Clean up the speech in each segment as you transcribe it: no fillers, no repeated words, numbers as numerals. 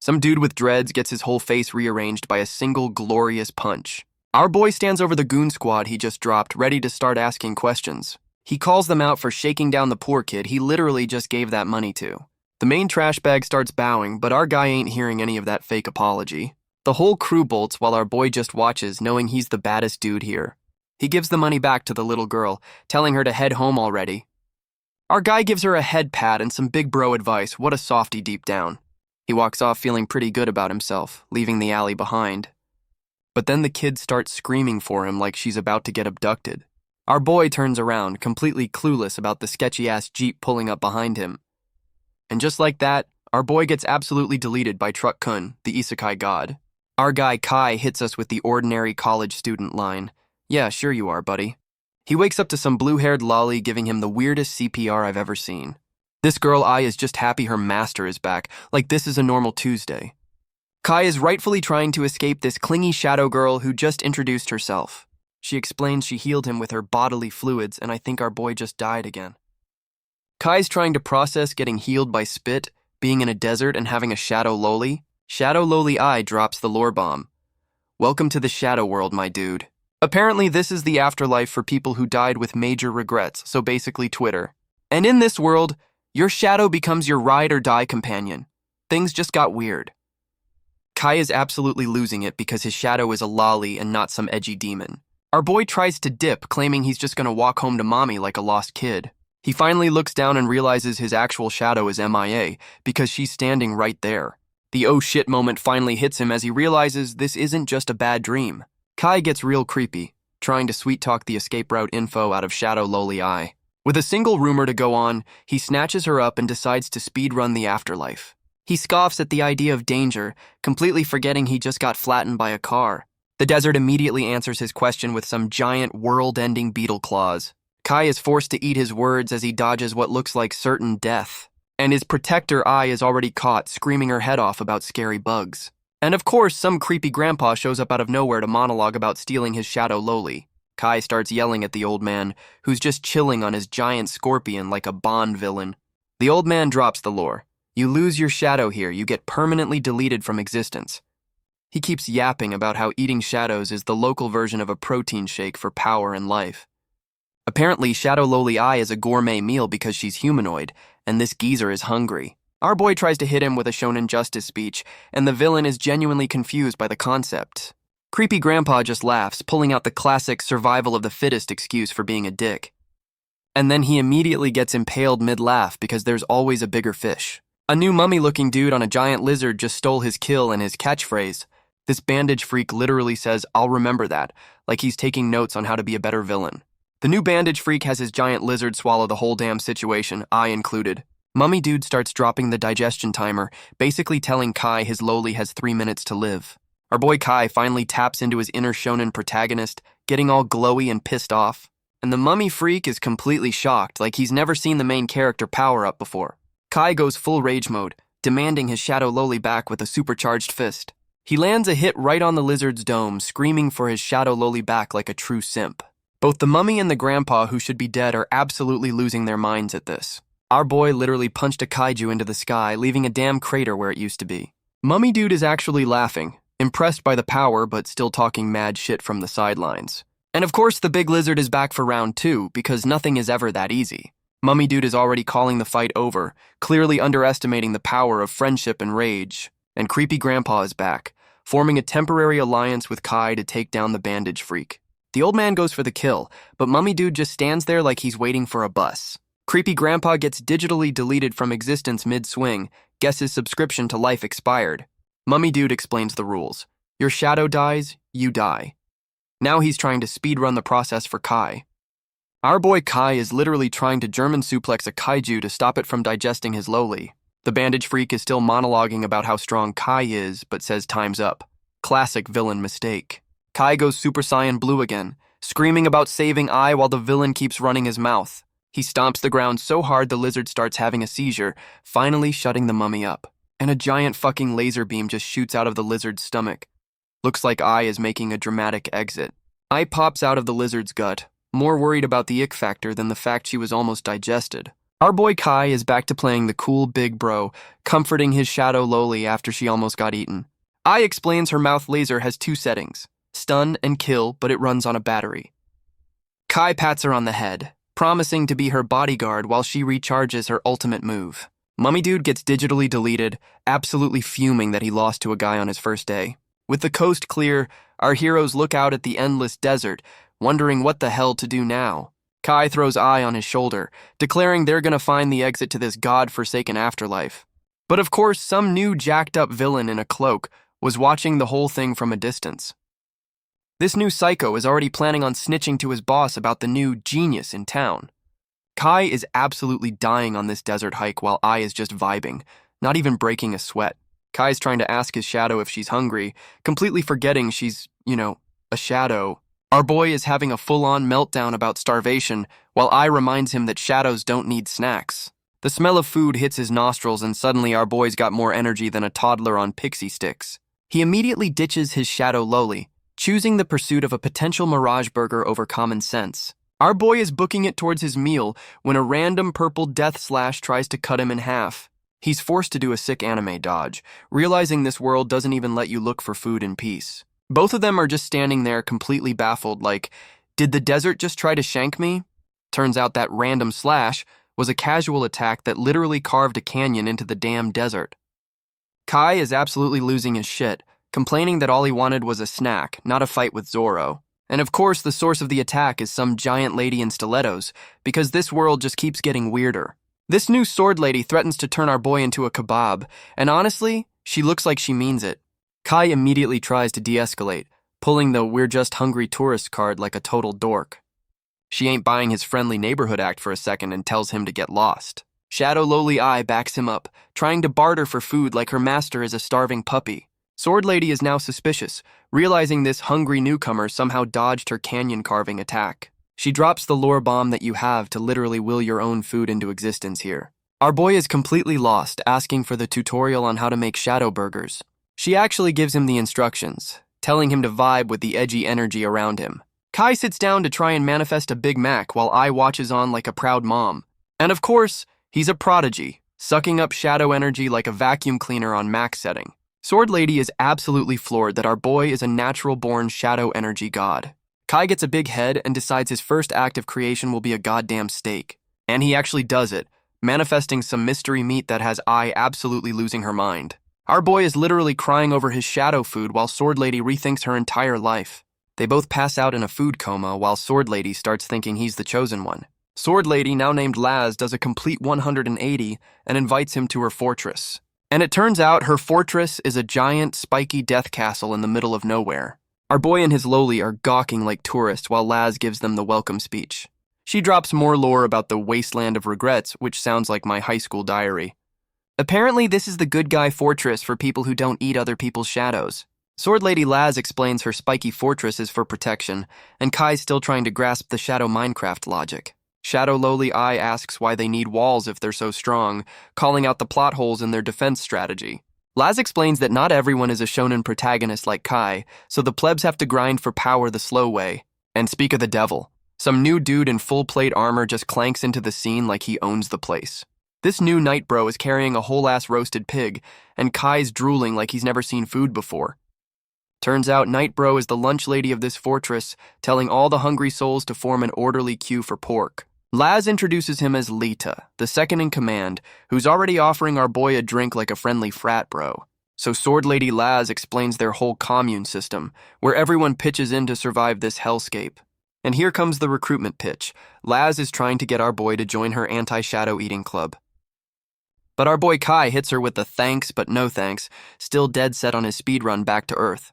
Some dude with dreads gets his whole face rearranged by a single glorious punch. Our boy stands over the goon squad he just dropped, ready to start asking questions. He calls them out for shaking down the poor kid he literally just gave that money to. The main trash bag starts bowing, but our guy ain't hearing any of that fake apology. The whole crew bolts while our boy just watches, knowing he's the baddest dude here. He gives the money back to the little girl, telling her to head home already. Our guy gives her a head pat and some big bro advice. What a softie deep down. He walks off feeling pretty good about himself, leaving the alley behind. But then the kid starts screaming for him like she's about to get abducted. Our boy turns around, completely clueless about the sketchy-ass Jeep pulling up behind him. And just like that, our boy gets absolutely deleted by Truck Kun, the isekai god. Our guy Kai hits us with the ordinary college student line. Yeah, sure you are, buddy. He wakes up to some blue-haired lolly giving him the weirdest CPR I've ever seen. This girl I is just happy her master is back, like this is a normal Tuesday. Kai is rightfully trying to escape this clingy shadow girl who just introduced herself. She explains she healed him with her bodily fluids, and I think our boy just died again. Kai's trying to process getting healed by spit, being in a desert, and having a shadow loli. Shadow loli I drops the lore bomb. Welcome to the shadow world, my dude. Apparently this is the afterlife for people who died with major regrets, so basically Twitter. And in this world, your shadow becomes your ride or die companion. Things just got weird. Kai is absolutely losing it because his shadow is a lolly and not some edgy demon. Our boy tries to dip, claiming he's just gonna walk home to mommy like a lost kid. He finally looks down and realizes his actual shadow is MIA because she's standing right there. The oh shit moment finally hits him as he realizes this isn't just a bad dream. Kai gets real creepy, trying to sweet-talk the escape route info out of Shadow Loli Eye. With a single rumor to go on, he snatches her up and decides to speedrun the afterlife. He scoffs at the idea of danger, completely forgetting he just got flattened by a car. The desert immediately answers his question with some giant world-ending beetle claws. Kai is forced to eat his words as he dodges what looks like certain death. And his protector Eye is already caught, screaming her head off about scary bugs. And of course, some creepy grandpa shows up out of nowhere to monologue about stealing his shadow Loli. Kai starts yelling at the old man, who's just chilling on his giant scorpion like a Bond villain. The old man drops the lore. You lose your shadow here, you get permanently deleted from existence. He keeps yapping about how eating shadows is the local version of a protein shake for power and life. Apparently, Shadow Loli Eye is a gourmet meal because she's humanoid, and this geezer is hungry. Our boy tries to hit him with a shonen justice speech, and the villain is genuinely confused by the concept. Creepy Grandpa just laughs, pulling out the classic survival of the fittest excuse for being a dick. And then he immediately gets impaled mid-laugh because there's always a bigger fish. A new mummy-looking dude on a giant lizard just stole his kill and his catchphrase. This bandage freak literally says, "I'll remember that," like he's taking notes on how to be a better villain. The new bandage freak has his giant lizard swallow the whole damn situation, I included. Mummy dude starts dropping the digestion timer, basically telling Kai his loli has 3 minutes to live. Our boy Kai finally taps into his inner shonen protagonist, getting all glowy and pissed off. And the mummy freak is completely shocked, like he's never seen the main character power up before. Kai goes full rage mode, demanding his shadow loli back with a supercharged fist. He lands a hit right on the lizard's dome, screaming for his shadow loli back like a true simp. Both the mummy and the grandpa who should be dead are absolutely losing their minds at this. Our boy literally punched a kaiju into the sky, leaving a damn crater where it used to be. Mummy dude is actually laughing, impressed by the power but still talking mad shit from the sidelines. And of course the big lizard is back for round 2 because nothing is ever that easy. Mummy dude is already calling the fight over, clearly underestimating the power of friendship and rage. And creepy grandpa is back, forming a temporary alliance with Kai to take down the bandage freak. The old man goes for the kill, but Mummy dude just stands there like he's waiting for a bus. Creepy grandpa gets digitally deleted from existence mid-swing, guess his subscription to life expired. Mummy dude explains the rules. Your shadow dies, you die. Now he's trying to speedrun the process for Kai. Our boy Kai is literally trying to German suplex a kaiju to stop it from digesting his loli. The bandage freak is still monologuing about how strong Kai is, but says time's up. Classic villain mistake. Kai goes Super Saiyan Blue again, screaming about saving Ai while the villain keeps running his mouth. He stomps the ground so hard the lizard starts having a seizure, finally shutting the mummy up. And a giant fucking laser beam just shoots out of the lizard's stomach. Looks like Ai is making a dramatic exit. Ai pops out of the lizard's gut, more worried about the ick factor than the fact she was almost digested. Our boy Kai is back to playing the cool big bro, comforting his shadow Loli after she almost got eaten. Ai explains her mouth laser has two settings, stun and kill, but it runs on a battery. Kai pats her on the head, promising to be her bodyguard while she recharges her ultimate move. Mummy Dude gets digitally deleted, absolutely fuming that he lost to a guy on his first day. With the coast clear, our heroes look out at the endless desert, wondering what the hell to do now. Kai throws Ai on his shoulder, declaring they're gonna find the exit to this god-forsaken afterlife. But of course, some new jacked-up villain in a cloak was watching the whole thing from a distance. This new psycho is already planning on snitching to his boss about the new genius in town. Kai is absolutely dying on this desert hike while Ai is just vibing, not even breaking a sweat. Kai's trying to ask his shadow if she's hungry, completely forgetting she's, a shadow. Our boy is having a full-on meltdown about starvation, while Ai reminds him that shadows don't need snacks. The smell of food hits his nostrils, and suddenly our boy's got more energy than a toddler on pixie sticks. He immediately ditches his shadow Loli, choosing the pursuit of a potential mirage burger over common sense. Our boy is booking it towards his meal when a random purple death slash tries to cut him in half. He's forced to do a sick anime dodge, realizing this world doesn't even let you look for food in peace. Both of them are just standing there completely baffled, like, did the desert just try to shank me? Turns out that random slash was a casual attack that literally carved a canyon into the damn desert. Kai is absolutely losing his shit, complaining that all he wanted was a snack, not a fight with Zoro. And of course, the source of the attack is some giant lady in stilettos, because this world just keeps getting weirder. This new sword lady threatens to turn our boy into a kebab, and honestly, she looks like she means it. Kai immediately tries to de-escalate, pulling the "we're just hungry tourist" card like a total dork. She ain't buying his friendly neighborhood act for a second and tells him to get lost. Shadow Loli Ai backs him up, trying to barter for food like her master is a starving puppy. Sword Lady is now suspicious, realizing this hungry newcomer somehow dodged her canyon carving attack. She drops the lore bomb that you have to literally will your own food into existence here. Our boy is completely lost, asking for the tutorial on how to make shadow burgers. She actually gives him the instructions, telling him to vibe with the edgy energy around him. Kai sits down to try and manifest a Big Mac while Ai watches on like a proud mom. And of course, he's a prodigy, sucking up shadow energy like a vacuum cleaner on max setting. Sword Lady is absolutely floored that our boy is a natural-born shadow energy god. Kai gets a big head and decides his first act of creation will be a goddamn steak. And he actually does it, manifesting some mystery meat that has Ai absolutely losing her mind. Our boy is literally crying over his shadow food while Sword Lady rethinks her entire life. They both pass out in a food coma while Sword Lady starts thinking he's the chosen one. Sword Lady, now named Laz, does a complete 180 and invites him to her fortress. And it turns out her fortress is a giant, spiky death castle in the middle of nowhere. Our boy and his Loli are gawking like tourists while Laz gives them the welcome speech. She drops more lore about the wasteland of regrets, which sounds like my high school diary. Apparently, this is the good guy fortress for people who don't eat other people's shadows. Sword Lady Laz explains her spiky fortress is for protection, and Kai's still trying to grasp the Shadow Minecraft logic. Shadow Loli Ai asks why they need walls if they're so strong, calling out the plot holes in their defense strategy. Laz explains that not everyone is a shonen protagonist like Kai, so the plebs have to grind for power the slow way. And speak of the devil, some new dude in full plate armor just clanks into the scene like he owns the place. This new night bro is carrying a whole-ass roasted pig, and Kai's drooling like he's never seen food before. Turns out Night Bro is the lunch lady of this fortress, telling all the hungry souls to form an orderly queue for pork. Laz introduces him as Lita, the second in command, who's already offering our boy a drink like a friendly frat bro. So Sword Lady Laz explains their whole commune system, where everyone pitches in to survive this hellscape. And here comes the recruitment pitch. Laz is trying to get our boy to join her anti-shadow eating club. But our boy Kai hits her with the thanks but no thanks, still dead set on his speedrun back to Earth.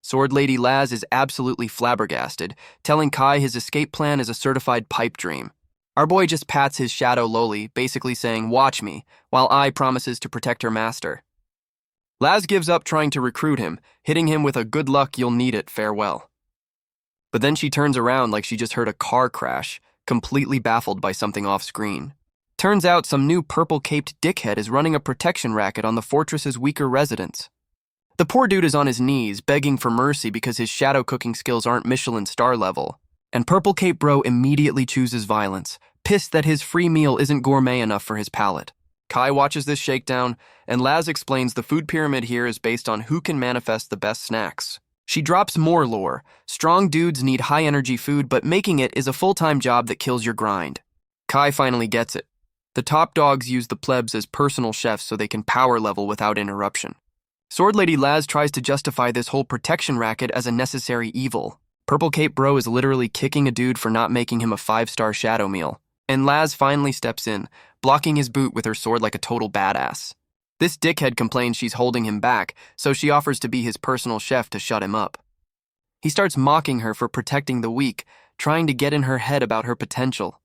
Sword Lady Laz is absolutely flabbergasted, telling Kai his escape plan is a certified pipe dream. Our boy just pats his shadow Loli, basically saying, "Watch me," while Ai promises to protect her master. Laz gives up trying to recruit him, hitting him with a "good luck, you'll need it, farewell." But then she turns around like she just heard a car crash, completely baffled by something off-screen. Turns out some new purple-caped dickhead is running a protection racket on the fortress's weaker residents. The poor dude is on his knees, begging for mercy because his shadow cooking skills aren't Michelin star level. And Purple Cape Bro immediately chooses violence, pissed that his free meal isn't gourmet enough for his palate. Kai watches this shakedown, and Laz explains the food pyramid here is based on who can manifest the best snacks. She drops more lore. Strong dudes need high-energy food, but making it is a full-time job that kills your grind. Kai finally gets it. The top dogs use the plebs as personal chefs so they can power level without interruption. Sword Lady Laz tries to justify this whole protection racket as a necessary evil. Purple Cape Bro is literally kicking a dude for not making him a 5-star shadow meal. And Laz finally steps in, blocking his boot with her sword like a total badass. This dickhead complains she's holding him back, so she offers to be his personal chef to shut him up. He starts mocking her for protecting the weak, trying to get in her head about her potential.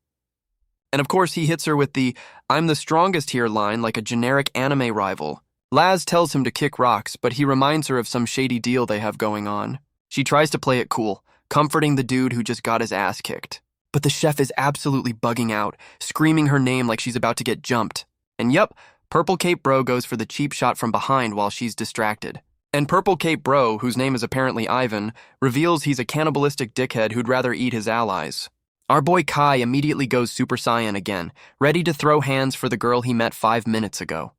And of course he hits her with the "I'm the strongest here" line like a generic anime rival. Laz tells him to kick rocks, but he reminds her of some shady deal they have going on. She tries to play it cool, comforting the dude who just got his ass kicked. But the chef is absolutely bugging out, screaming her name like she's about to get jumped. And yup, Purple Cape Bro goes for the cheap shot from behind while she's distracted. And Purple Cape Bro, whose name is apparently Ivan, reveals he's a cannibalistic dickhead who'd rather eat his allies. Our boy Kai immediately goes Super Saiyan again, ready to throw hands for the girl he met 5 minutes ago.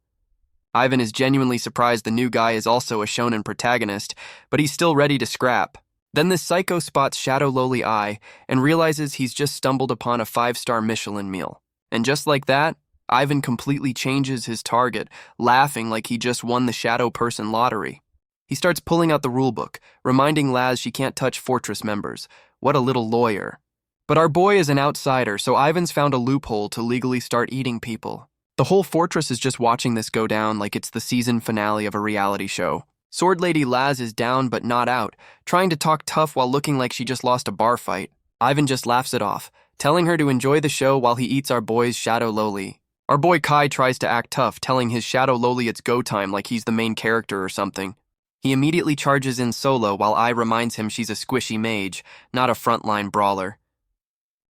Ivan is genuinely surprised the new guy is also a shonen protagonist, but he's still ready to scrap. Then this psycho spots Shadow Lowly Eye and realizes he's just stumbled upon a 5-star Michelin meal. And just like that, Ivan completely changes his target, laughing like he just won the Shadow Person lottery. He starts pulling out the rulebook, reminding Laz she can't touch Fortress members. What a little lawyer. But our boy is an outsider, so Ivan's found a loophole to legally start eating people. The whole Fortress is just watching this go down like it's the season finale of a reality show. Sword Lady Laz is down but not out, trying to talk tough while looking like she just lost a bar fight. Ivan just laughs it off, telling her to enjoy the show while he eats our boy's Shadow Lowly. Our boy Kai tries to act tough, telling his Shadow Lowly it's go time like he's the main character or something. He immediately charges in solo while Ai reminds him she's a squishy mage, not a frontline brawler.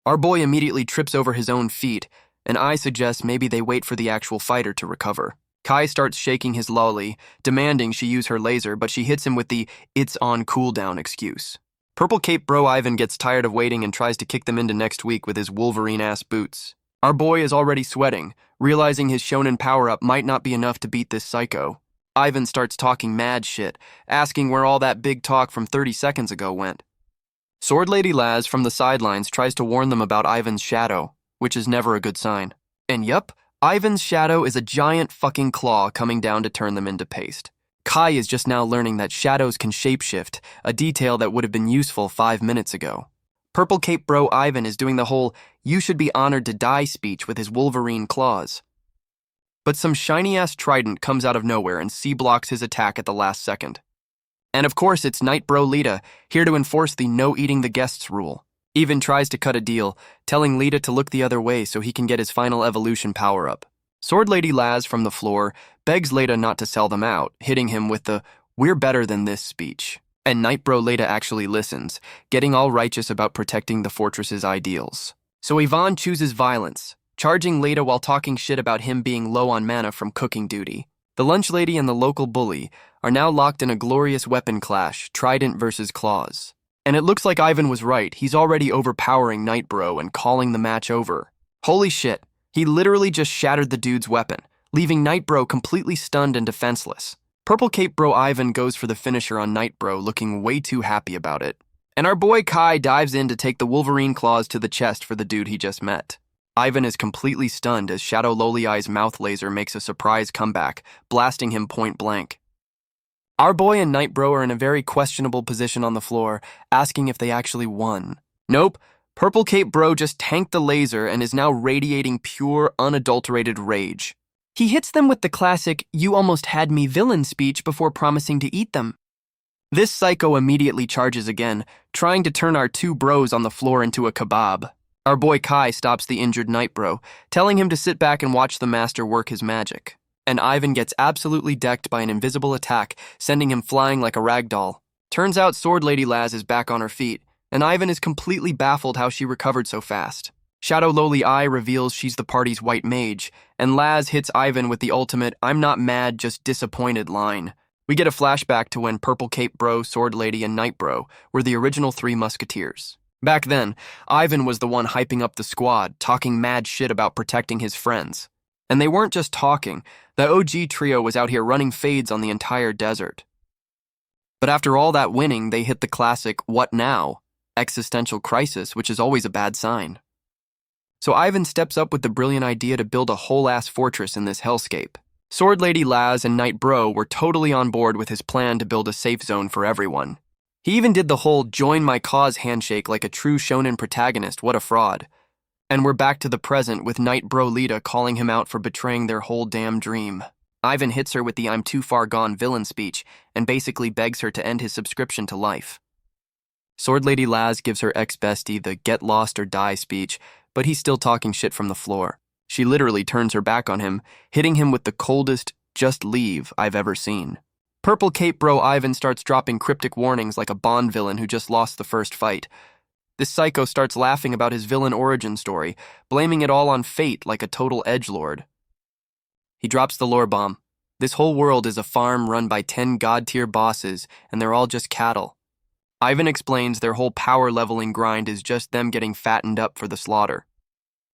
Our boy immediately trips over his own feet, and Ai suggests maybe they wait for the actual fighter to recover. Kai starts shaking his lolly, demanding she use her laser, but she hits him with the "it's on cooldown" excuse. Purple Cape Bro Ivan gets tired of waiting and tries to kick them into next week with his Wolverine-ass boots. Our boy is already sweating, realizing his shonen power-up might not be enough to beat this psycho. Ivan starts talking mad shit, asking where all that big talk from 30 seconds ago went. Sword Lady Laz from the sidelines tries to warn them about Ivan's shadow, which is never a good sign. And yup, Ivan's shadow is a giant fucking claw coming down to turn them into paste. Kai is just now learning that shadows can shapeshift, a detail that would have been useful 5 minutes ago. Purple Cape Bro Ivan is doing the whole "you should be honored to die" speech with his Wolverine claws. But some shiny-ass trident comes out of nowhere and C-blocks his attack at the last second. And of course it's Night Bro Lita, here to enforce the no eating the guests rule. Even tries to cut a deal, telling Lita to look the other way so he can get his final evolution power-up. Sword Lady Laz from the floor begs Lita not to sell them out, hitting him with the "we're better than this" speech. And Night Bro Lita actually listens, getting all righteous about protecting the fortress's ideals. So Ivan chooses violence, charging Lita while talking shit about him being low on mana from cooking duty. The lunch lady and the local bully are now locked in a glorious weapon clash, trident versus claws. And it looks like Ivan was right, he's already overpowering Night Bro and calling the match over. Holy shit, he literally just shattered the dude's weapon, leaving Night Bro completely stunned and defenseless. Purple Cape Bro Ivan goes for the finisher on Night Bro, looking way too happy about it. And our boy Kai dives in to take the Wolverine claws to the chest for the dude he just met. Ivan is completely stunned as Shadow Lowly Eye's mouth laser makes a surprise comeback, blasting him point blank. Our boy and Night Bro are in a very questionable position on the floor, asking if they actually won. Nope, Purple Cape Bro just tanked the laser and is now radiating pure, unadulterated rage. He hits them with the classic "you almost had me" villain speech before promising to eat them. This psycho immediately charges again, trying to turn our two bros on the floor into a kebab. Our boy Kai stops the injured Night Bro, telling him to sit back and watch the master work his magic. And Ivan gets absolutely decked by an invisible attack, sending him flying like a ragdoll. Turns out Sword Lady Laz is back on her feet, and Ivan is completely baffled how she recovered so fast. Shadow Lowly Eye reveals she's the party's white mage, and Laz hits Ivan with the ultimate "I'm not mad, just disappointed" line. We get a flashback to when Purple Cape Bro, Sword Lady, and Night Bro were the original 3 musketeers. Back then, Ivan was the one hyping up the squad, talking mad shit about protecting his friends. And they weren't just talking, the OG trio was out here running fades on the entire desert. But after all that winning, they hit the classic what now? Existential crisis, which is always a bad sign. So Ivan steps up with the brilliant idea to build a whole-ass fortress in this hellscape. Sword Lady Laz and Knight Bro were totally on board with his plan to build a safe zone for everyone. He even did the whole join my cause handshake like a true shonen protagonist, what a fraud. And we're back to the present with Knight Bro Lita calling him out for betraying their whole damn dream. Ivan hits her with the I'm too far gone villain speech and basically begs her to end his subscription to life. Sword Lady Laz gives her ex-bestie the get lost or die speech, but he's still talking shit from the floor. She literally turns her back on him, hitting him with the coldest just leave I've ever seen. Purple Cape Bro Ivan starts dropping cryptic warnings like a Bond villain who just lost the first fight. This psycho starts laughing about his villain origin story, blaming it all on fate like a total edgelord. He drops the lore bomb. This whole world is a farm run by 10 god-tier bosses, and they're all just cattle. Ivan explains their whole power-leveling grind is just them getting fattened up for the slaughter.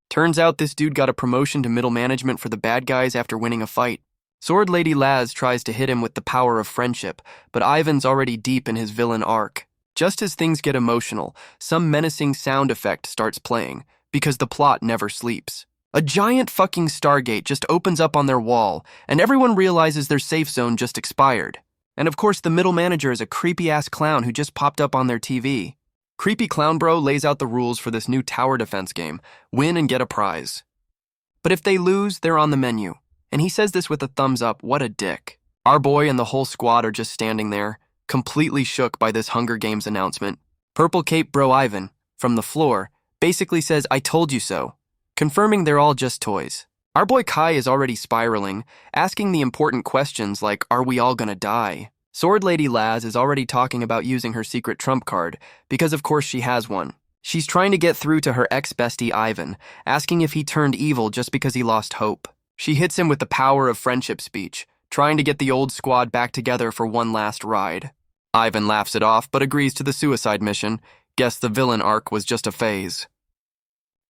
Turns out this dude got a promotion to middle management for the bad guys after winning a fight. Sword Lady Laz tries to hit him with the power of friendship, but Ivan's already deep in his villain arc. Just as things get emotional, some menacing sound effect starts playing, because the plot never sleeps. A giant fucking Stargate just opens up on their wall, and everyone realizes their safe zone just expired. And of course, the middle manager is a creepy-ass clown who just popped up on their TV. Creepy Clown Bro lays out the rules for this new tower defense game. Win and get a prize. But if they lose, they're on the menu. And he says this with a thumbs up. What a dick. Our boy and the whole squad are just standing there, completely shook by this Hunger Games announcement. Purple Cape Bro Ivan, from the floor, basically says, I told you so, confirming they're all just toys. Our boy Kai is already spiraling, asking the important questions like, are we all gonna die? Sword Lady Laz is already talking about using her secret trump card, because of course she has one. She's trying to get through to her ex-bestie Ivan, asking if he turned evil just because he lost hope. She hits him with the power of friendship speech, trying to get the old squad back together for one last ride. Ivan laughs it off, but agrees to the suicide mission. Guess the villain arc was just a phase.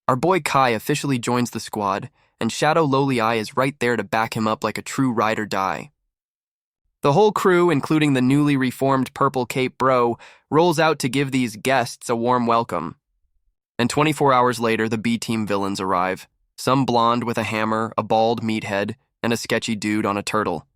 Our boy Kai officially joins the squad, and Shadow Lowly Eye is right there to back him up like a true ride or die. The whole crew, including the newly reformed Purple Cape Bro, rolls out to give these guests a warm welcome. And 24 hours later, the B-team villains arrive. Some blonde with a hammer, a bald meathead, and a sketchy dude on a turtle.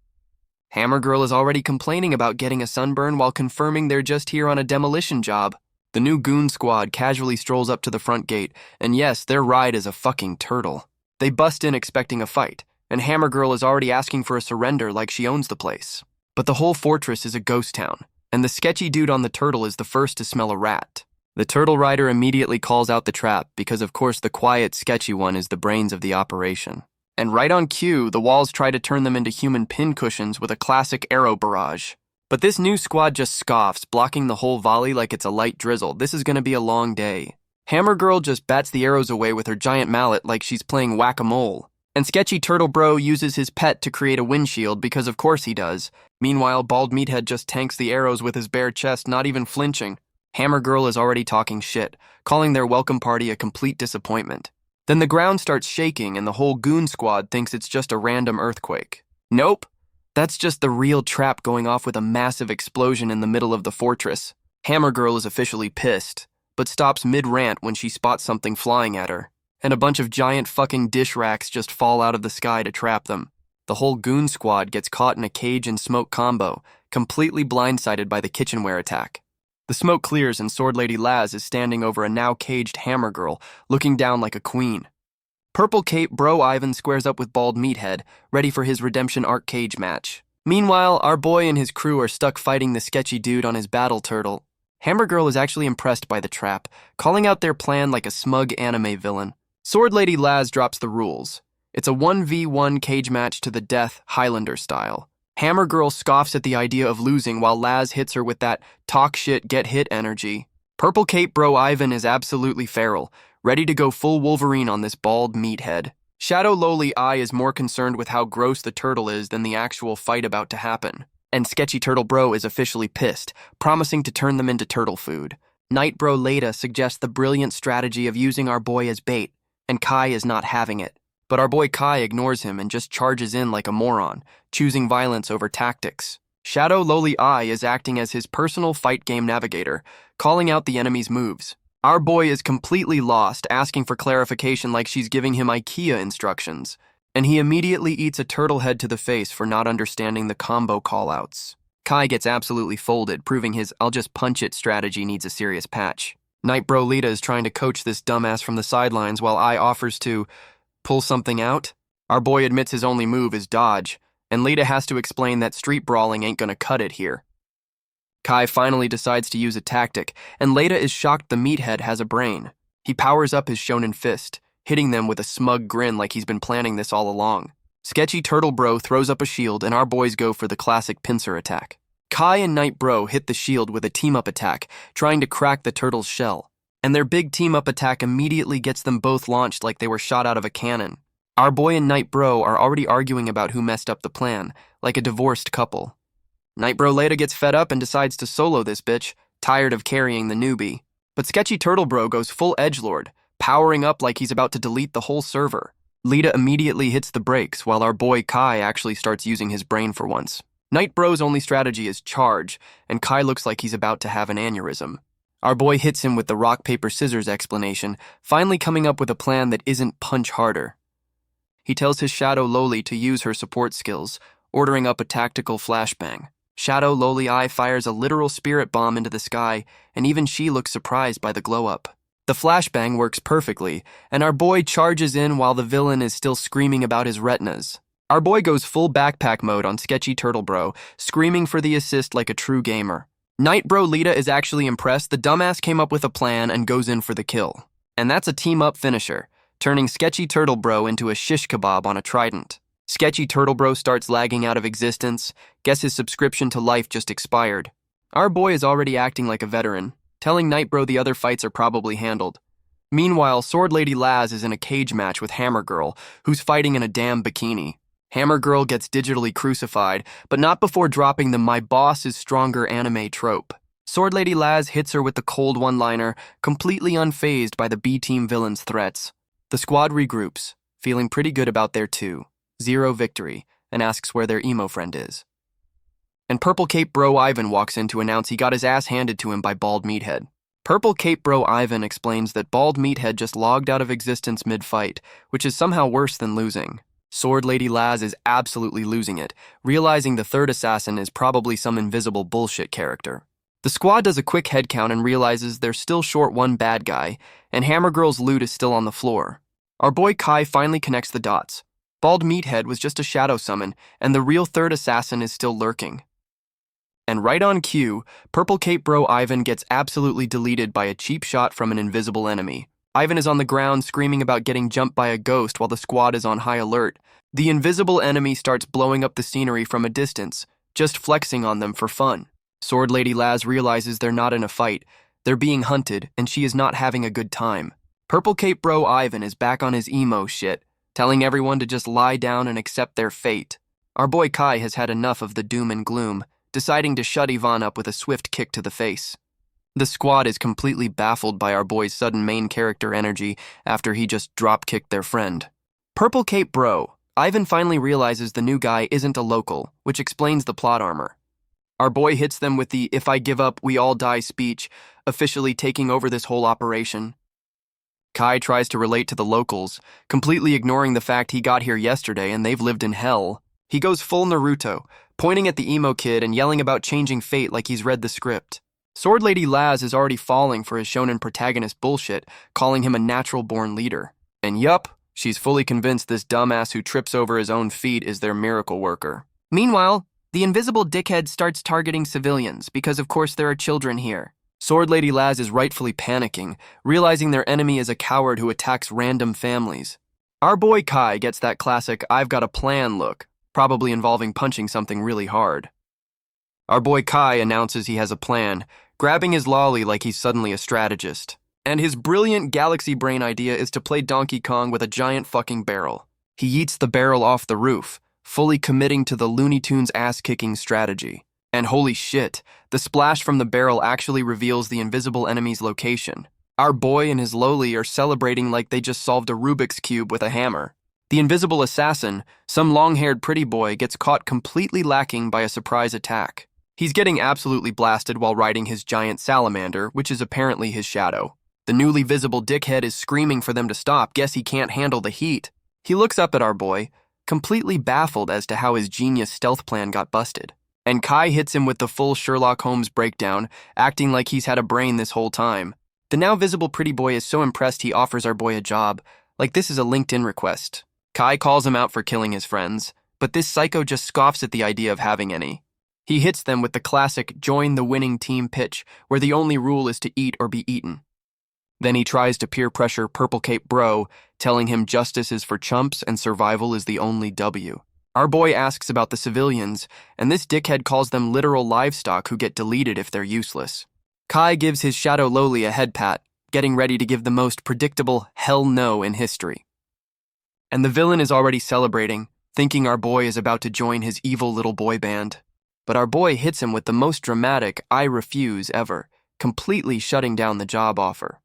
Hammer Girl is already complaining about getting a sunburn while confirming they're just here on a demolition job. The new goon squad casually strolls up to the front gate, and yes, their ride is a fucking turtle. They bust in expecting a fight, and Hammer Girl is already asking for a surrender like she owns the place. But the whole fortress is a ghost town, and the sketchy dude on the turtle is the first to smell a rat. The turtle rider immediately calls out the trap because of course the quiet, sketchy one is the brains of the operation. And right on cue, the walls try to turn them into human pincushions with a classic arrow barrage. But this new squad just scoffs, blocking the whole volley like it's a light drizzle. This is gonna be a long day. Hammer Girl just bats the arrows away with her giant mallet like she's playing whack-a-mole. And Sketchy Turtle Bro uses his pet to create a windshield because of course he does. Meanwhile, Bald Meathead just tanks the arrows with his bare chest, not even flinching. Hammer Girl is already talking shit, calling their welcome party a complete disappointment. Then the ground starts shaking and the whole goon squad thinks it's just a random earthquake. Nope, that's just the real trap going off with a massive explosion in the middle of the fortress. Hammer Girl is officially pissed, but stops mid-rant when she spots something flying at her. And a bunch of giant fucking dish racks just fall out of the sky to trap them. The whole goon squad gets caught in a cage and smoke combo, completely blindsided by the kitchenware attack. The smoke clears and Sword Lady Laz is standing over a now caged Hammer Girl, looking down like a queen. Purple Cape Bro Ivan squares up with Bald Meathead, ready for his redemption arc cage match. Meanwhile, our boy and his crew are stuck fighting the sketchy dude on his battle turtle. Hammer Girl is actually impressed by the trap, calling out their plan like a smug anime villain. Sword Lady Laz drops the rules. It's a 1v1 cage match to the death, Highlander style. Hammer Girl scoffs at the idea of losing while Laz hits her with that talk shit, get hit energy. Purple Cape Bro Ivan is absolutely feral, ready to go full Wolverine on this bald meathead. Shadow Lowly Eye is more concerned with how gross the turtle is than the actual fight about to happen. And Sketchy Turtle Bro is officially pissed, promising to turn them into turtle food. Nightbro Leda suggests the brilliant strategy of using our boy as bait, and Kai is not having it. But our boy Kai ignores him and just charges in like a moron, choosing violence over tactics. Shadow Loli Eye is acting as his personal fight game navigator, calling out the enemy's moves. Our boy is completely lost, asking for clarification like she's giving him IKEA instructions, and he immediately eats a turtle head to the face for not understanding the combo callouts. Kai gets absolutely folded, proving his "I'll just punch it" strategy needs a serious patch. Nightbro Lita is trying to coach this dumbass from the sidelines while I offers to pull something out. Our boy admits his only move is dodge, and Lita has to explain that street brawling ain't gonna cut it here. Kai finally decides to use a tactic, and Lita is shocked the meathead has a brain. He powers up his shonen fist, hitting them with a smug grin like he's been planning this all along. Sketchy Turtle Bro throws up a shield, and our boys go for the classic pincer attack. Kai and Night Bro hit the shield with a team-up attack, trying to crack the turtle's shell, and their big team-up attack immediately gets them both launched like they were shot out of a cannon. Our boy and Night Bro are already arguing about who messed up the plan, like a divorced couple. Night Bro later gets fed up and decides to solo this bitch, tired of carrying the newbie. But Sketchy Turtle Bro goes full edgelord, powering up like he's about to delete the whole server. Lita immediately hits the brakes, while our boy Kai actually starts using his brain for once. Night Bro's only strategy is charge, and Kai looks like he's about to have an aneurysm. Our boy hits him with the rock, paper, scissors explanation, finally coming up with a plan that isn't punch harder. He tells his Shadow Loli to use her support skills, ordering up a tactical flashbang. Shadow Loli Eye fires a literal spirit bomb into the sky, and even she looks surprised by the glow-up. The flashbang works perfectly, and our boy charges in while the villain is still screaming about his retinas. Our boy goes full backpack mode on Sketchy Turtle Bro, screaming for the assist like a true gamer. Night Bro Lita is actually impressed. The dumbass came up with a plan and goes in for the kill. And that's a team-up finisher, turning Sketchy Turtle Bro into a shish kebab on a trident. Sketchy Turtle Bro starts lagging out of existence. Guess his subscription to life just expired. Our boy is already acting like a veteran, telling Night Bro the other fights are probably handled. Meanwhile, Sword Lady Laz is in a cage match with Hammer Girl, who's fighting in a damn bikini. Hammer Girl gets digitally crucified, but not before dropping the "my boss is stronger" anime trope. Sword Lady Laz hits her with the cold one-liner, completely unfazed by the B-team villain's threats. The squad regroups, feeling pretty good about their 2-0 victory, and asks where their emo friend is. And Purple Cape Bro Ivan walks in to announce he got his ass handed to him by Bald Meathead. Purple Cape Bro Ivan explains that Bald Meathead just logged out of existence mid-fight, which is somehow worse than losing. Sword Lady Laz is absolutely losing it, realizing the third assassin is probably some invisible bullshit character. The squad does a quick headcount and realizes they're still short one bad guy, and Hammer Girl's loot is still on the floor. Our boy Kai finally connects the dots. Bald Meathead was just a shadow summon, and the real third assassin is still lurking. And right on cue, Purple Cape Bro Ivan gets absolutely deleted by a cheap shot from an invisible enemy. Ivan is on the ground screaming about getting jumped by a ghost while the squad is on high alert. The invisible enemy starts blowing up the scenery from a distance, just flexing on them for fun. Sword Lady Laz realizes they're not in a fight, they're being hunted, and she is not having a good time. Purple Cape Bro Ivan is back on his emo shit, telling everyone to just lie down and accept their fate. Our boy Kai has had enough of the doom and gloom, deciding to shut Yvonne up with a swift kick to the face. The squad is completely baffled by our boy's sudden main character energy after he just drop-kicked their friend. Purple Cape Bro, Ivan finally realizes the new guy isn't a local, which explains the plot armor. Our boy hits them with the "if I give up, we all die" speech, officially taking over this whole operation. Kai tries to relate to the locals, completely ignoring the fact he got here yesterday and they've lived in hell. He goes full Naruto, pointing at the emo kid and yelling about changing fate like he's read the script. Sword Lady Laz is already falling for his shonen protagonist bullshit, calling him a natural-born leader. And yup, she's fully convinced this dumbass who trips over his own feet is their miracle worker. Meanwhile, the invisible dickhead starts targeting civilians because of course there are children here. Sword Lady Laz is rightfully panicking, realizing their enemy is a coward who attacks random families. Our boy Kai gets that classic "I've got a plan" look, probably involving punching something really hard. Our boy Kai announces he has a plan, grabbing his lolly like he's suddenly a strategist. And his brilliant galaxy brain idea is to play Donkey Kong with a giant fucking barrel. He yeets the barrel off the roof, fully committing to the Looney Tunes ass-kicking strategy. And holy shit, the splash from the barrel actually reveals the invisible enemy's location. Our boy and his loli are celebrating like they just solved a Rubik's Cube with a hammer. The invisible assassin, some long-haired pretty boy, gets caught completely lacking by a surprise attack. He's getting absolutely blasted while riding his giant salamander, which is apparently his shadow. The newly visible dickhead is screaming for them to stop. Guess he can't handle the heat. He looks up at our boy, completely baffled as to how his genius stealth plan got busted. And Kai hits him with the full Sherlock Holmes breakdown, acting like he's had a brain this whole time. The now visible pretty boy is so impressed he offers our boy a job, like this is a LinkedIn request. Kai calls him out for killing his friends, but this psycho just scoffs at the idea of having any. He hits them with the classic join the winning team pitch, where the only rule is to eat or be eaten. Then he tries to peer pressure Purple Cape Bro, telling him justice is for chumps and survival is the only W. Our boy asks about the civilians, and this dickhead calls them literal livestock who get deleted if they're useless. Kai gives his shadow loli a head pat, getting ready to give the most predictable hell no in history. And the villain is already celebrating, thinking our boy is about to join his evil little boy band. But our boy hits him with the most dramatic I refuse ever, completely shutting down the job offer.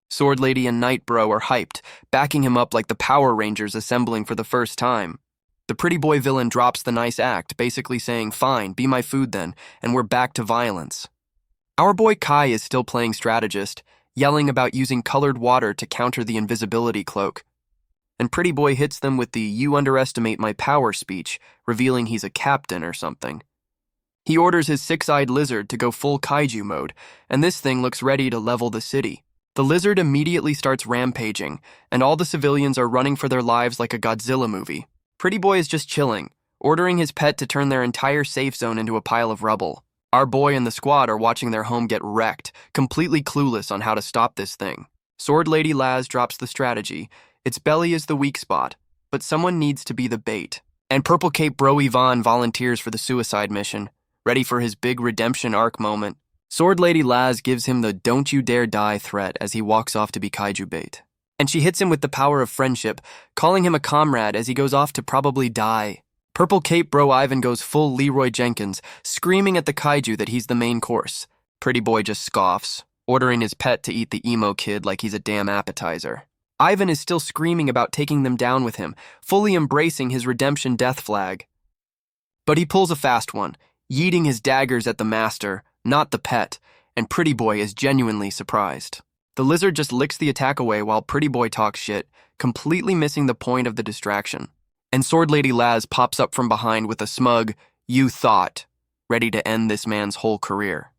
Sword Lady and Night Bro are hyped, backing him up like the Power Rangers assembling for the first time. The pretty boy villain drops the nice act, basically saying, fine, be my food then, and we're back to violence. Our boy Kai is still playing strategist, yelling about using colored water to counter the invisibility cloak. And pretty boy hits them with the you underestimate my power speech, revealing he's a captain or something. He orders his six-eyed lizard to go full kaiju mode, and this thing looks ready to level the city. The lizard immediately starts rampaging, and all the civilians are running for their lives like a Godzilla movie. Pretty boy is just chilling, ordering his pet to turn their entire safe zone into a pile of rubble. Our boy and the squad are watching their home get wrecked, completely clueless on how to stop this thing. Sword Lady Laz drops the strategy. Its belly is the weak spot, but someone needs to be the bait. And Purple Cape Bro Yvonne volunteers for the suicide mission, ready for his big redemption arc moment. Sword Lady Laz gives him the don't you dare die threat as he walks off to be kaiju bait. And she hits him with the power of friendship, calling him a comrade as he goes off to probably die. Purple Cape Bro Ivan goes full Leroy Jenkins, screaming at the kaiju that he's the main course. Pretty boy just scoffs, ordering his pet to eat the emo kid like he's a damn appetizer. Ivan is still screaming about taking them down with him, fully embracing his redemption death flag. But he pulls a fast one, yeeting his daggers at the master, not the pet, and Pretty Boy is genuinely surprised. The lizard just licks the attack away while Pretty Boy talks shit, completely missing the point of the distraction. And Sword Lady Laz pops up from behind with a smug, "You thought," ready to end this man's whole career.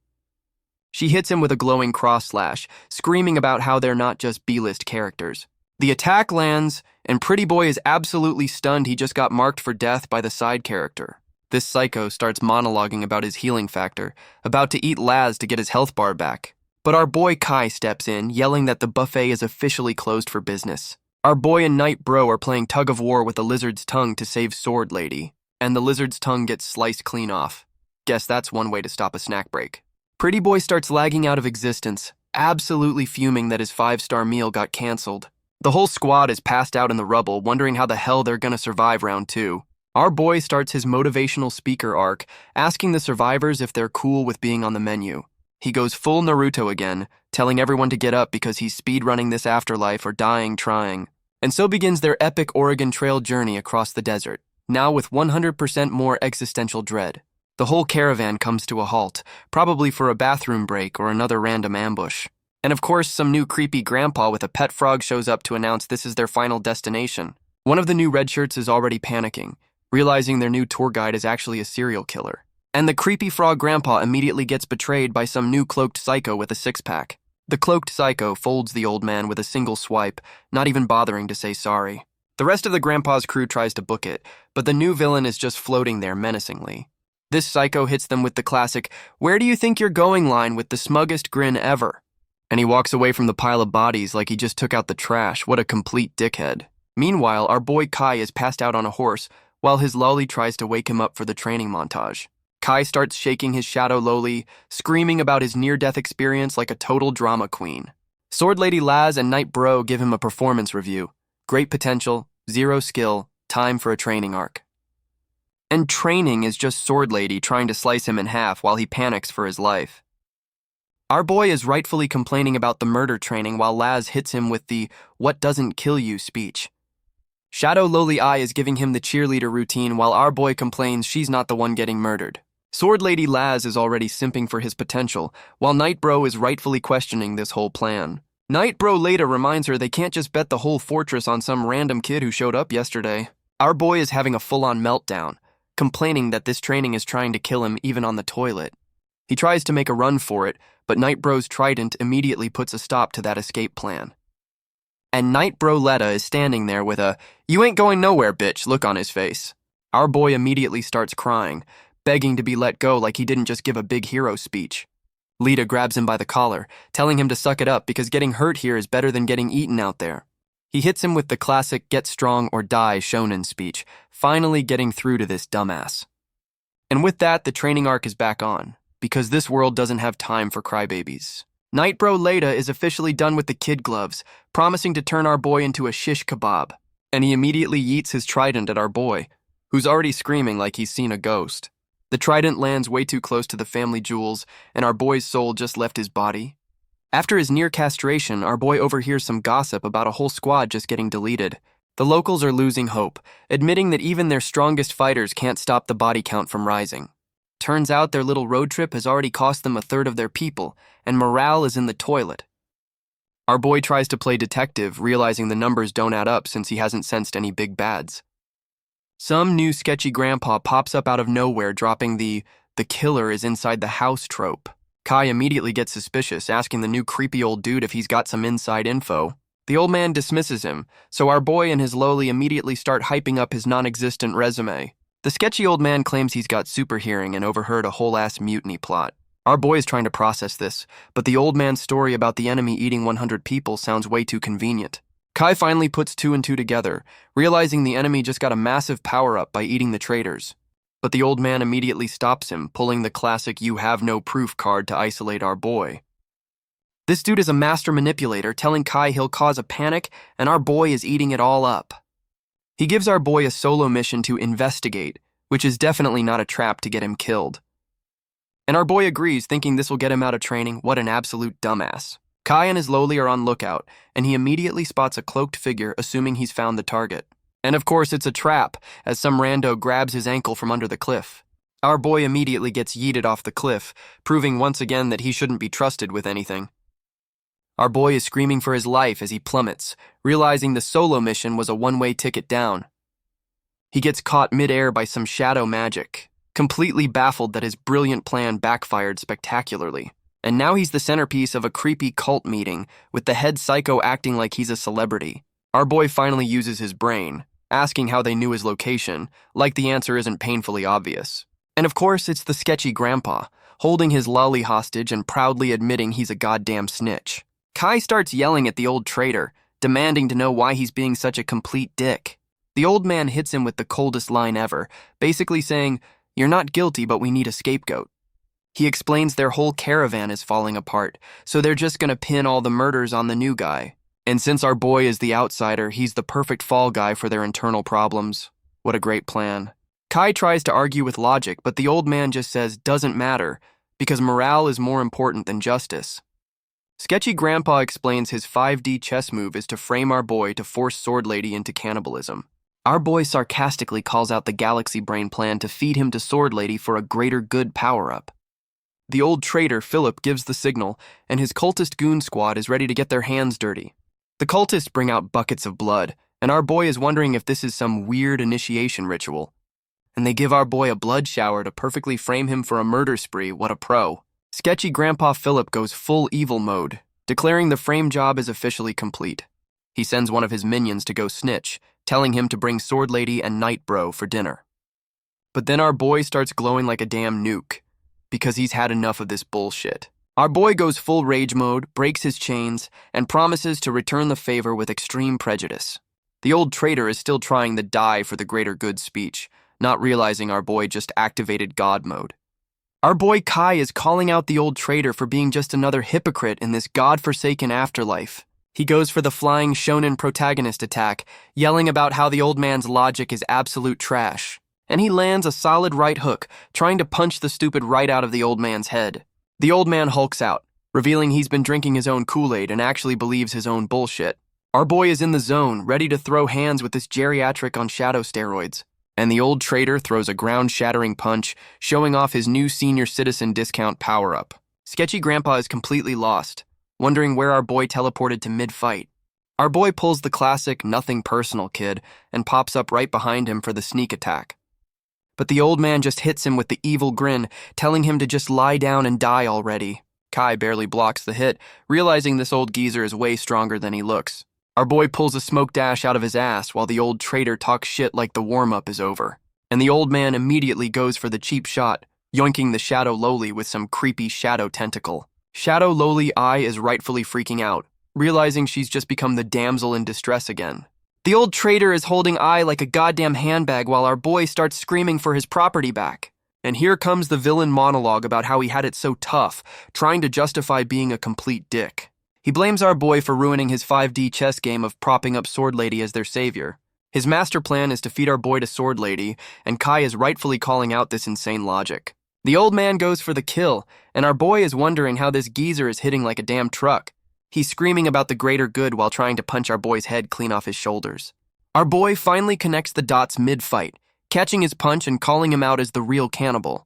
She hits him with a glowing cross slash, screaming about how they're not just B-list characters. The attack lands, and Pretty Boy is absolutely stunned he just got marked for death by the side character. This psycho starts monologuing about his healing factor, about to eat Laz to get his health bar back. But our boy Kai steps in, yelling that the buffet is officially closed for business. Our boy and Night Bro are playing tug of war with the lizard's tongue to save Sword Lady, and the lizard's tongue gets sliced clean off. Guess that's one way to stop a snack break. Pretty Boy starts lagging out of existence, absolutely fuming that his 5-star meal got canceled. The whole squad is passed out in the rubble, wondering how the hell they're gonna survive round 2. Our boy starts his motivational speaker arc, asking the survivors if they're cool with being on the menu. He goes full Naruto again, telling everyone to get up because he's speedrunning this afterlife or dying trying. And so begins their epic Oregon Trail journey across the desert, now with 100% more existential dread. The whole caravan comes to a halt, probably for a bathroom break or another random ambush. And of course, some new creepy grandpa with a pet frog shows up to announce this is their final destination. One of the new red shirts is already panicking, realizing their new tour guide is actually a serial killer. And the creepy frog grandpa immediately gets betrayed by some new cloaked psycho with a six-pack. The cloaked psycho folds the old man with a single swipe, not even bothering to say sorry. The rest of the grandpa's crew tries to book it, but the new villain is just floating there menacingly. This psycho hits them with the classic, "Where do you think you're going?" line with the smuggest grin ever. And he walks away from the pile of bodies like he just took out the trash. What a complete dickhead. Meanwhile, our boy Kai is passed out on a horse, while his loli tries to wake him up for the training montage. Kai starts shaking his shadow loli, screaming about his near-death experience like a total drama queen. Sword Lady Laz and Night Bro give him a performance review. Great potential, zero skill, time for a training arc. And training is just Sword Lady trying to slice him in half while he panics for his life. Our boy is rightfully complaining about the murder training while Laz hits him with the "what doesn't kill you" speech. Shadow Lowly Eye is giving him the cheerleader routine while our boy complains she's not the one getting murdered. Sword Lady Laz is already simping for his potential, while Night Bro is rightfully questioning this whole plan. Night Bro later reminds her they can't just bet the whole fortress on some random kid who showed up yesterday. Our boy is having a full-on meltdown, complaining that this training is trying to kill him even on the toilet. He tries to make a run for it, but Night Bro's trident immediately puts a stop to that escape plan. And Night Bro Letta is standing there with a "you ain't going nowhere, bitch" look on his face. Our boy immediately starts crying, begging to be let go like he didn't just give a big hero speech. Lita grabs him by the collar, telling him to suck it up because getting hurt here is better than getting eaten out there. He hits him with the classic "get strong or die" shonen speech, finally getting through to this dumbass. And with that, the training arc is back on, because this world doesn't have time for crybabies. Night Bro Leda is officially done with the kid gloves, promising to turn our boy into a shish kebab, and he immediately yeets his trident at our boy, who's already screaming like he's seen a ghost. The trident lands way too close to the family jewels, and our boy's soul just left his body. After his near castration, our boy overhears some gossip about a whole squad just getting deleted. The locals are losing hope, admitting that even their strongest fighters can't stop the body count from rising. Turns out their little road trip has already cost them a third of their people, and morale is in the toilet. Our boy tries to play detective, realizing the numbers don't add up since he hasn't sensed any big bads. Some new sketchy grandpa pops up out of nowhere, dropping the killer is inside the house" trope. Kai immediately gets suspicious, asking the new creepy old dude if he's got some inside info. The old man dismisses him, so our boy and his lowly immediately start hyping up his non-existent resume. The sketchy old man claims he's got super hearing and overheard a whole-ass mutiny plot. Our boy is trying to process this, but the old man's story about the enemy eating 100 people sounds way too convenient. Kai finally puts two and two together, realizing the enemy just got a massive power-up by eating the traitors. But the old man immediately stops him, pulling the classic "you have no proof" card to isolate our boy. This dude is a master manipulator, telling Kai he'll cause a panic, and our boy is eating it all up. He gives our boy a solo mission to investigate, which is definitely not a trap to get him killed. And our boy agrees, thinking this will get him out of training. What an absolute dumbass. Kai and his lowly are on lookout, and he immediately spots a cloaked figure, assuming he's found the target. And of course it's a trap, as some rando grabs his ankle from under the cliff. Our boy immediately gets yeeted off the cliff, proving once again that he shouldn't be trusted with anything. Our boy is screaming for his life as he plummets, realizing the solo mission was a one-way ticket down. He gets caught mid-air by some shadow magic, completely baffled that his brilliant plan backfired spectacularly. And now he's the centerpiece of a creepy cult meeting, with the head psycho acting like he's a celebrity. Our boy finally uses his brain, asking how they knew his location, like the answer isn't painfully obvious. And of course, it's the sketchy grandpa, holding his lolly hostage and proudly admitting he's a goddamn snitch. Kai starts yelling at the old traitor, demanding to know why he's being such a complete dick. The old man hits him with the coldest line ever, basically saying, "You're not guilty, but we need a scapegoat." He explains their whole caravan is falling apart, so they're just gonna pin all the murders on the new guy. And since our boy is the outsider, he's the perfect fall guy for their internal problems. What a great plan. Kai tries to argue with logic, but the old man just says doesn't matter, because morale is more important than justice. Sketchy Grandpa explains his 5D chess move is to frame our boy to force Sword Lady into cannibalism. Our boy sarcastically calls out the Galaxy Brain plan to feed him to Sword Lady for a greater good power-up. The old traitor, Philip, gives the signal, and his cultist goon squad is ready to get their hands dirty. The cultists bring out buckets of blood, and our boy is wondering if this is some weird initiation ritual. And they give our boy a blood shower to perfectly frame him for a murder spree. What a pro. Sketchy Grandpa Philip goes full evil mode, declaring the frame job is officially complete. He sends one of his minions to go snitch, telling him to bring Sword Lady and Night Bro for dinner. But then our boy starts glowing like a damn nuke, because he's had enough of this bullshit. Our boy goes full rage mode, breaks his chains, and promises to return the favor with extreme prejudice. The old traitor is still trying the die for the greater good speech, not realizing our boy just activated God mode. Our boy Kai is calling out the old traitor for being just another hypocrite in this God-forsaken afterlife. He goes for the flying shonen protagonist attack, yelling about how the old man's logic is absolute trash. and he lands a solid right hook, trying to punch the stupid right out of the old man's head. The old man hulks out, revealing he's been drinking his own Kool-Aid and actually believes his own bullshit. Our boy is in the zone, ready to throw hands with this geriatric on shadow steroids. And the old traitor throws a ground-shattering punch, showing off his new senior citizen discount power-up. Sketchy Grandpa is completely lost, wondering where our boy teleported to mid-fight. Our boy pulls the classic nothing personal kid and pops up right behind him for the sneak attack. But the old man just hits him with the evil grin, telling him to just lie down and die already. Kai barely blocks the hit, realizing this old geezer is way stronger than he looks. Our boy pulls a smoke dash out of his ass while the old traitor talks shit like the warm-up is over. And the old man immediately goes for the cheap shot, yoinking the Shadow Loli with some creepy shadow tentacle. Shadow Loli Eye is rightfully freaking out, realizing she's just become the damsel in distress again. The old traitor is holding Eye like a goddamn handbag while our boy starts screaming for his property back. And here comes the villain monologue about how he had it so tough, trying to justify being a complete dick. He blames our boy for ruining his 5D chess game of propping up Sword Lady as their savior. His master plan is to feed our boy to Sword Lady, and Kai is rightfully calling out this insane logic. The old man goes for the kill, and our boy is wondering how this geezer is hitting like a damn truck. He's screaming about the greater good while trying to punch our boy's head clean off his shoulders. Our boy finally connects the dots mid-fight, catching his punch and calling him out as the real cannibal.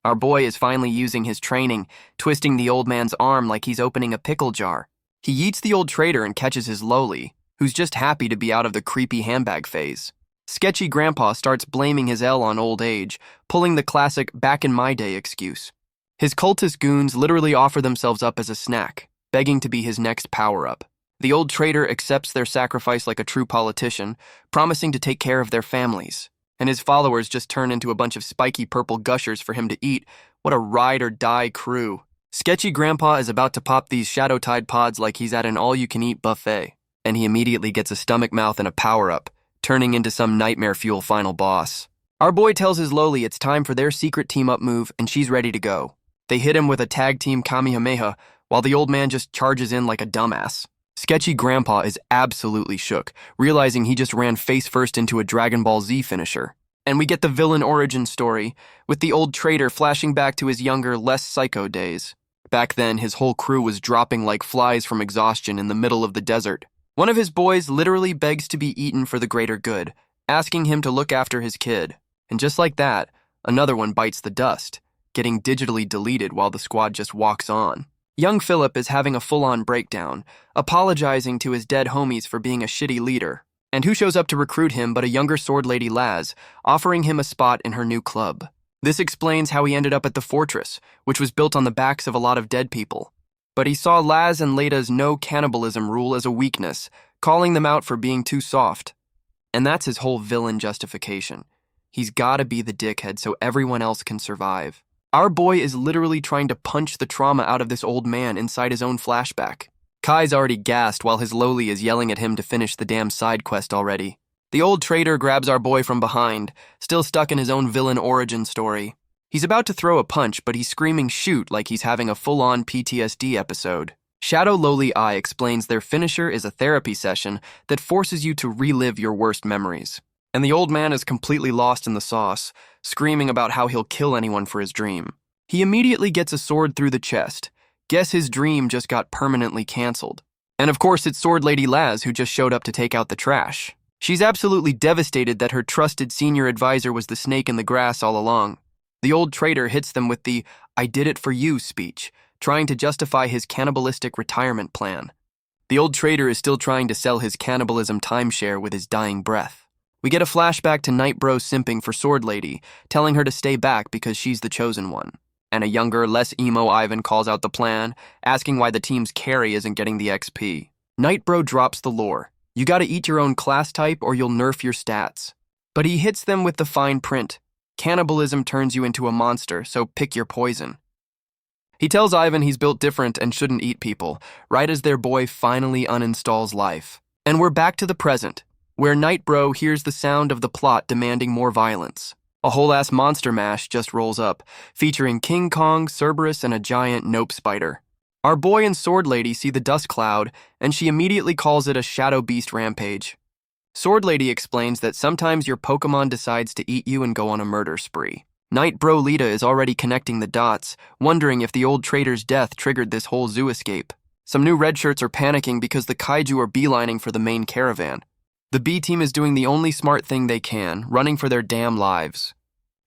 Our boy is finally using his training, twisting the old man's arm like he's opening a pickle jar. He yeets the old traitor and catches his Loli, who's just happy to be out of the creepy handbag phase. Sketchy Grandpa starts blaming his L on old age, pulling the classic back in my day excuse. His cultist goons literally offer themselves up as a snack, begging to be his next power-up. The old traitor accepts their sacrifice like a true politician, promising to take care of their families. And his followers just turn into a bunch of spiky purple gushers for him to eat. What a ride-or-die crew. Sketchy Grandpa is about to pop these Shadow Tide pods like he's at an all-you-can-eat buffet, and he immediately gets a stomach mouth and a power-up, turning into some nightmare fuel final boss. Our boy tells his Loli it's time for their secret team-up move, and she's ready to go. They hit him with a tag-team Kamehameha, while the old man just charges in like a dumbass. Sketchy Grandpa is absolutely shook, realizing he just ran face-first into a Dragon Ball Z finisher. And we get the villain origin story, with the old traitor flashing back to his younger, less psycho days. Back then, his whole crew was dropping like flies from exhaustion in the middle of the desert. One of his boys literally begs to be eaten for the greater good, asking him to look after his kid. And just like that, another one bites the dust, getting digitally deleted while the squad just walks on. Young Philip is having a full-on breakdown, apologizing to his dead homies for being a shitty leader. And who shows up to recruit him but a younger sword lady Laz, offering him a spot in her new club. This explains how he ended up at the fortress, which was built on the backs of a lot of dead people. But he saw Laz and Lada's no cannibalism rule as a weakness, calling them out for being too soft. And that's his whole villain justification. He's gotta be the dickhead so everyone else can survive. Our boy is literally trying to punch the trauma out of this old man inside his own flashback. Kai's already gassed while his Loli is yelling at him to finish the damn side quest already. The old traitor grabs our boy from behind, still stuck in his own villain origin story. He's about to throw a punch, but he's screaming shoot like he's having a full-on PTSD episode. Shadow Loli Eye explains their finisher is a therapy session that forces you to relive your worst memories. And the old man is completely lost in the sauce, screaming about how he'll kill anyone for his dream. He immediately gets a sword through the chest. Guess his dream just got permanently canceled. And of course it's Sword Lady Laz who just showed up to take out the trash. She's absolutely devastated that her trusted senior advisor was the snake in the grass all along. The old traitor hits them with the "I did it for you" speech, trying to justify his cannibalistic retirement plan. The old traitor is still trying to sell his cannibalism timeshare with his dying breath. We get a flashback to Nightbro simping for Sword Lady, telling her to stay back because she's the chosen one. And a younger, less emo Ivan calls out the plan, asking why the team's carry isn't getting the XP. Nightbro drops the lore. You gotta eat your own class type or you'll nerf your stats. But he hits them with the fine print. Cannibalism turns you into a monster, so pick your poison. He tells Ivan he's built different and shouldn't eat people, right as their boy finally uninstalls life. And we're back to the present, where Nightbro hears the sound of the plot demanding more violence. A whole-ass monster mash just rolls up, featuring King Kong, Cerberus, and a giant nope spider. Our boy and Sword Lady see the dust cloud, and she immediately calls it a Shadow Beast rampage. Sword Lady explains that sometimes your Pokemon decides to eat you and go on a murder spree. Knight Bro Lita is already connecting the dots, wondering if the old trader's death triggered this whole zoo escape. Some new red shirts are panicking because the kaiju are beelining for the main caravan. The B team is doing the only smart thing they can, running for their damn lives.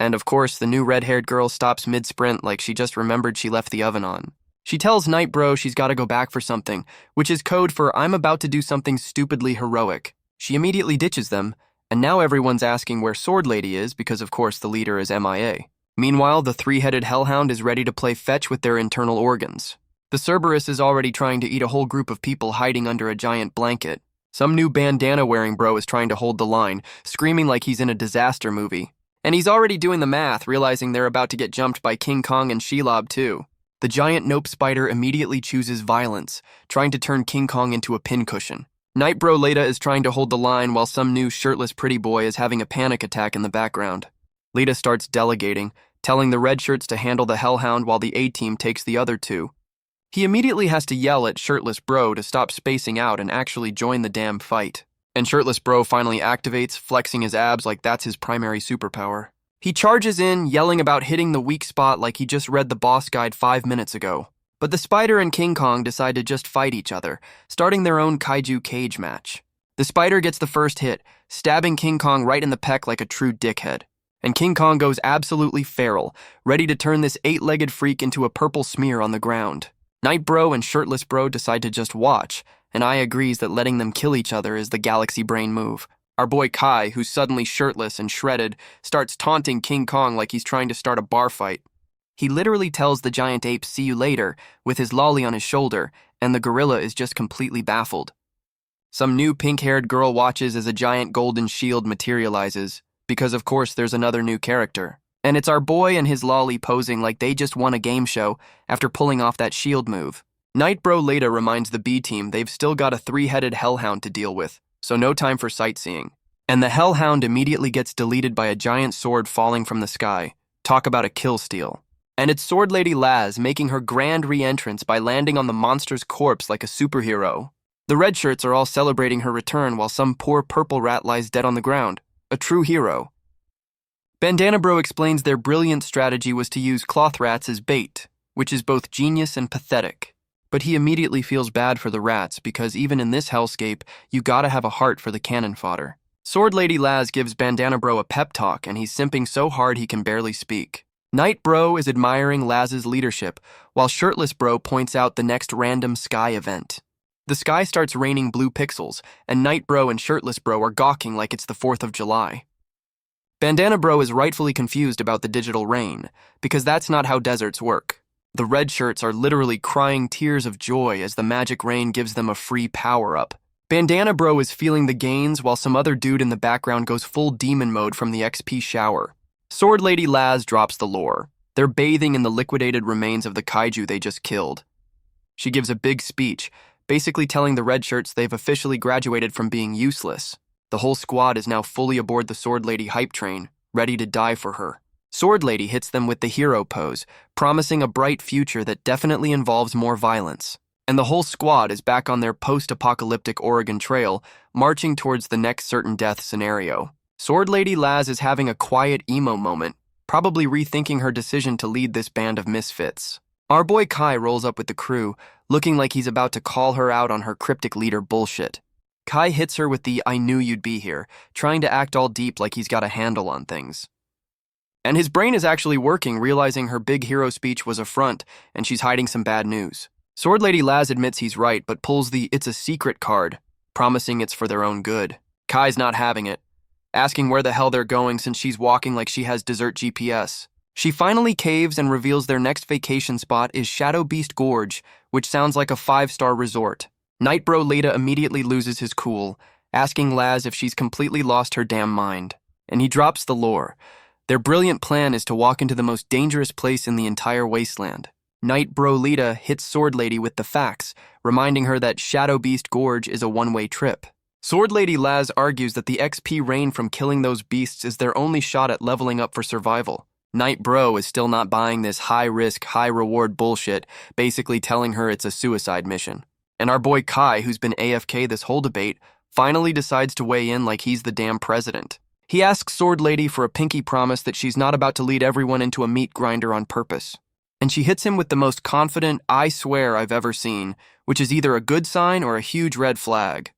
And of course, the new red-haired girl stops mid-sprint like she just remembered she left the oven on. She tells Knight Bro she's gotta go back for something, which is code for I'm about to do something stupidly heroic. She immediately ditches them, and now everyone's asking where Sword Lady is because of course the leader is MIA. Meanwhile, the three-headed hellhound is ready to play fetch with their internal organs. The Cerberus is already trying to eat a whole group of people hiding under a giant blanket. Some new bandana-wearing bro is trying to hold the line, screaming like he's in a disaster movie. And he's already doing the math, realizing they're about to get jumped by King Kong and Shelob too. The giant nope spider immediately chooses violence, trying to turn King Kong into a pincushion. Knight Bro Lita is trying to hold the line while some new shirtless pretty boy is having a panic attack in the background. Lita starts delegating, telling the red shirts to handle the hellhound while the A-team takes the other two. He immediately has to yell at shirtless bro to stop spacing out and actually join the damn fight. And shirtless bro finally activates, flexing his abs like that's his primary superpower. He charges in, yelling about hitting the weak spot like he just read the boss guide 5 minutes ago. But the spider and King Kong decide to just fight each other, starting their own kaiju cage match. The spider gets the first hit, stabbing King Kong right in the pec like a true dickhead. And King Kong goes absolutely feral, ready to turn this 8-legged freak into a purple smear on the ground. Knight Bro and Shirtless Bro decide to just watch, and I agrees that letting them kill each other is the galaxy brain move. Our boy Kai, who's suddenly shirtless and shredded, starts taunting King Kong like he's trying to start a bar fight. He literally tells the giant ape see you later with his lolly on his shoulder, and the gorilla is just completely baffled. Some new pink-haired girl watches as a giant golden shield materializes, because of course there's another new character. And it's our boy and his lolly posing like they just won a game show after pulling off that shield move. Knight Bro Lita reminds the B team they've still got a 3-headed hellhound to deal with, so no time for sightseeing. And the hellhound immediately gets deleted by a giant sword falling from the sky. Talk about a kill steal. And it's Sword Lady Laz making her grand re-entrance by landing on the monster's corpse like a superhero. The red shirts are all celebrating her return while some poor purple rat lies dead on the ground. A true hero. Bandana Bro explains their brilliant strategy was to use cloth rats as bait, which is both genius and pathetic. But he immediately feels bad for the rats because even in this hellscape, you gotta have a heart for the cannon fodder. Sword Lady Laz gives Bandana Bro a pep talk and he's simping so hard he can barely speak. Knight Bro is admiring Laz's leadership, while Shirtless Bro points out the next random sky event. The sky starts raining blue pixels, and Knight Bro and Shirtless Bro are gawking like it's the 4th of July. Bandana Bro is rightfully confused about the digital rain, because that's not how deserts work. The red shirts are literally crying tears of joy as the magic rain gives them a free power-up. Bandana Bro is feeling the gains while some other dude in the background goes full demon mode from the XP shower. Sword Lady Laz drops the lore. They're bathing in the liquidated remains of the kaiju they just killed. She gives a big speech, basically telling the red shirts they've officially graduated from being useless. The whole squad is now fully aboard the Sword Lady hype train, ready to die for her. Sword Lady hits them with the hero pose, promising a bright future that definitely involves more violence. And the whole squad is back on their post-apocalyptic Oregon Trail, marching towards the next certain death scenario. Sword Lady Laz is having a quiet emo moment, probably rethinking her decision to lead this band of misfits. Our boy Kai rolls up with the crew, looking like he's about to call her out on her cryptic leader bullshit. Kai hits her with the "I knew you'd be here," trying to act all deep like he's got a handle on things. And his brain is actually working, realizing her big hero speech was a front, and she's hiding some bad news. Sword Lady Laz admits he's right, but pulls the "it's a secret" card, promising it's for their own good. Kai's not having it, asking where the hell they're going since she's walking like she has desert GPS. She finally caves and reveals their next vacation spot is Shadow Beast Gorge, which sounds like a 5-star resort. Knight Bro Lita immediately loses his cool, asking Laz if she's completely lost her damn mind. And he drops the lore. Their brilliant plan is to walk into the most dangerous place in the entire wasteland. Knight Bro Lita hits Sword Lady with the facts, reminding her that Shadow Beast Gorge is a one-way trip. Sword Lady Laz argues that the XP rain from killing those beasts is their only shot at leveling up for survival. Knight Bro is still not buying this high-risk, high-reward bullshit, basically telling her it's a suicide mission. And our boy Kai, who's been AFK this whole debate, finally decides to weigh in like he's the damn president. He asks Sword Lady for a pinky promise that she's not about to lead everyone into a meat grinder on purpose. And she hits him with the most confident "I swear" I've ever seen, which is either a good sign or a huge red flag.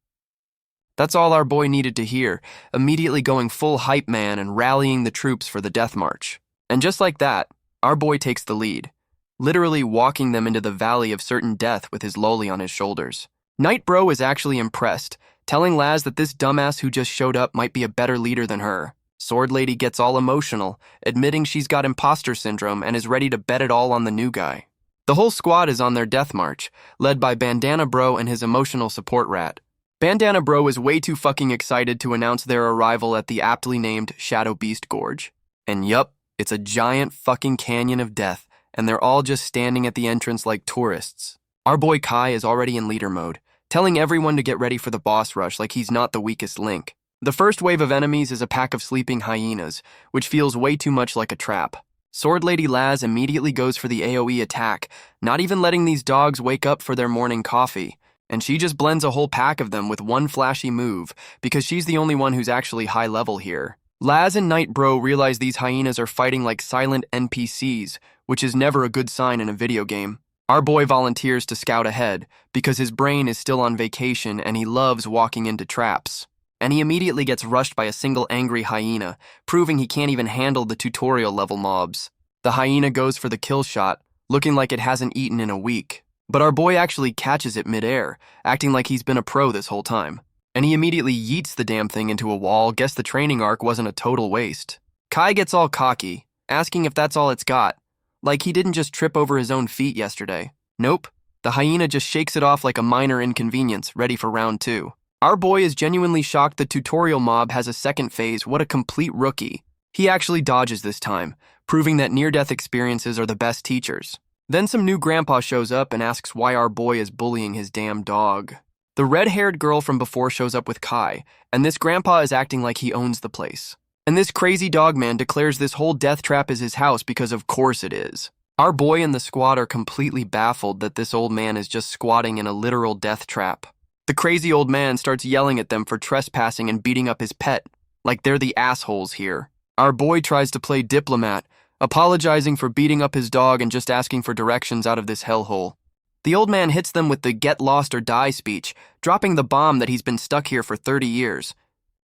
That's all our boy needed to hear, immediately going full hype man and rallying the troops for the death march. And just like that, our boy takes the lead, literally walking them into the valley of certain death with his loli on his shoulders. Night Bro is actually impressed, telling Laz that this dumbass who just showed up might be a better leader than her. Sword Lady gets all emotional, admitting she's got imposter syndrome and is ready to bet it all on the new guy. The whole squad is on their death march, led by Bandana Bro and his emotional support rat. Bandana Bro is way too fucking excited to announce their arrival at the aptly named Shadow Beast Gorge. And yup, it's a giant fucking canyon of death, and they're all just standing at the entrance like tourists. Our boy Kai is already in leader mode, telling everyone to get ready for the boss rush like he's not the weakest link. The first wave of enemies is a pack of sleeping hyenas, which feels way too much like a trap. Sword Lady Laz immediately goes for the AoE attack, not even letting these dogs wake up for their morning coffee, and she just blends a whole pack of them with one flashy move, because she's the only one who's actually high level here. Laz and Night Bro realize these hyenas are fighting like silent NPCs, which is never a good sign in a video game. Our boy volunteers to scout ahead, because his brain is still on vacation and he loves walking into traps. And he immediately gets rushed by a single angry hyena, proving he can't even handle the tutorial level mobs. The hyena goes for the kill shot, looking like it hasn't eaten in a week. But our boy actually catches it midair, acting like he's been a pro this whole time. And he immediately yeets the damn thing into a wall. Guess the training arc wasn't a total waste. Kai gets all cocky, asking if that's all it's got. Like he didn't just trip over his own feet yesterday. Nope, the hyena just shakes it off like a minor inconvenience, ready for round 2. Our boy is genuinely shocked the tutorial mob has a second phase. What a complete rookie. He actually dodges this time, proving that near-death experiences are the best teachers. Then some new grandpa shows up and asks why our boy is bullying his damn dog. The red-haired girl from before shows up with Kai, and this grandpa is acting like he owns the place. And this crazy dog man declares this whole death trap is his house because of course it is. Our boy and the squad are completely baffled that this old man is just squatting in a literal death trap. The crazy old man starts yelling at them for trespassing and beating up his pet, like they're the assholes here. Our boy tries to play diplomat, apologizing for beating up his dog and just asking for directions out of this hellhole. The old man hits them with the get lost or die speech, dropping the bomb that he's been stuck here for 30 years.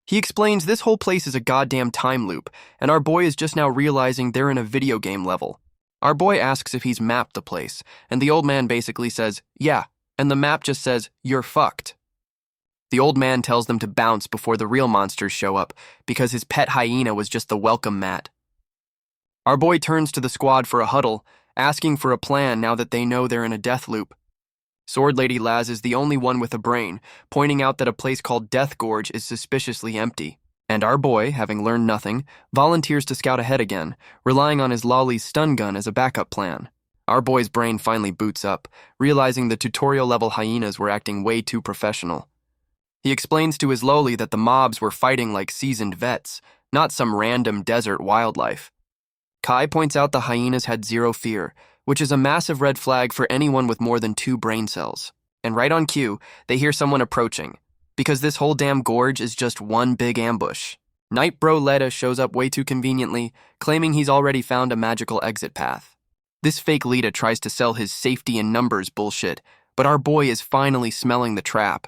He explains this whole place is a goddamn time loop, and our boy is just now realizing they're in a video game level. Our boy asks if he's mapped the place, and the old man basically says, yeah, and the map just says, you're fucked. The old man tells them to bounce before the real monsters show up, because his pet hyena was just the welcome mat. Our boy turns to the squad for a huddle, asking for a plan now that they know they're in a death loop. Sword Lady Laz is the only one with a brain, pointing out that a place called Death Gorge is suspiciously empty. And our boy, having learned nothing, volunteers to scout ahead again, relying on his lolly's stun gun as a backup plan. Our boy's brain finally boots up, realizing the tutorial-level hyenas were acting way too professional. He explains to his loli that the mobs were fighting like seasoned vets, not some random desert wildlife. Kai points out the hyenas had zero fear, which is a massive red flag for anyone with more than 2 brain cells. And right on cue, they hear someone approaching, because this whole damn gorge is just one big ambush. Night Bro Letta shows up way too conveniently, claiming he's already found a magical exit path. This fake Lita tries to sell his safety in numbers bullshit, but our boy is finally smelling the trap.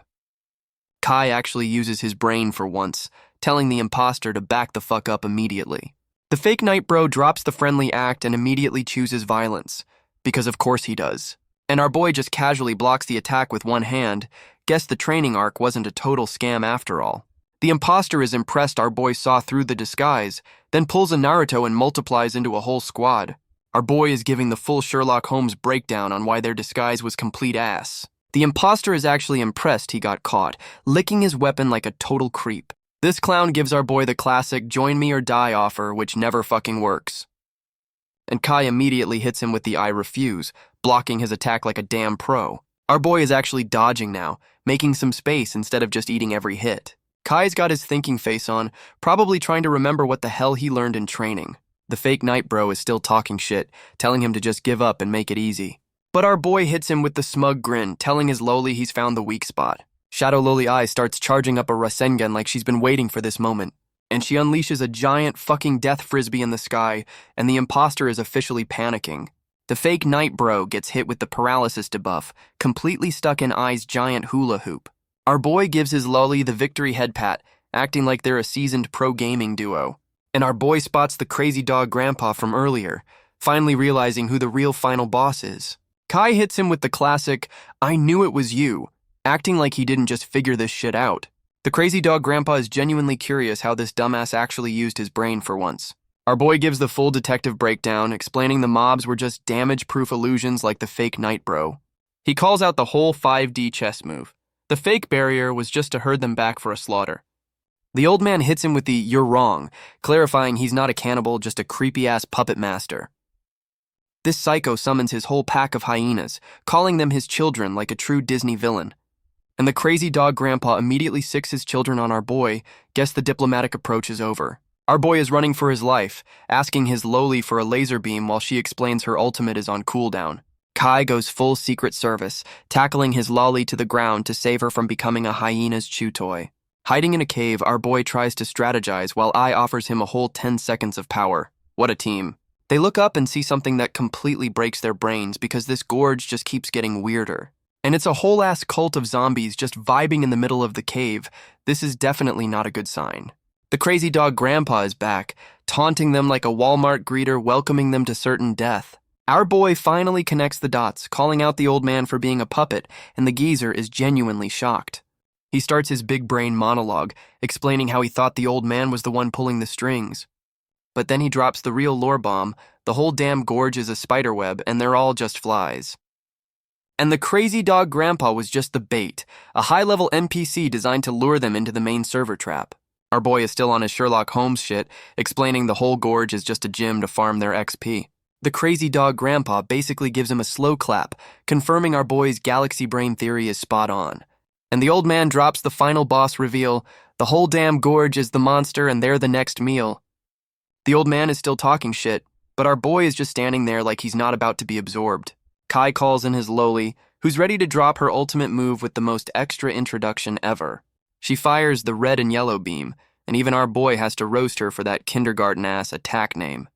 Kai actually uses his brain for once, telling the imposter to back the fuck up immediately. The fake Night Bro drops the friendly act and immediately chooses violence, because of course he does. And our boy just casually blocks the attack with one hand. Guess the training arc wasn't a total scam after all. The imposter is impressed our boy saw through the disguise, then pulls a Naruto and multiplies into a whole squad. Our boy is giving the full Sherlock Holmes breakdown on why their disguise was complete ass. The imposter is actually impressed he got caught, licking his weapon like a total creep. This clown gives our boy the classic join me or die offer, which never fucking works. And Kai immediately hits him with the I refuse, blocking his attack like a damn pro. Our boy is actually dodging now, making some space instead of just eating every hit. Kai's got his thinking face on, probably trying to remember what the hell he learned in training. The fake Night Bro is still talking shit, telling him to just give up and make it easy. But our boy hits him with the smug grin, telling his loli he's found the weak spot. Shadow Loli Eye starts charging up a Rasengan like she's been waiting for this moment, and she unleashes a giant fucking death frisbee in the sky, and the imposter is officially panicking. The fake Night Bro gets hit with the paralysis debuff, completely stuck in Eye's giant hula hoop. Our boy gives his Loli the victory head pat, acting like they're a seasoned pro gaming duo. And our boy spots the crazy dog grandpa from earlier, finally realizing who the real final boss is. Kai hits him with the classic, "I knew it was you," acting like he didn't just figure this shit out. The crazy dog grandpa is genuinely curious how this dumbass actually used his brain for once. Our boy gives the full detective breakdown, explaining the mobs were just damage-proof illusions like the fake Night Bro. He calls out the whole 5D chess move. The fake barrier was just to herd them back for a slaughter. The old man hits him with the "you're wrong," clarifying he's not a cannibal, just a creepy-ass puppet master. This psycho summons his whole pack of hyenas, calling them his children like a true Disney villain. And the crazy dog grandpa immediately sicks his children on our boy. Guess the diplomatic approach is over. Our boy is running for his life, asking his Loli for a laser beam while she explains her ultimate is on cooldown. Kai goes full Secret Service, tackling his Loli to the ground to save her from becoming a hyena's chew toy. Hiding in a cave, our boy tries to strategize while I offers him a whole 10 seconds of power. What a team. They look up and see something that completely breaks their brains because this gorge just keeps getting weirder. And it's a whole-ass cult of zombies just vibing in the middle of the cave. This is definitely not a good sign. The crazy dog grandpa is back, taunting them like a Walmart greeter, welcoming them to certain death. Our boy finally connects the dots, calling out the old man for being a puppet, and the geezer is genuinely shocked. He starts his big brain monologue, explaining how he thought the old man was the one pulling the strings. But then he drops the real lore bomb, the whole damn gorge is a spiderweb, and they're all just flies. And the crazy dog grandpa was just the bait, a high-level NPC designed to lure them into the main server trap. Our boy is still on his Sherlock Holmes shit, explaining the whole gorge is just a gym to farm their XP. The crazy dog grandpa basically gives him a slow clap, confirming our boy's galaxy brain theory is spot on. And the old man drops the final boss reveal, the whole damn gorge is the monster and they're the next meal. The old man is still talking shit, but our boy is just standing there like he's not about to be absorbed. Kai calls in his Loli, who's ready to drop her ultimate move with the most extra introduction ever. She fires the red and yellow beam, and even our boy has to roast her for that kindergarten-ass attack name.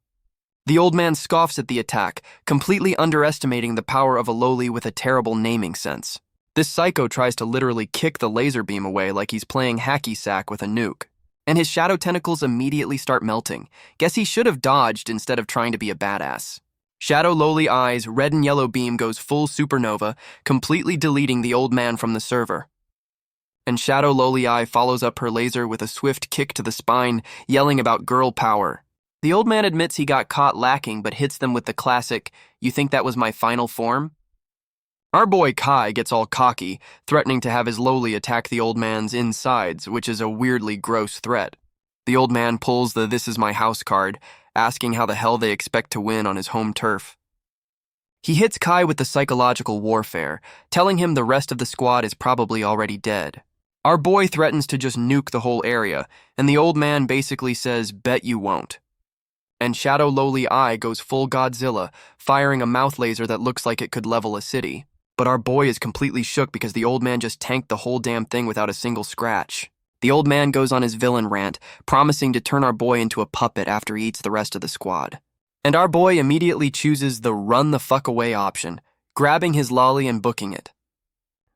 The old man scoffs at the attack, completely underestimating the power of a Loli with a terrible naming sense. This psycho tries to literally kick the laser beam away like he's playing hacky sack with a nuke. And his shadow tentacles immediately start melting. Guess he should have dodged instead of trying to be a badass. Shadow Loli Eye's red and yellow beam goes full supernova, completely deleting the old man from the server. And Shadow Loli Eye follows up her laser with a swift kick to the spine, yelling about girl power. The old man admits he got caught lacking but hits them with the classic, "You think that was my final form?" Our boy Kai gets all cocky, threatening to have his Loli attack the old man's insides, which is a weirdly gross threat. The old man pulls the "this is my house" card, asking how the hell they expect to win on his home turf. He hits Kai with the psychological warfare, telling him the rest of the squad is probably already dead. Our boy threatens to just nuke the whole area, and the old man basically says, "Bet you won't." And Shadow Loli Eye goes full Godzilla, firing a mouth laser that looks like it could level a city. But our boy is completely shook because the old man just tanked the whole damn thing without a single scratch. The old man goes on his villain rant, promising to turn our boy into a puppet after he eats the rest of the squad. And our boy immediately chooses the run the fuck away option, grabbing his Loli and booking it.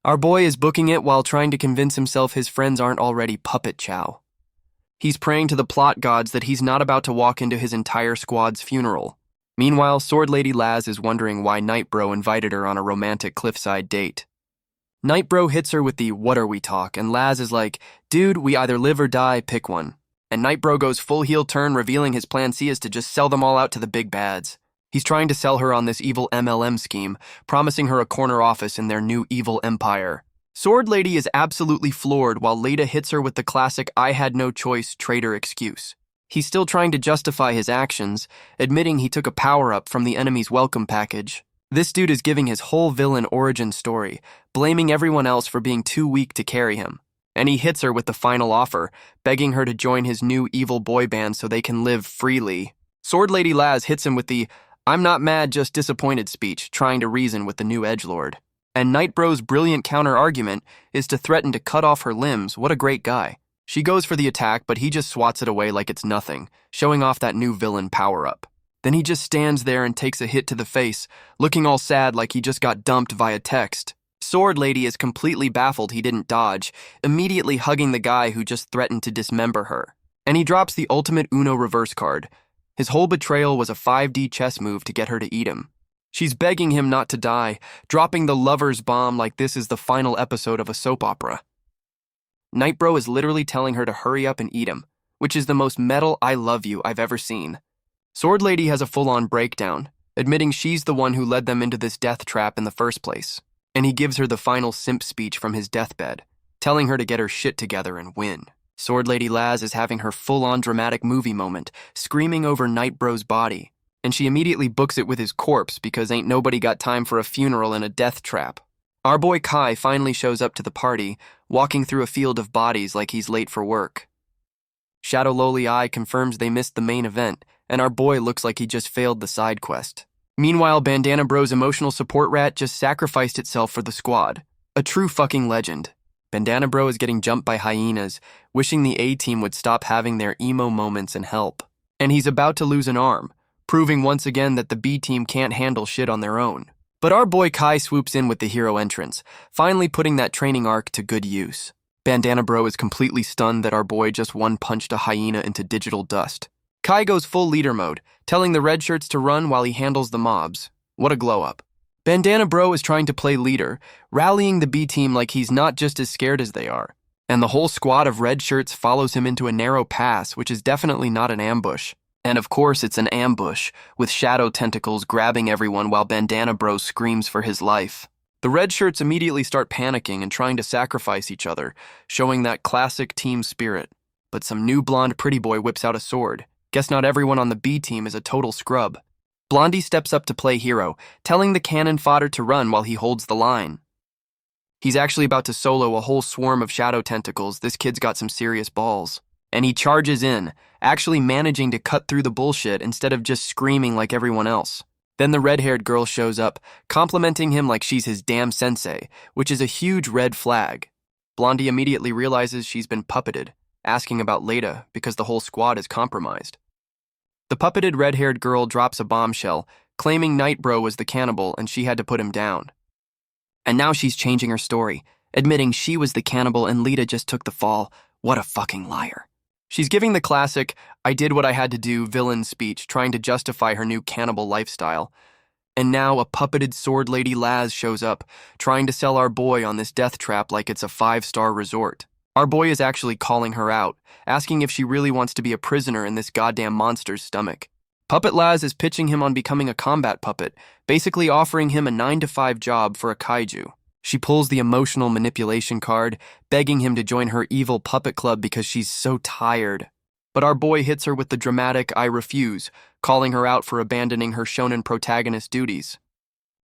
Our boy is booking it while trying to convince himself his friends aren't already puppet chow. He's praying to the plot gods that he's not about to walk into his entire squad's funeral. Meanwhile, Sword Lady Laz is wondering why Night Bro invited her on a romantic cliffside date. Night Bro hits her with the "what are we" talk, and Laz is like, "Dude, we either live or die, pick one." And Night Bro goes full heel turn, revealing his plan C is to just sell them all out to the big bads. He's trying to sell her on this evil MLM scheme, promising her a corner office in their new evil empire. Sword Lady is absolutely floored while Leda hits her with the classic "I had no choice" traitor excuse. He's still trying to justify his actions, admitting he took a power-up from the enemy's welcome package. This dude is giving his whole villain origin story, blaming everyone else for being too weak to carry him. And he hits her with the final offer, begging her to join his new evil boy band so they can live freely. Sword Lady Laz hits him with the "I'm not mad, just disappointed" speech, trying to reason with the new edgelord. And Nightbro's brilliant counter-argument is to threaten to cut off her limbs. What a great guy. She goes for the attack, but he just swats it away like it's nothing, showing off that new villain power-up. Then he just stands there and takes a hit to the face, looking all sad like he just got dumped via text. Sword Lady is completely baffled he didn't dodge, immediately hugging the guy who just threatened to dismember her. And he drops the ultimate Uno reverse card. His whole betrayal was a 5D chess move to get her to eat him. She's begging him not to die, dropping the lover's bomb like this is the final episode of a soap opera. Nightbro is literally telling her to hurry up and eat him, which is the most metal I love you I've ever seen. Sword Lady has a full-on breakdown, admitting she's the one who led them into this death trap in the first place, and he gives her the final simp speech from his deathbed, telling her to get her shit together and win. Sword Lady Laz is having her full-on dramatic movie moment, screaming over Nightbro's body, and she immediately books it with his corpse because ain't nobody got time for a funeral in a death trap. Our boy Kai finally shows up to the party, walking through a field of bodies like he's late for work. Shadow Loli Eye confirms they missed the main event, and our boy looks like he just failed the side quest. Meanwhile, Bandana Bro's emotional support rat just sacrificed itself for the squad. A true fucking legend. Bandana Bro is getting jumped by hyenas, wishing the A-team would stop having their emo moments and help. And he's about to lose an arm, proving once again that the B-team can't handle shit on their own. But our boy Kai swoops in with the hero entrance, finally putting that training arc to good use. Bandana Bro is completely stunned that our boy just one-punched a hyena into digital dust. Kai goes full leader mode, telling the red shirts to run while he handles the mobs. What a glow-up. Bandana Bro is trying to play leader, rallying the B-team like he's not just as scared as they are. And the whole squad of red shirts follows him into a narrow pass, which is definitely not an ambush. And of course it's an ambush, with shadow tentacles grabbing everyone while Bandana Bro screams for his life. The red shirts immediately start panicking and trying to sacrifice each other, showing that classic team spirit. But some new blonde pretty boy whips out a sword. Guess not everyone on the B team is a total scrub. Blondie steps up to play hero, telling the cannon fodder to run while he holds the line. He's actually about to solo a whole swarm of shadow tentacles. This kid's got some serious balls. And he charges in, actually managing to cut through the bullshit instead of just screaming like everyone else. Then the red-haired girl shows up, complimenting him like she's his damn sensei, which is a huge red flag. Blondie immediately realizes she's been puppeted, asking about Leda because the whole squad is compromised. The puppeted red-haired girl drops a bombshell, claiming Nightbro was the cannibal and she had to put him down. And now she's changing her story, admitting she was the cannibal and Leda just took the fall. What a fucking liar. She's giving the classic, I did what I had to do villain speech, trying to justify her new cannibal lifestyle. And now a puppeted Sword Lady Laz shows up, trying to sell our boy on this death trap like it's a 5-star resort. Our boy is actually calling her out, asking if she really wants to be a prisoner in this goddamn monster's stomach. Puppet Laz is pitching him on becoming a combat puppet, basically offering him a 9-to-5 job for a kaiju. She pulls the emotional manipulation card, begging him to join her evil puppet club because she's so tired. But our boy hits her with the dramatic I refuse, calling her out for abandoning her shonen protagonist duties.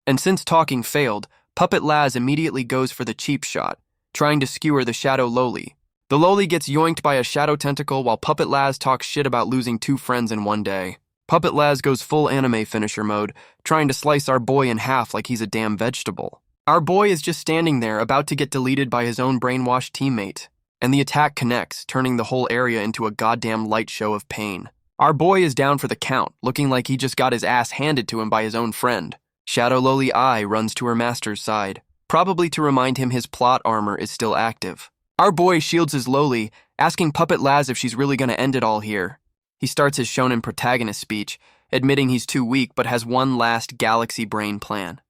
And since talking failed, Puppet Laz immediately goes for the cheap shot, trying to skewer the Shadow Loli. The Loli gets yoinked by a shadow tentacle while Puppet Laz talks shit about losing 2 friends in one day. Puppet Laz goes full anime finisher mode, trying to slice our boy in half like he's a damn vegetable. Our boy is just standing there, about to get deleted by his own brainwashed teammate. And the attack connects, turning the whole area into a goddamn light show of pain. Our boy is down for the count, looking like he just got his ass handed to him by his own friend. Shadow Loli Eye runs to her master's side, probably to remind him his plot armor is still active. Our boy shields his Loli, asking Puppet Laz if she's really gonna end it all here. He starts his shonen protagonist speech, admitting he's too weak but has one last galaxy brain plan.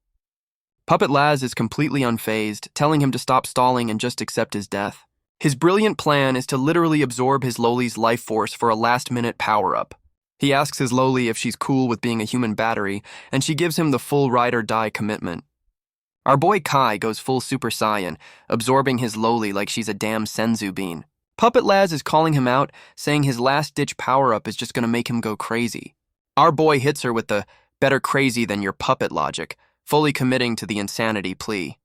Puppet Laz is completely unfazed, telling him to stop stalling and just accept his death. His brilliant plan is to literally absorb his Loli's life force for a last-minute power-up. He asks his Loli if she's cool with being a human battery, and she gives him the full ride-or-die commitment. Our boy Kai goes full Super Saiyan, absorbing his Loli like she's a damn senzu bean. Puppet Laz is calling him out, saying his last-ditch power-up is just gonna make him go crazy. Our boy hits her with the better crazy than your puppet logic, fully committing to the insanity plea.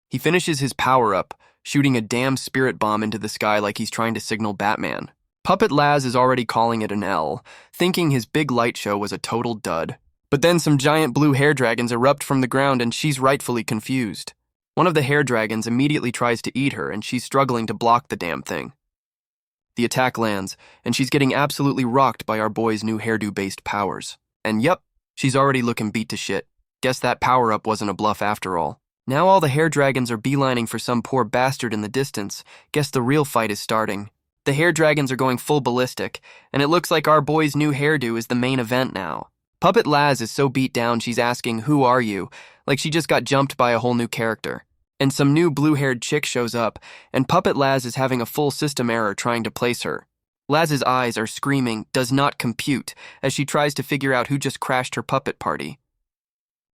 He finishes his power-up, shooting a damn spirit bomb into the sky like he's trying to signal Batman. Puppet Laz is already calling it an L, thinking his big light show was a total dud. But then some giant blue hair dragons erupt from the ground and she's rightfully confused. One of the hair dragons immediately tries to eat her, and she's struggling to block the damn thing. The attack lands, and she's getting absolutely rocked by our boy's new hairdo-based powers. And yep, she's already looking beat to shit. Guess that power-up wasn't a bluff after all. Now all the hair dragons are beelining for some poor bastard in the distance. Guess the real fight is starting. The hair dragons are going full ballistic, and it looks like our boy's new hairdo is the main event now. Puppet Laz is so beat down she's asking, "Who are you?" like she just got jumped by a whole new character. And some new blue-haired chick shows up, and Puppet Laz is having a full system error trying to place her. Laz's eyes are screaming, "Does not compute," as she tries to figure out who just crashed her puppet party.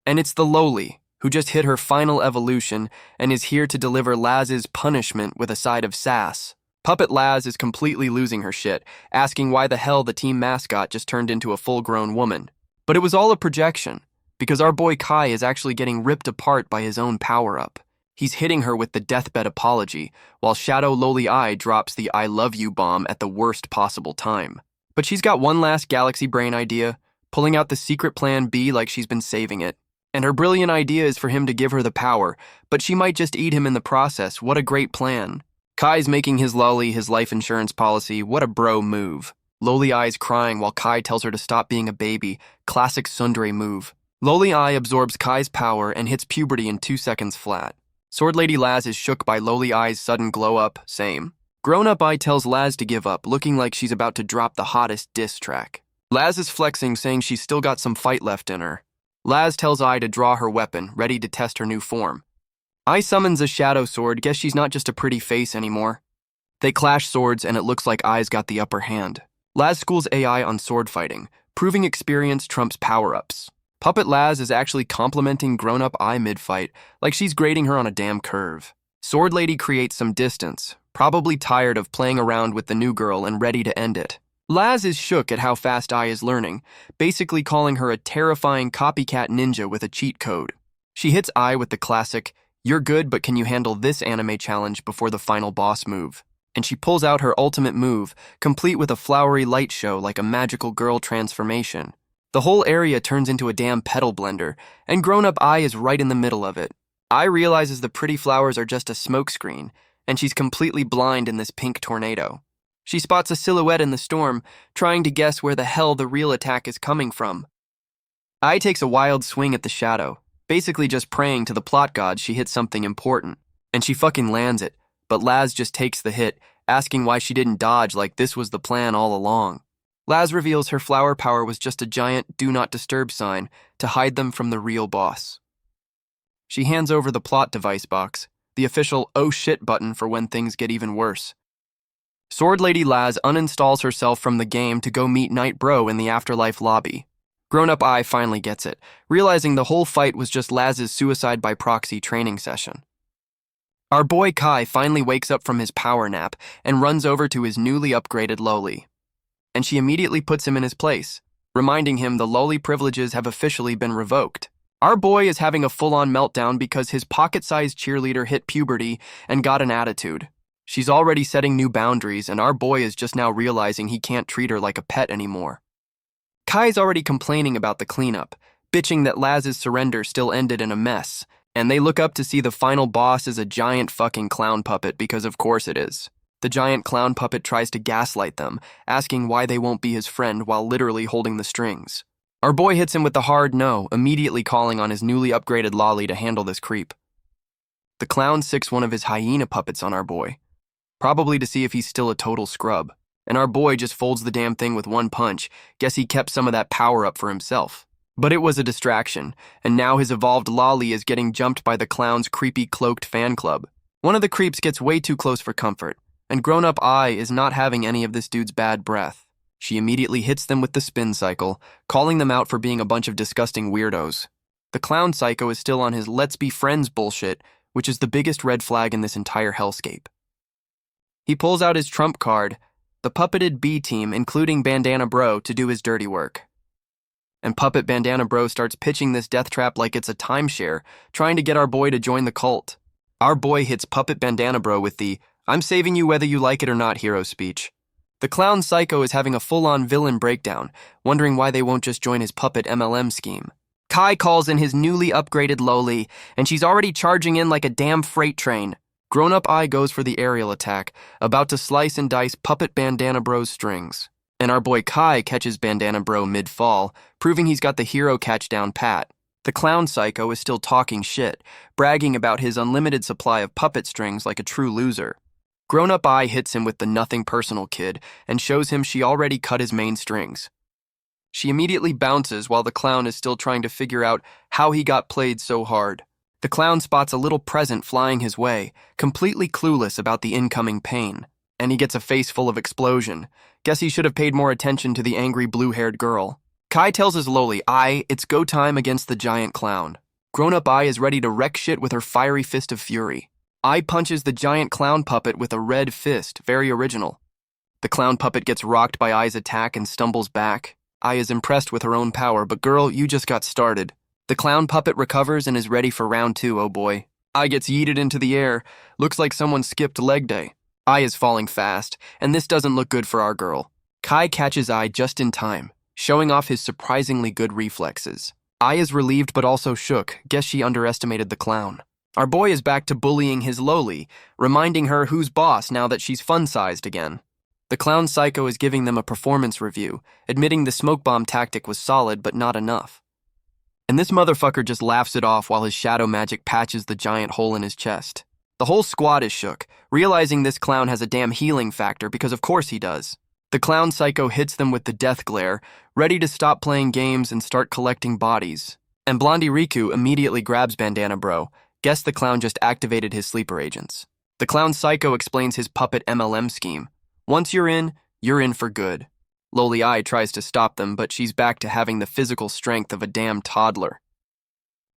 And it's the lowly, who just hit her final evolution and is here to deliver Laz's punishment with a side of sass. Puppet Laz is completely losing her shit, asking why the hell the team mascot just turned into a full-grown woman. But it was all a projection, because our boy Kai is actually getting ripped apart by his own power-up. He's hitting her with the deathbed apology, while Shadow Lowly Eye drops the "I love you" bomb at the worst possible time. But she's got one last galaxy brain idea, pulling out the secret plan B like she's been saving it. And her brilliant idea is for him to give her the power, but she might just eat him in the process. What a great plan. Kai's making his lolly his life insurance policy. What a bro move. Lowly Eye's crying while Kai tells her to stop being a baby. Classic tsundere move. Lowly Eye absorbs Kai's power and hits puberty in 2 seconds flat. Sword Lady Laz is shook by Lowly Eye's sudden glow-up, same. Grown-up Eye tells Laz to give up, looking like she's about to drop the hottest diss track. Laz is flexing, saying she's still got some fight left in her. Laz tells Eye to draw her weapon, ready to test her new form. Eye summons a shadow sword, guess she's not just a pretty face anymore. They clash swords, and it looks like Eye's got the upper hand. Laz schools AI on sword fighting, proving experience trumps power-ups. Puppet Laz is actually complimenting grown-up Eye mid-fight, like she's grading her on a damn curve. Sword Lady creates some distance, probably tired of playing around with the new girl and ready to end it. Laz is shook at how fast Eye is learning, basically calling her a terrifying copycat ninja with a cheat code. She hits Eye with the classic, "You're good, but can you handle this anime challenge" before the final boss move. And she pulls out her ultimate move, complete with a flowery light show like a magical girl transformation. The whole area turns into a damn pedal blender, and grown-up Eye is right in the middle of it. Eye realizes the pretty flowers are just a smokescreen, and she's completely blind in this pink tornado. She spots a silhouette in the storm, trying to guess where the hell the real attack is coming from. Eye takes a wild swing at the shadow, basically just praying to the plot gods she hits something important. And she fucking lands it, but Laz just takes the hit, asking why she didn't dodge like this was the plan all along. Laz reveals her flower power was just a giant "do not disturb" sign to hide them from the real boss. She hands over the plot device box, the official "oh shit" button for when things get even worse. Sword Lady Laz uninstalls herself from the game to go meet Night Bro in the afterlife lobby. Grown-up Eye finally gets it, realizing the whole fight was just Laz's suicide by proxy training session. Our boy Kai finally wakes up from his power nap and runs over to his newly upgraded lowly. And she immediately puts him in his place, reminding him the lowly privileges have officially been revoked. Our boy is having a full-on meltdown because his pocket-sized cheerleader hit puberty and got an attitude. She's already setting new boundaries, and our boy is just now realizing he can't treat her like a pet anymore. Kai's already complaining about the cleanup, bitching that Laz's surrender still ended in a mess, and they look up to see the final boss is a giant fucking clown puppet because of course it is. The giant clown puppet tries to gaslight them, asking why they won't be his friend while literally holding the strings. Our boy hits him with the hard no, immediately calling on his newly upgraded lolly to handle this creep. The clown sicks one of his hyena puppets on our boy, probably to see if he's still a total scrub, and our boy just folds the damn thing with one punch. Guess he kept some of that power up for himself. But it was a distraction, and now his evolved lolly is getting jumped by the clown's creepy cloaked fan club. One of the creeps gets way too close for comfort, and grown-up Eye is not having any of this dude's bad breath. She immediately hits them with the spin cycle, calling them out for being a bunch of disgusting weirdos. The clown psycho is still on his "let's be friends" bullshit, which is the biggest red flag in this entire hellscape. He pulls out his trump card, the puppeted B team, including Bandana Bro, to do his dirty work. And Puppet Bandana Bro starts pitching this death trap like it's a timeshare, trying to get our boy to join the cult. Our boy hits Puppet Bandana Bro with the "I'm saving you whether you like it or not" hero speech. The clown psycho is having a full-on villain breakdown, wondering why they won't just join his puppet MLM scheme. Kai calls in his newly upgraded Loli, and she's already charging in like a damn freight train. Grown-up Ai goes for the aerial attack, about to slice and dice Puppet Bandana Bro's strings. And our boy Kai catches Bandana Bro mid-fall, proving he's got the hero catch down pat. The clown psycho is still talking shit, bragging about his unlimited supply of puppet strings like a true loser. Grown-up Ai hits him with the nothing personal kid and shows him she already cut his main strings. She immediately bounces while the clown is still trying to figure out how he got played so hard. The clown spots a little present flying his way, completely clueless about the incoming pain. And he gets a face full of explosion. Guess he should have paid more attention to the angry blue-haired girl. Kai tells his Loli, Ai, it's go time against the giant clown. Grown-up Ai is ready to wreck shit with her fiery fist of fury. Ai punches the giant clown puppet with a red fist, very original. The clown puppet gets rocked by Ai's attack and stumbles back. Ai is impressed with her own power, but girl, you just got started. The clown puppet recovers and is ready for round 2, oh boy. Ai gets yeeted into the air. Looks like someone skipped leg day. Ai is falling fast, and this doesn't look good for our girl. Kai catches Ai just in time, showing off his surprisingly good reflexes. Ai is relieved but also shook. Guess she underestimated the clown. Our boy is back to bullying his Loli, reminding her who's boss now that she's fun-sized again. The clown psycho is giving them a performance review, admitting the smoke bomb tactic was solid but not enough. And this motherfucker just laughs it off while his shadow magic patches the giant hole in his chest. The whole squad is shook, realizing this clown has a damn healing factor because of course he does. The clown psycho hits them with the death glare, ready to stop playing games and start collecting bodies. And Blondie Riku immediately grabs Bandana Bro. Guess the clown just activated his sleeper agents. The clown psycho explains his puppet MLM scheme. Once you're in for good. Loli Ai tries to stop them, but she's back to having the physical strength of a damn toddler.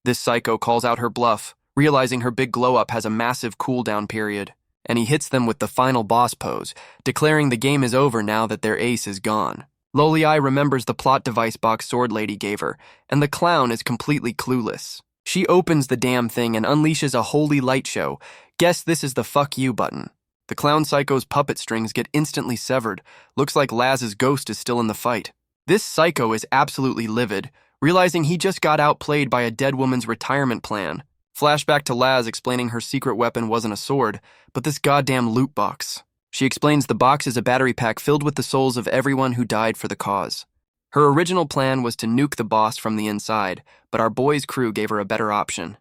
This psycho calls out her bluff, realizing her big glow-up has a massive cooldown period, and he hits them with the final boss pose, declaring the game is over now that their ace is gone. Loli Ai remembers the plot device box Sword Lady gave her, and the clown is completely clueless. She opens the damn thing and unleashes a holy light show. Guess this is the fuck you button. The clown psycho's puppet strings get instantly severed. Looks like Laz's ghost is still in the fight. This psycho is absolutely livid, realizing he just got outplayed by a dead woman's retirement plan. Flashback to Laz explaining her secret weapon wasn't a sword, but this goddamn loot box. She explains the box is a battery pack filled with the souls of everyone who died for the cause. Her original plan was to nuke the boss from the inside, but our boy's crew gave her a better option.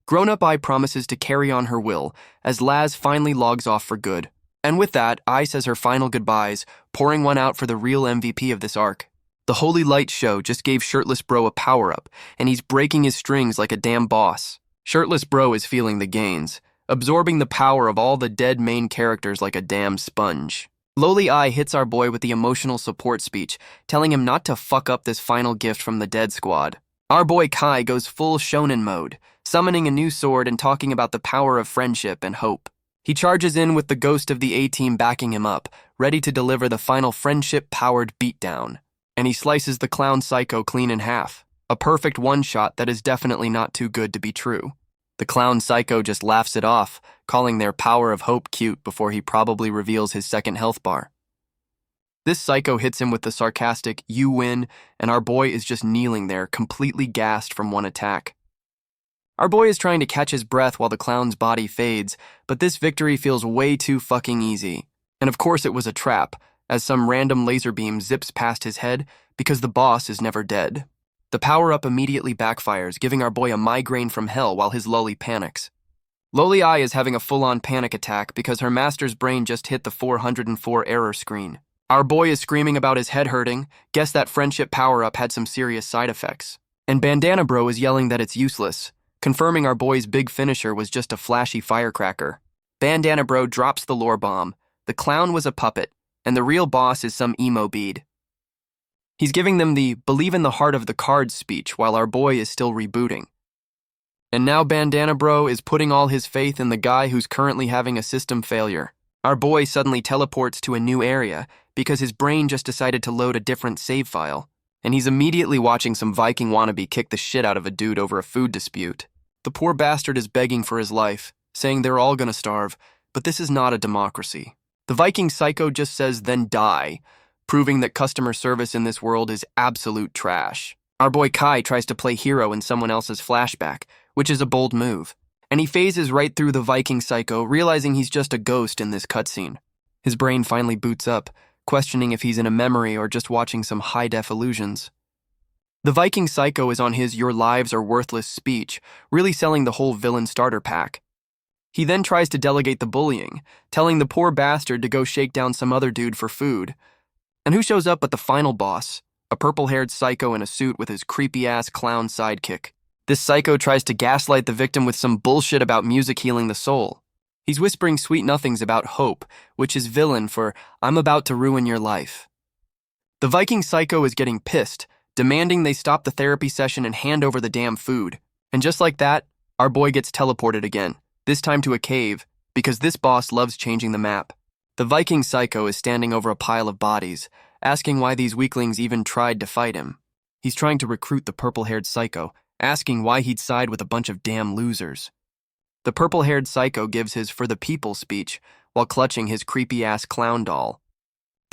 Grown-up Ai promises to carry on her will, as Laz finally logs off for good. And with that, Ai says her final goodbyes, pouring one out for the real MVP of this arc. The Holy Light show just gave Shirtless Bro a power-up, and he's breaking his strings like a damn boss. Shirtless Bro is feeling the gains, absorbing the power of all the dead main characters like a damn sponge. Loli Ai hits our boy with the emotional support speech, telling him not to fuck up this final gift from the dead squad. Our boy Kai goes full shonen mode, summoning a new sword and talking about the power of friendship and hope. He charges in with the ghost of the A-team backing him up, ready to deliver the final friendship-powered beatdown. And he slices the clown psycho clean in half. A perfect one-shot that is definitely not too good to be true. The clown psycho just laughs it off, calling their power of hope cute before he probably reveals his second health bar. This psycho hits him with the sarcastic, "You win," and our boy is just kneeling there, completely gassed from one attack. Our boy is trying to catch his breath while the clown's body fades, but this victory feels way too fucking easy. And of course it was a trap, as some random laser beam zips past his head because the boss is never dead. The power-up immediately backfires, giving our boy a migraine from hell while his Loli panics. Loli Ai is having a full-on panic attack because her master's brain just hit the 404 error screen. Our boy is screaming about his head hurting. Guess that friendship power-up had some serious side effects. And Bandana Bro is yelling that it's useless, confirming our boy's big finisher was just a flashy firecracker. Bandana Bro drops the lore bomb. The clown was a puppet, and the real boss is some emo bead. He's giving them the "believe in the heart of the cards" speech while our boy is still rebooting. And now Bandana Bro is putting all his faith in the guy who's currently having a system failure. Our boy suddenly teleports to a new area because his brain just decided to load a different save file, and he's immediately watching some Viking wannabe kick the shit out of a dude over a food dispute. The poor bastard is begging for his life, saying they're all gonna starve, but this is not a democracy. The Viking psycho just says, "then die," proving that customer service in this world is absolute trash. Our boy Kai tries to play hero in someone else's flashback, which is a bold move, and he phases right through the Viking psycho, realizing he's just a ghost in this cutscene. His brain finally boots up, questioning if he's in a memory or just watching some high-def illusions. The Viking psycho is on his "your lives are worthless" speech, really selling the whole villain starter pack. He then tries to delegate the bullying, telling the poor bastard to go shake down some other dude for food. And who shows up but the final boss, a purple-haired psycho in a suit with his creepy-ass clown sidekick. This psycho tries to gaslight the victim with some bullshit about music healing the soul. He's whispering sweet nothings about hope, which is villain for "I'm about to ruin your life." The Viking psycho is getting pissed, demanding they stop the therapy session and hand over the damn food. And just like that, our boy gets teleported again, this time to a cave, because this boss loves changing the map. The Viking psycho is standing over a pile of bodies, asking why these weaklings even tried to fight him. He's trying to recruit the purple-haired psycho, asking why he'd side with a bunch of damn losers. The purple-haired psycho gives his "for the people" speech while clutching his creepy-ass clown doll.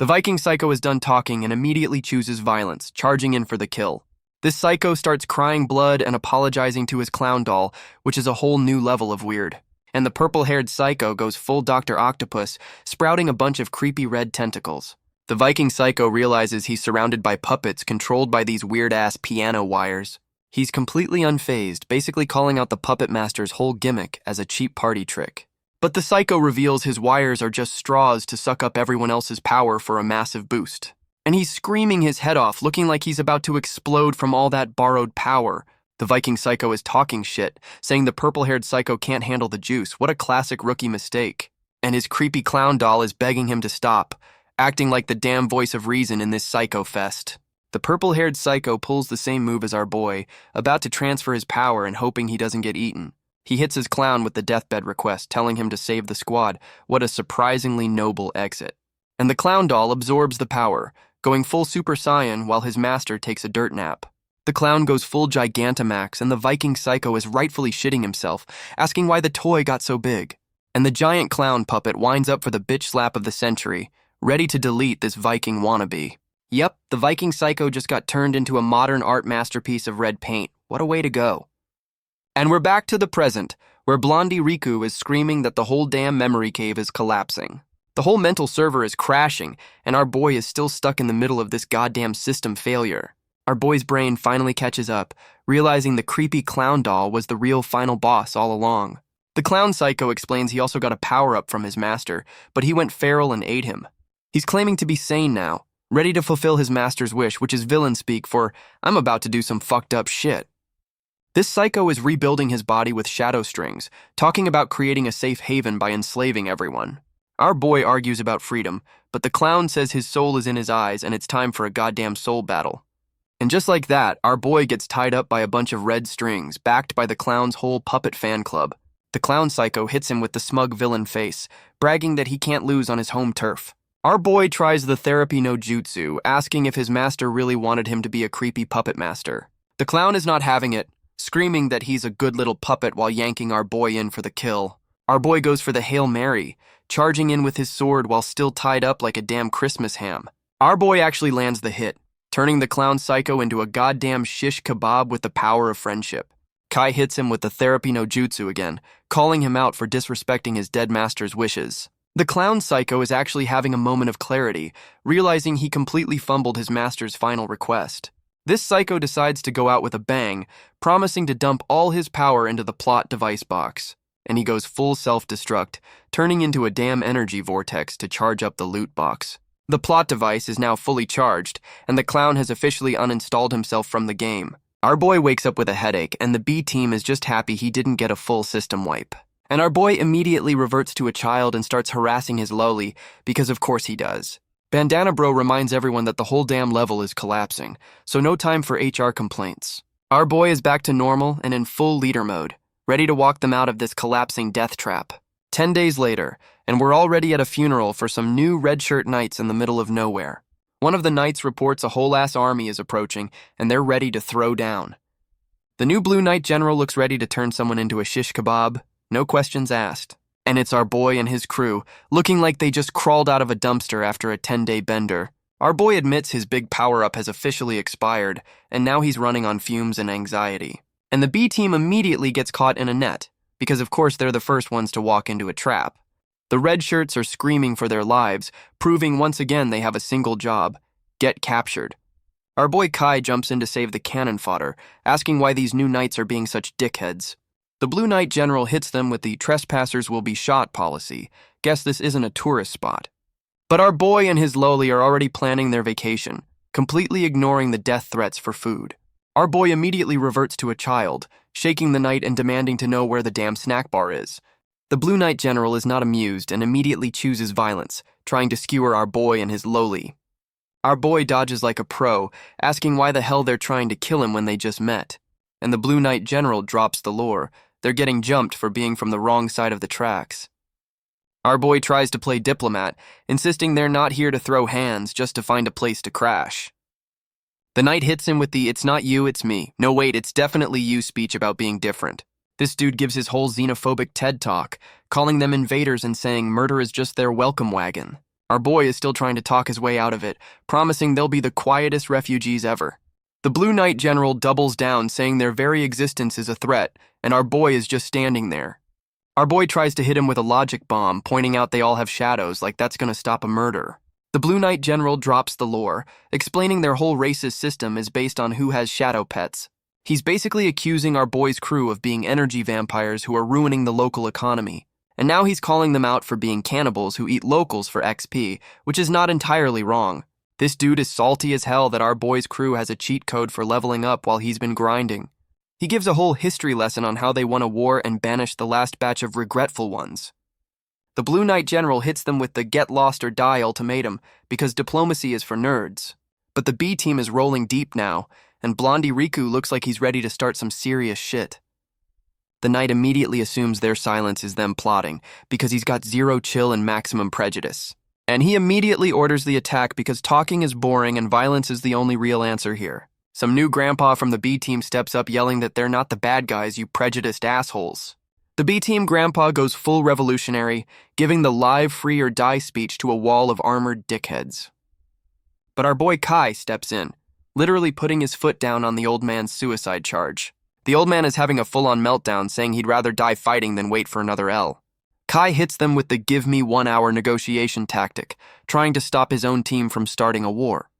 The Viking psycho is done talking and immediately chooses violence, charging in for the kill. This psycho starts crying blood and apologizing to his clown doll, which is a whole new level of weird. And the purple-haired psycho goes full Dr. Octopus, sprouting a bunch of creepy red tentacles. The Viking psycho realizes he's surrounded by puppets controlled by these weird-ass piano wires. He's completely unfazed, basically calling out the puppet master's whole gimmick as a cheap party trick. But the psycho reveals his wires are just straws to suck up everyone else's power for a massive boost. And he's screaming his head off, looking like he's about to explode from all that borrowed power. The Viking psycho is talking shit, saying the purple-haired psycho can't handle the juice. What a classic rookie mistake. And his creepy clown doll is begging him to stop, acting like the damn voice of reason in this psycho fest. The purple-haired psycho pulls the same move as our boy, about to transfer his power and hoping he doesn't get eaten. He hits his clown with the deathbed request, telling him to save the squad. What a surprisingly noble exit. And the clown doll absorbs the power, going full Super Saiyan while his master takes a dirt nap. The clown goes full Gigantamax, and the Viking psycho is rightfully shitting himself, asking why the toy got so big. And the giant clown puppet winds up for the bitch slap of the century, ready to delete this Viking wannabe. Yep, the Viking psycho just got turned into a modern art masterpiece of red paint. What a way to go. And we're back to the present, where Blondie Riku is screaming that the whole damn memory cave is collapsing. The whole mental server is crashing, and our boy is still stuck in the middle of this goddamn system failure. Our boy's brain finally catches up, realizing the creepy clown doll was the real final boss all along. The clown psycho explains he also got a power-up from his master, but he went feral and ate him. He's claiming to be sane now, ready to fulfill his master's wish, which is villain speak for, "I'm about to do some fucked up shit." This psycho is rebuilding his body with shadow strings, talking about creating a safe haven by enslaving everyone. Our boy argues about freedom, but the clown says his soul is in his eyes and it's time for a goddamn soul battle. And just like that, our boy gets tied up by a bunch of red strings, backed by the clown's whole puppet fan club. The clown psycho hits him with the smug villain face, bragging that he can't lose on his home turf. Our boy tries the therapy no jutsu, asking if his master really wanted him to be a creepy puppet master. The clown is not having it, screaming that he's a good little puppet while yanking our boy in for the kill. Our boy goes for the Hail Mary, charging in with his sword while still tied up like a damn Christmas ham. Our boy actually lands the hit, turning the clown psycho into a goddamn shish kebab with the power of friendship. Kai hits him with the therapy no jutsu again, calling him out for disrespecting his dead master's wishes. The clown psycho is actually having a moment of clarity, realizing he completely fumbled his master's final request. This psycho decides to go out with a bang, promising to dump all his power into the plot device box. And he goes full self-destruct, turning into a damn energy vortex to charge up the loot box. The plot device is now fully charged, and the clown has officially uninstalled himself from the game. Our boy wakes up with a headache, and the B team is just happy he didn't get a full system wipe. And our boy immediately reverts to a child and starts harassing his loli, because of course he does. Bandana Bro reminds everyone that the whole damn level is collapsing, so no time for HR complaints. Our boy is back to normal and in full leader mode, ready to walk them out of this collapsing death trap. 10 days later, and we're already at a funeral for some new red shirt knights in the middle of nowhere. One of the knights reports a whole-ass army is approaching, and they're ready to throw down. The new blue knight general looks ready to turn someone into a shish kebab, no questions asked. And it's our boy and his crew, looking like they just crawled out of a dumpster after a 10-day bender. Our boy admits his big power-up has officially expired, and now he's running on fumes and anxiety. And the B team immediately gets caught in a net, because of course they're the first ones to walk into a trap. The red shirts are screaming for their lives, proving once again they have a single job: get captured. Our boy Kai jumps in to save the cannon fodder, asking why these new knights are being such dickheads. The Blue Knight General hits them with the trespassers will be shot policy. Guess this isn't a tourist spot. But our boy and his loli are already planning their vacation, completely ignoring the death threats for food. Our boy immediately reverts to a child, shaking the knight and demanding to know where the damn snack bar is. The Blue Knight General is not amused and immediately chooses violence, trying to skewer our boy and his loli. Our boy dodges like a pro, asking why the hell they're trying to kill him when they just met. And the Blue Knight General drops the lore. They're getting jumped for being from the wrong side of the tracks. Our boy tries to play diplomat, insisting they're not here to throw hands, just to find a place to crash. The knight hits him with the "it's not you, it's me. No wait, it's definitely you" speech about being different. This dude gives his whole xenophobic TED talk, calling them invaders and saying murder is just their welcome wagon. Our boy is still trying to talk his way out of it, promising they'll be the quietest refugees ever. The Blue Knight General doubles down, saying their very existence is a threat, and our boy is just standing there. Our boy tries to hit him with a logic bomb, pointing out they all have shadows, like that's gonna stop a murder. The Blue Knight General drops the lore, explaining their whole racist system is based on who has shadow pets. He's basically accusing our boy's crew of being energy vampires who are ruining the local economy. And now he's calling them out for being cannibals who eat locals for XP, which is not entirely wrong. This dude is salty as hell that our boy's crew has a cheat code for leveling up while he's been grinding. He gives a whole history lesson on how they won a war and banished the last batch of regretful ones. The Blue Knight General hits them with the get lost or die ultimatum because diplomacy is for nerds. But the B team is rolling deep now, and Blondie Riku looks like he's ready to start some serious shit. The knight immediately assumes their silence is them plotting because he's got zero chill and maximum prejudice. And he immediately orders the attack because talking is boring and violence is the only real answer here. Some new grandpa from the B team steps up yelling that they're not the bad guys, you prejudiced assholes. The B team grandpa goes full revolutionary, giving the live free or die speech to a wall of armored dickheads. But our boy Kai steps in, literally putting his foot down on the old man's suicide charge. The old man is having a full-on meltdown, saying he'd rather die fighting than wait for another L. Kai hits them with the give me 1 hour negotiation tactic, trying to stop his own team from starting a war.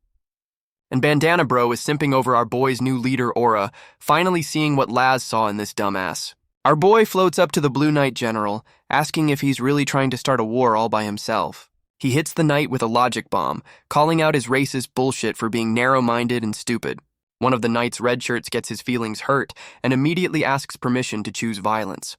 And Bandana Bro is simping over our boy's new leader Aura, finally seeing what Laz saw in this dumbass. Our boy floats up to the Blue Knight General, asking if he's really trying to start a war all by himself. He hits the knight with a logic bomb, calling out his racist bullshit for being narrow-minded and stupid. One of the knight's red shirts gets his feelings hurt and immediately asks permission to choose violence.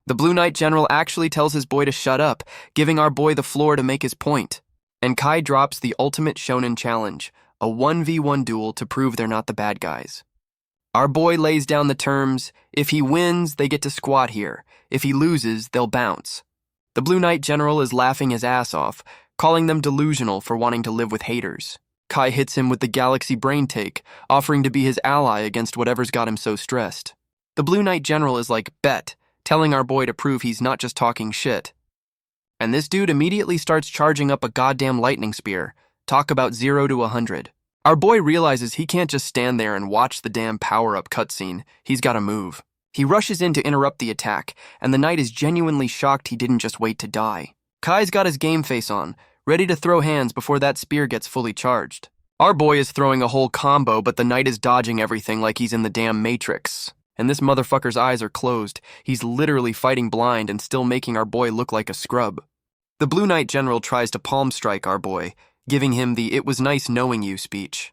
The Blue Knight General actually tells his boy to shut up, giving our boy the floor to make his point. And Kai drops the ultimate shonen challenge, a 1v1 duel to prove they're not the bad guys. Our boy lays down the terms: if he wins, they get to squat here. If he loses, they'll bounce. The Blue Knight General is laughing his ass off, calling them delusional for wanting to live with haters. Kai hits him with the Galaxy Brain Take, offering to be his ally against whatever's got him so stressed. The Blue Knight General is like, bet, telling our boy to prove he's not just talking shit. And this dude immediately starts charging up a goddamn lightning spear. Talk about 0 to 100. Our boy realizes he can't just stand there and watch the damn power-up cutscene. He's gotta move. He rushes in to interrupt the attack, and the knight is genuinely shocked he didn't just wait to die. Kai's got his game face on, ready to throw hands before that spear gets fully charged. Our boy is throwing a whole combo, but the knight is dodging everything like he's in the damn Matrix. And this motherfucker's eyes are closed. He's literally fighting blind and still making our boy look like a scrub. The Blue Knight General tries to palm strike our boy, giving him the "it was nice knowing you" speech.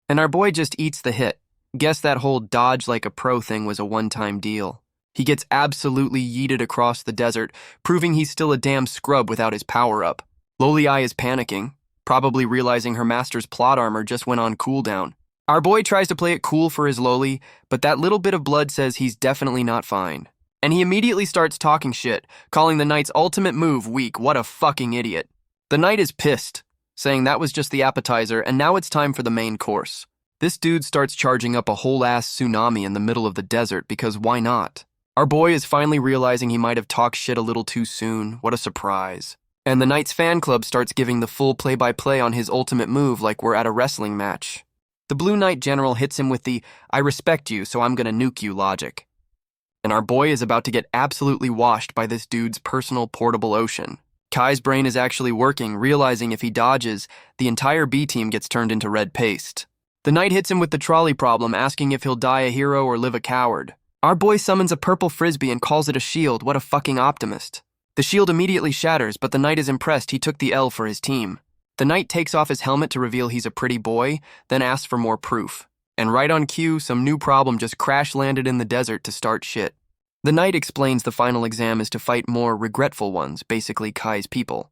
And our boy just eats the hit. Guess that whole dodge like a pro thing was a one-time deal. He gets absolutely yeeted across the desert, proving he's still a damn scrub without his power-up. Loli Eye is panicking, probably realizing her master's plot armor just went on cooldown. Our boy tries to play it cool for his Loli, but that little bit of blood says he's definitely not fine. And he immediately starts talking shit, calling the knight's ultimate move weak. What a fucking idiot. The knight is pissed, saying that was just the appetizer and now it's time for the main course. This dude starts charging up a whole-ass tsunami in the middle of the desert because why not? Our boy is finally realizing he might have talked shit a little too soon. What a surprise. And the Knight's fan club starts giving the full play-by-play on his ultimate move like we're at a wrestling match. The Blue Knight General hits him with the, "I respect you, so I'm gonna nuke you" logic. And our boy is about to get absolutely washed by this dude's personal portable ocean. Kai's brain is actually working, realizing if he dodges, the entire B team gets turned into red paste. The Knight hits him with the trolley problem, asking if he'll die a hero or live a coward. Our boy summons a purple frisbee and calls it a shield. What a fucking optimist. The shield immediately shatters, but the Knight is impressed. He took the L for his team. The Knight takes off his helmet to reveal he's a pretty boy, then asks for more proof. And right on cue, some new problem just crash-landed in the desert to start shit. The Knight explains the final exam is to fight more regretful ones, basically Kai's people.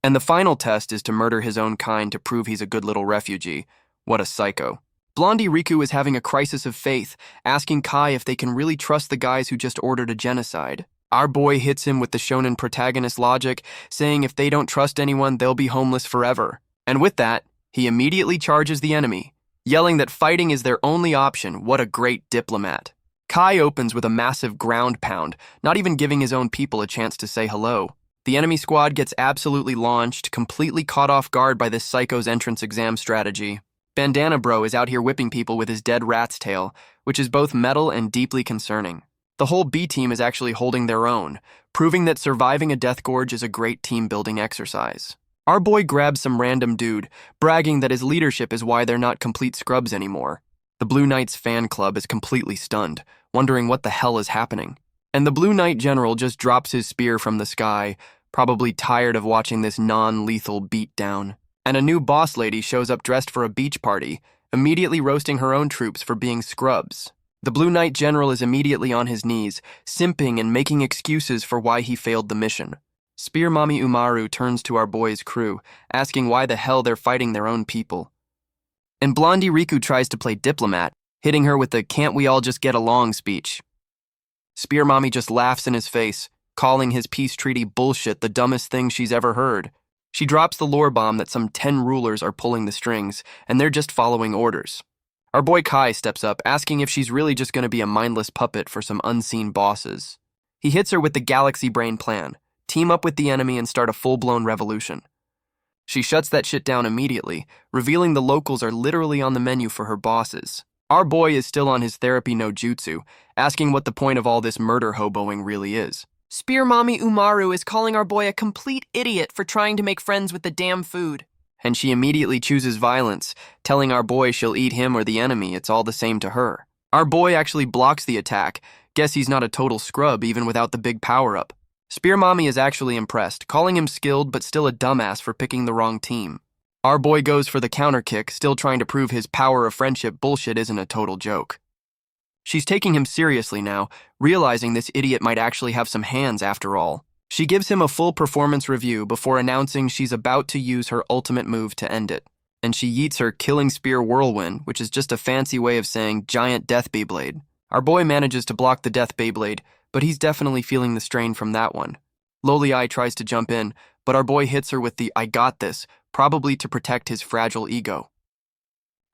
And the final test is to murder his own kind to prove he's a good little refugee. What a psycho. Blondie Riku is having a crisis of faith, asking Kai if they can really trust the guys who just ordered a genocide. Our boy hits him with the shonen protagonist logic, saying if they don't trust anyone, they'll be homeless forever. And with that, he immediately charges the enemy, yelling that fighting is their only option. What a great diplomat. Kai opens with a massive ground pound, not even giving his own people a chance to say hello. The enemy squad gets absolutely launched, completely caught off guard by this psycho's entrance exam strategy. Bandana Bro is out here whipping people with his dead rat's tail, which is both metal and deeply concerning. The whole B team is actually holding their own, proving that surviving a death gorge is a great team-building exercise. Our boy grabs some random dude, bragging that his leadership is why they're not complete scrubs anymore. The Blue Knight's fan club is completely stunned, wondering what the hell is happening. And the Blue Knight General just drops his spear from the sky, probably tired of watching this non-lethal beatdown. And a new boss lady shows up dressed for a beach party, immediately roasting her own troops for being scrubs. The Blue Knight General is immediately on his knees, simping and making excuses for why he failed the mission. Spear Mommy Umaru turns to our boy's crew, asking why the hell they're fighting their own people. And Blondie Riku tries to play diplomat, hitting her with the "can't we all just get along" speech. Spear Mommy just laughs in his face, calling his peace treaty bullshit, the dumbest thing she's ever heard. She drops the lore bomb that some 10 rulers are pulling the strings, and they're just following orders. Our boy Kai steps up, asking if she's really just going to be a mindless puppet for some unseen bosses. He hits her with the Galaxy Brain plan, team up with the enemy and start a full-blown revolution. She shuts that shit down immediately, revealing the locals are literally on the menu for her bosses. Our boy is still on his therapy no jutsu, asking what the point of all this murder hoboing really is. Spear Mommy Umaru is calling our boy a complete idiot for trying to make friends with the damn food. And she immediately chooses violence, telling our boy she'll eat him or the enemy, it's all the same to her. Our boy actually blocks the attack. Guess he's not a total scrub even without the big power-up. Spear Mommy is actually impressed, calling him skilled but still a dumbass for picking the wrong team. Our boy goes for the counter kick, still trying to prove his power of friendship bullshit isn't a total joke. She's taking him seriously now, realizing this idiot might actually have some hands after all. She gives him a full performance review before announcing she's about to use her ultimate move to end it. And she yeets her Killing Spear Whirlwind, which is just a fancy way of saying Giant Death Beyblade. Our boy manages to block the Death Beyblade, but he's definitely feeling the strain from that one. Loli Eye tries to jump in, but our boy hits her with the "I got this," probably to protect his fragile ego.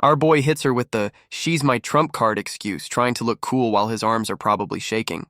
Our boy hits her with the "she's my trump card" excuse, trying to look cool while his arms are probably shaking.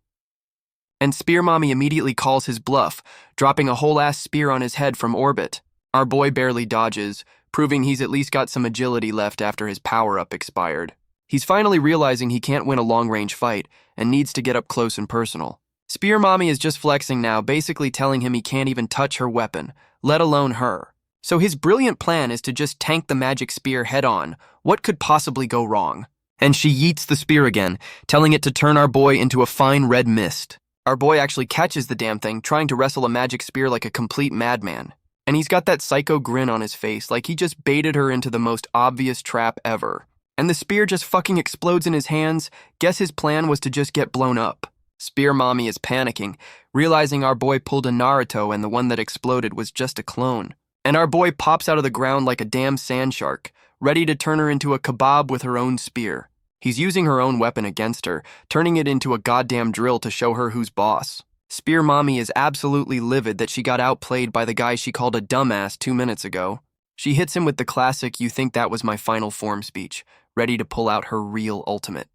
And Spear Mommy immediately calls his bluff, dropping a whole-ass spear on his head from orbit. Our boy barely dodges, proving he's at least got some agility left after his power-up expired. He's finally realizing he can't win a long-range fight and needs to get up close and personal. Spear Mommy is just flexing now, basically telling him he can't even touch her weapon, let alone her. So his brilliant plan is to just tank the magic spear head-on. What could possibly go wrong? And she yeets the spear again, telling it to turn our boy into a fine red mist. Our boy actually catches the damn thing, trying to wrestle a magic spear like a complete madman. And he's got that psycho grin on his face, like he just baited her into the most obvious trap ever. And the spear just fucking explodes in his hands. Guess his plan was to just get blown up. Spear Mommy is panicking, realizing our boy pulled a Naruto and the one that exploded was just a clone. And our boy pops out of the ground like a damn sand shark, ready to turn her into a kebab with her own spear. He's using her own weapon against her, turning it into a goddamn drill to show her who's boss. Spear Mommy is absolutely livid that she got outplayed by the guy she called a dumbass 2 minutes ago. She hits him with the classic "you think that was my final form" speech, ready to pull out her real ultimate.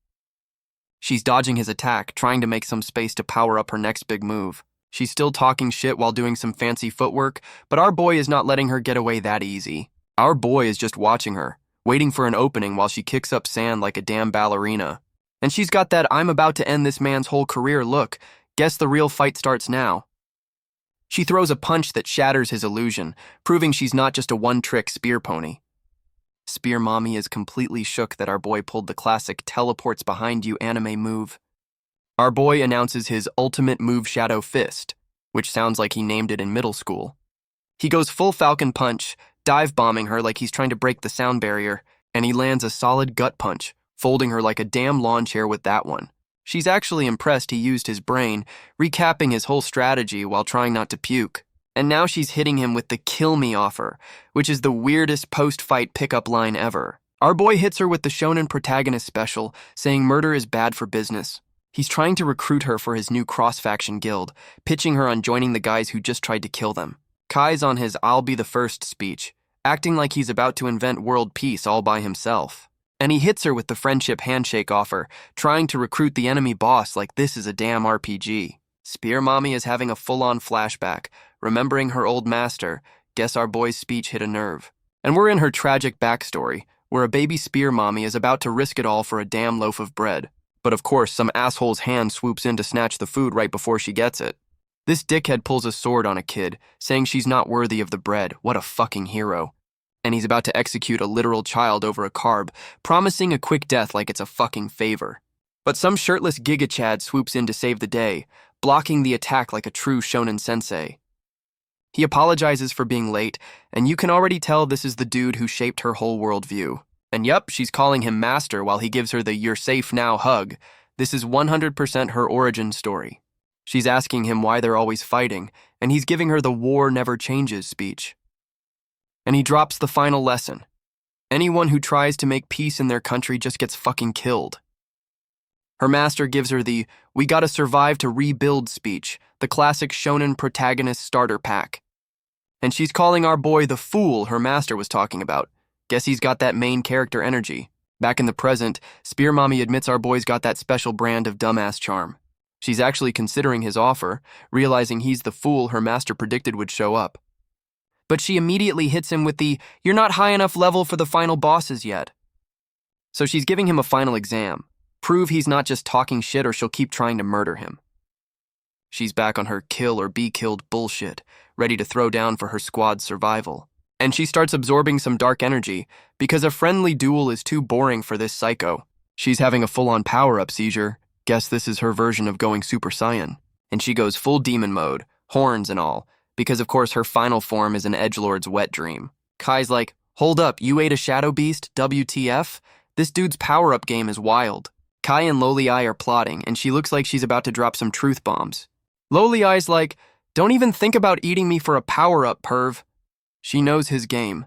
She's dodging his attack, trying to make some space to power up her next big move. She's still talking shit while doing some fancy footwork, but our boy is not letting her get away that easy. Our boy is just watching her, waiting for an opening while she kicks up sand like a damn ballerina. And she's got that "I'm about to end this man's whole career" look. Guess the real fight starts now. She throws a punch that shatters his illusion, proving she's not just a one-trick spear pony. Spear Mommy is completely shook that our boy pulled the classic teleports behind you anime move. Our boy announces his ultimate move, Shadow Fist, which sounds like he named it in middle school. He goes full Falcon Punch, dive-bombing her like he's trying to break the sound barrier, and he lands a solid gut punch, folding her like a damn lawn chair with that one. She's actually impressed he used his brain, recapping his whole strategy while trying not to puke. And now she's hitting him with the "kill me" offer, which is the weirdest post-fight pickup line ever. Our boy hits her with the shonen protagonist special, saying murder is bad for business. He's trying to recruit her for his new cross-faction guild, pitching her on joining the guys who just tried to kill them. Kai's on his "I'll be the first" speech, acting like he's about to invent world peace all by himself. And he hits her with the friendship handshake offer, trying to recruit the enemy boss like this is a damn RPG. Spear Mommy is having a full-on flashback, remembering her old master. Guess our boy's speech hit a nerve. And we're in her tragic backstory, where a baby Spear Mommy is about to risk it all for a damn loaf of bread. But of course, some asshole's hand swoops in to snatch the food right before she gets it. This dickhead pulls a sword on a kid, saying she's not worthy of the bread. What a fucking hero. And he's about to execute a literal child over a carb, promising a quick death like it's a fucking favor. But some shirtless Giga Chad swoops in to save the day, blocking the attack like a true shonen sensei. He apologizes for being late, and you can already tell this is the dude who shaped her whole worldview. And yup, she's calling him master while he gives her the "you're safe now" hug. This is 100% her origin story. She's asking him why they're always fighting, and he's giving her the "war never changes" speech. And he drops the final lesson. Anyone who tries to make peace in their country just gets fucking killed. Her master gives her the "we gotta survive to rebuild" speech, the classic shonen protagonist starter pack. And she's calling our boy the fool her master was talking about. Guess he's got that main character energy. Back in the present, Spear Mommy admits our boy's got that special brand of dumbass charm. She's actually considering his offer, realizing he's the fool her master predicted would show up. But she immediately hits him with the "you're not high enough level for the final bosses yet." So she's giving him a final exam. Prove he's not just talking shit or she'll keep trying to murder him. She's back on her kill or be killed bullshit, ready to throw down for her squad's survival. And she starts absorbing some dark energy, because a friendly duel is too boring for this psycho. She's having a full-on power-up seizure. Guess this is her version of going Super Saiyan. And she goes full demon mode, horns and all, because of course her final form is an edgelord's wet dream. Kai's like, "Hold up, you ate a shadow beast? WTF? This dude's power-up game is wild." Kai and Loli Eye are plotting, and she looks like she's about to drop some truth bombs. Loli Eye's like, "Don't even think about eating me for a power-up, perv." She knows his game.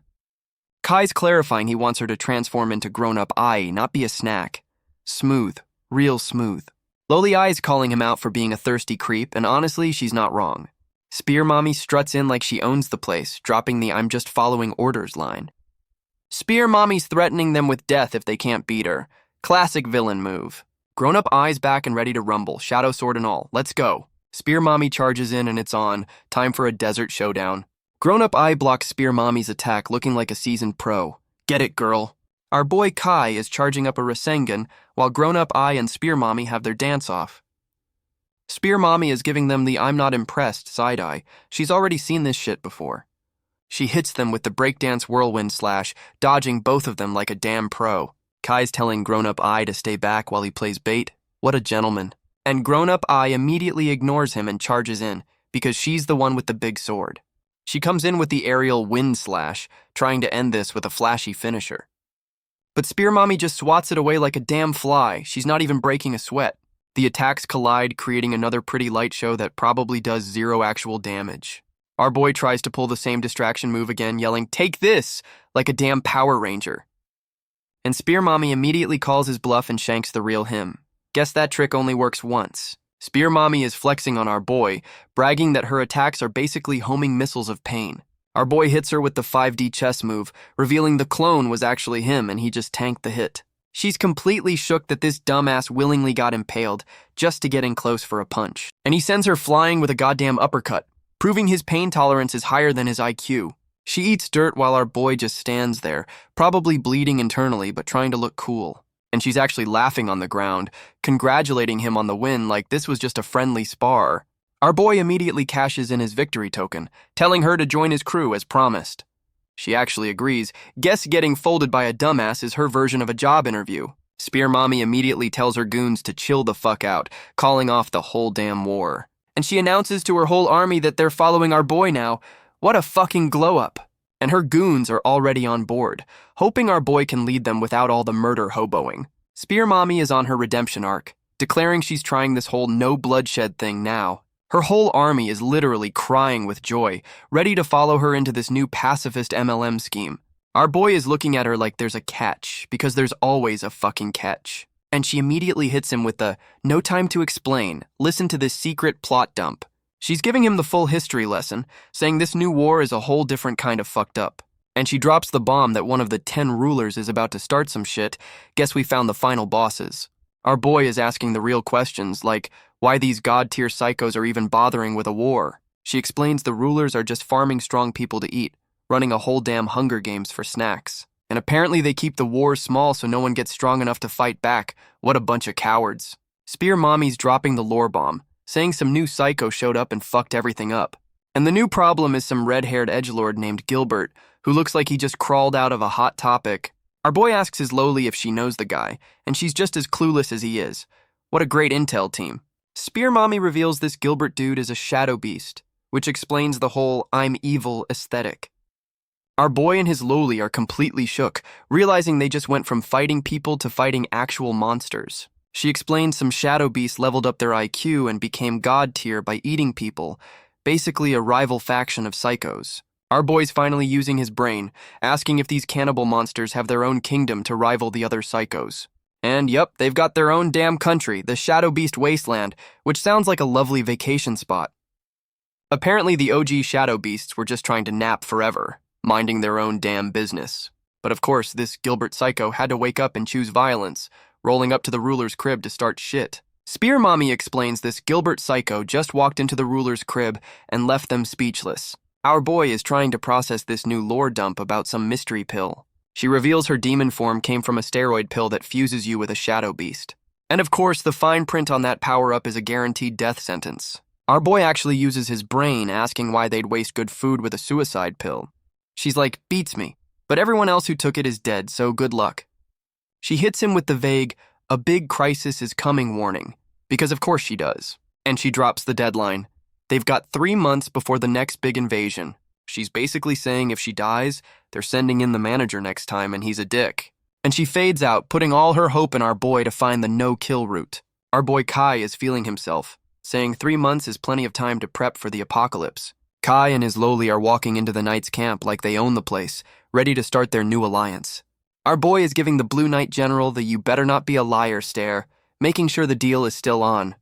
Kai's clarifying he wants her to transform into grown-up Ai, not be a snack. Smooth. Real smooth. Loli Eye's calling him out for being a thirsty creep, and honestly, she's not wrong. Spear Mommy struts in like she owns the place, dropping the "I'm just following orders" line. Spear Mommy's threatening them with death if they can't beat her. Classic villain move. Grown-up Ai's back and ready to rumble, shadow sword and all. Let's go. Spear Mommy charges in and it's on. Time for a desert showdown. Grown-up Ai blocks Spear Mommy's attack, looking like a seasoned pro. Get it, girl. Our boy Kai is charging up a Rasengan, while Grown-up Ai and Spear Mommy have their dance-off. Spear Mommy is giving them the "I'm not impressed" side-eye. She's already seen this shit before. She hits them with the breakdance whirlwind slash, dodging both of them like a damn pro. Kai's telling Grown-up Ai to stay back while he plays bait. What a gentleman. And Grown-up Ai immediately ignores him and charges in, because she's the one with the big sword. She comes in with the aerial wind slash, trying to end this with a flashy finisher. But Spear Mommy just swats it away like a damn fly. She's not even breaking a sweat. The attacks collide, creating another pretty light show that probably does 0 actual damage. Our boy tries to pull the same distraction move again, yelling, "Take this!" like a damn Power Ranger. And Spear Mommy immediately calls his bluff and shanks the real him. Guess that trick only works once. Spear Mommy is flexing on our boy, bragging that her attacks are basically homing missiles of pain. Our boy hits her with the 5D chess move, revealing the clone was actually him and he just tanked the hit. She's completely shook that this dumbass willingly got impaled just to get in close for a punch. And he sends her flying with a goddamn uppercut, proving his pain tolerance is higher than his IQ. She eats dirt while our boy just stands there, probably bleeding internally but trying to look cool. And she's actually laughing on the ground, congratulating him on the win like this was just a friendly spar. Our boy immediately cashes in his victory token, telling her to join his crew as promised. She actually agrees. Guess getting folded by a dumbass is her version of a job interview. Spear Mommy immediately tells her goons to chill the fuck out, calling off the whole damn war. And she announces to her whole army that they're following our boy now. What a fucking glow-up. And her goons are already on board, hoping our boy can lead them without all the murder hoboing. Spear Mommy is on her redemption arc, declaring she's trying this whole no bloodshed thing now. Her whole army is literally crying with joy, ready to follow her into this new pacifist MLM scheme. Our boy is looking at her like there's a catch, because there's always a fucking catch. And she immediately hits him with the, no time to explain, listen to this secret plot dump. She's giving him the full history lesson, saying this new war is a whole different kind of fucked up. And she drops the bomb that one of the 10 rulers is about to start some shit. Guess we found the final bosses. Our boy is asking the real questions, like why these god-tier psychos are even bothering with a war. She explains the rulers are just farming strong people to eat, running a whole damn Hunger Games for snacks. And apparently they keep the wars small so no one gets strong enough to fight back. What a bunch of cowards. Spear Mommy's dropping the lore bomb, saying some new psycho showed up and fucked everything up. And the new problem is some red-haired edgelord named Gilbert, who looks like he just crawled out of a Hot Topic. Our boy asks his Loli if she knows the guy, and she's just as clueless as he is. What a great intel team. Spear Mommy reveals this Gilbert dude is a shadow beast, which explains the whole I'm evil aesthetic. Our boy and his Loli are completely shook, realizing they just went from fighting people to fighting actual monsters. She explains some shadow beasts leveled up their IQ and became god tier by eating people, basically a rival faction of psychos. Our boy's finally using his brain, asking if these cannibal monsters have their own kingdom to rival the other psychos. And yep, they've got their own damn country, the Shadow Beast Wasteland, which sounds like a lovely vacation spot. Apparently the OG Shadow Beasts were just trying to nap forever, minding their own damn business. But of course, this Gilbert psycho had to wake up and choose violence, rolling up to the ruler's crib to start shit. Spear Mommy explains this Gilbert psycho just walked into the ruler's crib and left them speechless. Our boy is trying to process this new lore dump about some mystery pill. She reveals her demon form came from a steroid pill that fuses you with a shadow beast. And of course, the fine print on that power-up is a guaranteed death sentence. Our boy actually uses his brain, asking why they'd waste good food with a suicide pill. She's like, beats me. But everyone else who took it is dead, so good luck. She hits him with the vague, a big crisis is coming warning, because of course she does. And she drops the deadline. They've got 3 months before the next big invasion. She's basically saying if she dies, they're sending in the manager next time and he's a dick. And she fades out, putting all her hope in our boy to find the no-kill route. Our boy Kai is feeling himself, saying 3 months is plenty of time to prep for the apocalypse. Kai and his Loli are walking into the Knight's camp like they own the place, ready to start their new alliance. Our boy is giving the Blue Knight General the you better not be a liar stare, making sure the deal is still on.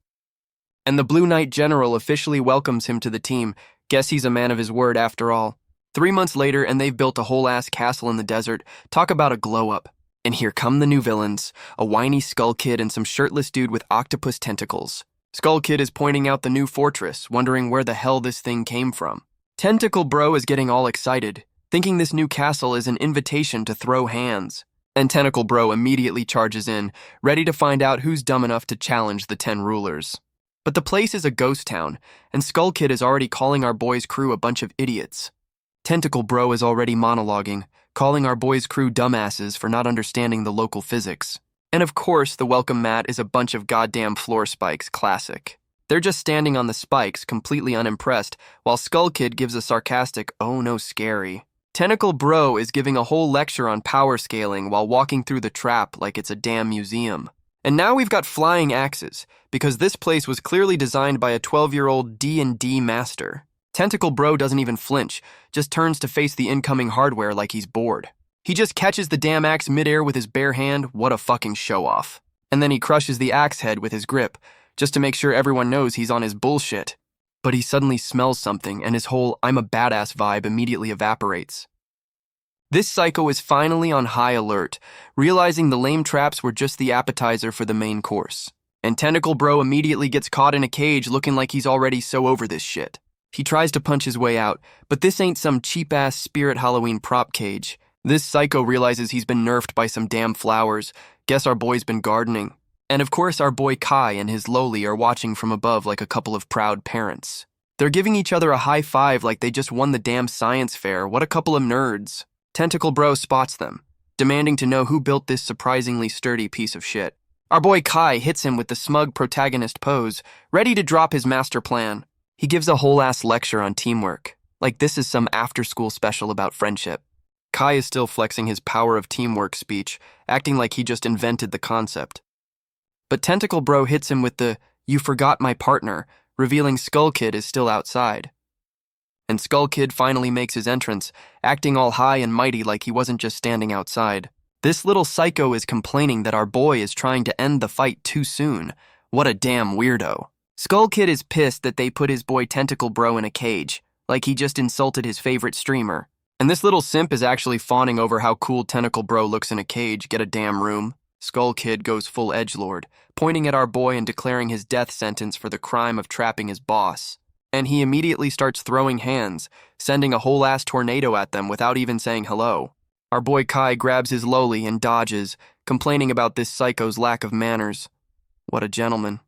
And the Blue Knight General officially welcomes him to the team. Guess he's a man of his word after all. 3 months later, and they've built a whole-ass castle in the desert. Talk about a glow-up. And here come the new villains, a whiny Skull Kid and some shirtless dude with octopus tentacles. Skull Kid is pointing out the new fortress, wondering where the hell this thing came from. Tentacle Bro is getting all excited, thinking this new castle is an invitation to throw hands. And Tentacle Bro immediately charges in, ready to find out who's dumb enough to challenge the 10 rulers. But the place is a ghost town, and Skull Kid is already calling our boy's crew a bunch of idiots. Tentacle Bro is already monologuing, calling our boy's crew dumbasses for not understanding the local physics. And of course, the welcome mat is a bunch of goddamn floor spikes, classic. They're just standing on the spikes, completely unimpressed, while Skull Kid gives a sarcastic, oh no scary. Tentacle Bro is giving a whole lecture on power scaling while walking through the trap like it's a damn museum. And now we've got flying axes, because this place was clearly designed by a 12-year-old D&D master. Tentacle Bro doesn't even flinch, just turns to face the incoming hardware like he's bored. He just catches the damn axe midair with his bare hand, what a fucking show-off. And then he crushes the axe head with his grip, just to make sure everyone knows he's on his bullshit. But he suddenly smells something, and his whole I'm a badass vibe immediately evaporates. This psycho is finally on high alert, realizing the lame traps were just the appetizer for the main course. And Tentacle Bro immediately gets caught in a cage looking like he's already so over this shit. He tries to punch his way out, but this ain't some cheap-ass Spirit Halloween prop cage. This psycho realizes he's been nerfed by some damn flowers. Guess our boy's been gardening. And of course our boy Kai and his Loli are watching from above like a couple of proud parents. They're giving each other a high five like they just won the damn science fair. What a couple of nerds. Tentacle Bro spots them, demanding to know who built this surprisingly sturdy piece of shit. Our boy Kai hits him with the smug protagonist pose, ready to drop his master plan. He gives a whole-ass lecture on teamwork, like this is some after-school special about friendship. Kai is still flexing his power of teamwork speech, acting like he just invented the concept. But Tentacle Bro hits him with the, "You forgot my partner," revealing Skull Kid is still outside. And Skull Kid finally makes his entrance, acting all high and mighty like he wasn't just standing outside. This little psycho is complaining that our boy is trying to end the fight too soon. What a damn weirdo. Skull Kid is pissed that they put his boy Tentacle Bro in a cage, like he just insulted his favorite streamer. And this little simp is actually fawning over how cool Tentacle Bro looks in a cage. Get a damn room. Skull Kid goes full edgelord, pointing at our boy and declaring his death sentence for the crime of trapping his boss. And he immediately starts throwing hands, sending a whole-ass tornado at them without even saying hello. Our boy Kai grabs his Loli and dodges, complaining about this psycho's lack of manners. What a gentleman.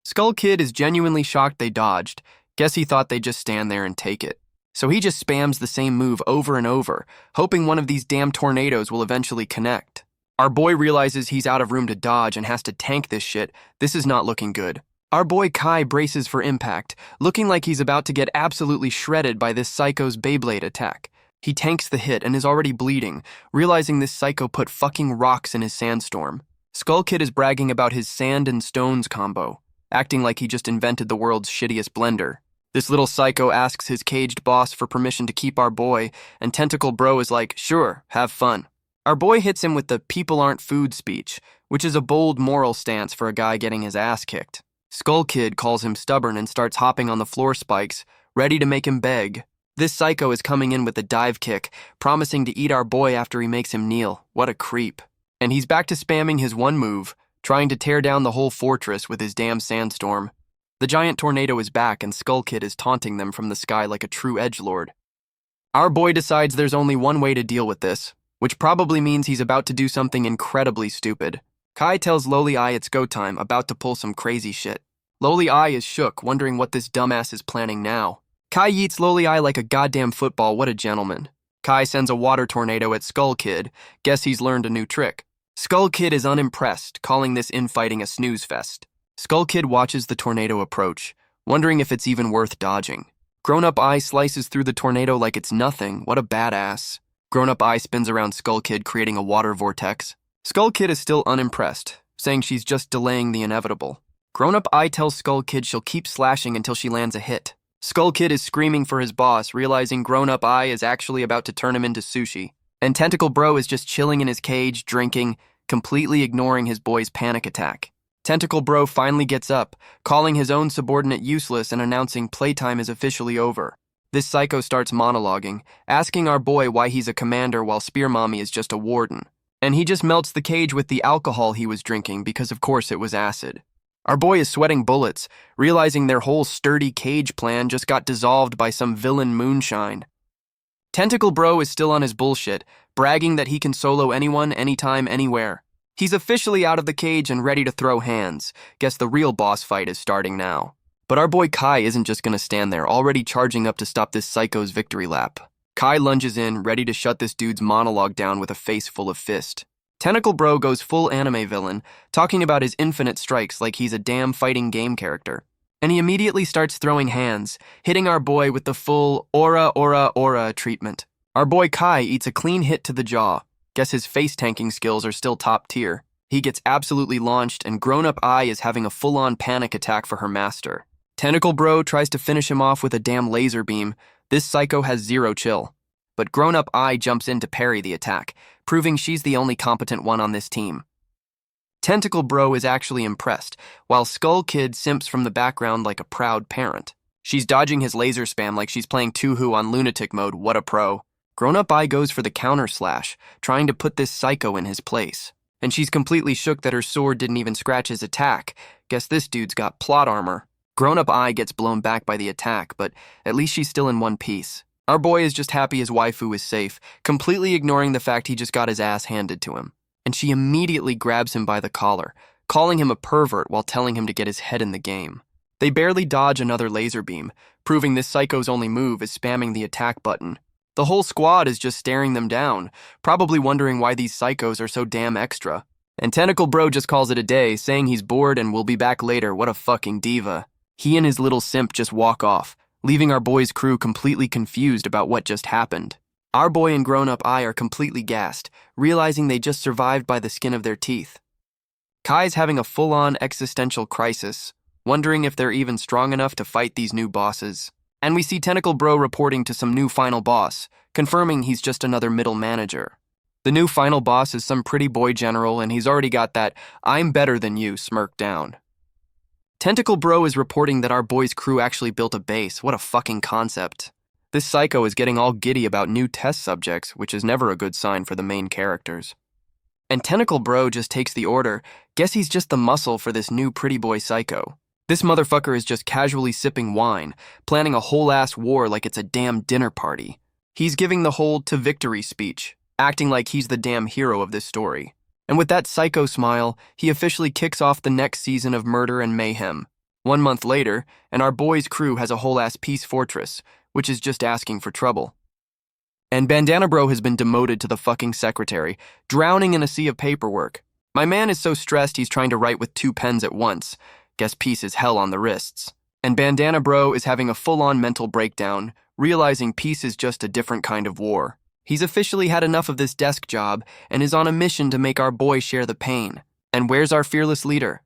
Skull Kid is genuinely shocked they dodged. Guess he thought they'd just stand there and take it. So he just spams the same move over and over, hoping one of these damn tornadoes will eventually connect. Our boy realizes he's out of room to dodge and has to tank this shit. This is not looking good. Our boy Kai braces for impact, looking like he's about to get absolutely shredded by this psycho's Beyblade attack. He tanks the hit and is already bleeding, realizing this psycho put fucking rocks in his sandstorm. Skull Kid is bragging about his sand and stones combo, acting like he just invented the world's shittiest blender. This little psycho asks his caged boss for permission to keep our boy, and Tentacle Bro is like, "Sure, have fun." Our boy hits him with the "people aren't food" speech, which is a bold moral stance for a guy getting his ass kicked. Skull Kid calls him stubborn and starts hopping on the floor spikes, ready to make him beg. This psycho is coming in with a dive kick, promising to eat our boy after he makes him kneel. What a creep. And he's back to spamming his one move, trying to tear down the whole fortress with his damn sandstorm. The giant tornado is back and Skull Kid is taunting them from the sky like a true edgelord. Our boy decides there's only one way to deal with this, which probably means he's about to do something incredibly stupid. Kai tells Loli Eye it's go time, about to pull some crazy shit. Loli Eye is shook, wondering what this dumbass is planning now. Kai yeets Loli Eye like a goddamn football. What a gentleman. Kai sends a water tornado at Skull Kid. Guess he's learned a new trick. Skull Kid is unimpressed, calling this infighting a snooze fest. Skull Kid watches the tornado approach, wondering if it's even worth dodging. Grown-up Eye slices through the tornado like it's nothing. What a badass. Grown-up Eye spins around Skull Kid, creating a water vortex. Skull Kid is still unimpressed, saying she's just delaying the inevitable. Grown-up Eye tells Skull Kid she'll keep slashing until she lands a hit. Skull Kid is screaming for his boss, realizing Grown-up Eye is actually about to turn him into sushi. And Tentacle Bro is just chilling in his cage, drinking, completely ignoring his boy's panic attack. Tentacle Bro finally gets up, calling his own subordinate useless and announcing playtime is officially over. This psycho starts monologuing, asking our boy why he's a commander while Spear Mommy is just a warden. And he just melts the cage with the alcohol he was drinking because of course it was acid. Our boy is sweating bullets, realizing their whole sturdy cage plan just got dissolved by some villain moonshine. Tentacle Bro is still on his bullshit, bragging that he can solo anyone, anytime, anywhere. He's officially out of the cage and ready to throw hands. Guess the real boss fight is starting now. But our boy Kai isn't just gonna stand there, already charging up to stop this psycho's victory lap. Kai lunges in, ready to shut this dude's monologue down with a face full of fist. Tentacle Bro goes full anime villain, talking about his infinite strikes like he's a damn fighting game character. And he immediately starts throwing hands, hitting our boy with the full aura treatment. Our boy Kai eats a clean hit to the jaw. Guess his face tanking skills are still top tier. He gets absolutely launched and Grown-up Eye is having a full-on panic attack for her master. Tentacle Bro tries to finish him off with a damn laser beam. This psycho has zero chill. But Grown-up Eye jumps in to parry the attack, proving she's the only competent one on this team. Tentacle Bro is actually impressed, while Skull Kid simps from the background like a proud parent. She's dodging his laser spam like she's playing Tuhu on lunatic mode. What a pro. Grown-up I goes for the counter slash, trying to put this psycho in his place. And she's completely shook that her sword didn't even scratch his attack. Guess this dude's got plot armor. Grown-up I gets blown back by the attack, but at least she's still in one piece. Our boy is just happy his waifu is safe, completely ignoring the fact he just got his ass handed to him. And she immediately grabs him by the collar, calling him a pervert while telling him to get his head in the game. They barely dodge another laser beam, proving this psycho's only move is spamming the attack button. The whole squad is just staring them down, probably wondering why these psychos are so damn extra. And Tentacle Bro just calls it a day, saying he's bored and will be back later. What a fucking diva. He and his little simp just walk off, leaving our boy's crew completely confused about what just happened. Our boy and grown-up I are completely gassed, realizing they just survived by the skin of their teeth. Kai's having a full-on existential crisis, wondering if they're even strong enough to fight these new bosses. And we see Tentacle Bro reporting to some new final boss, confirming he's just another middle manager. The new final boss is some pretty boy general, and he's already got that "I'm better than you" smirk down. Tentacle Bro is reporting that our boy's crew actually built a base. What a fucking concept. This psycho is getting all giddy about new test subjects, which is never a good sign for the main characters. And Tentacle Bro just takes the order. Guess he's just the muscle for this new pretty boy psycho. This motherfucker is just casually sipping wine, planning a whole-ass war like it's a damn dinner party. He's giving the whole to victory speech, acting like he's the damn hero of this story. And with that psycho smile, he officially kicks off the next season of murder and mayhem. 1 month later, and our boy's crew has a whole-ass peace fortress, which is just asking for trouble. And Bandana Bro has been demoted to the fucking secretary, drowning in a sea of paperwork. My man is so stressed he's trying to write with 2 pens at once. Guess peace is hell on the wrists. And Bandana Bro is having a full-on mental breakdown, realizing peace is just a different kind of war. He's officially had enough of this desk job and is on a mission to make our boy share the pain. And where's our fearless leader?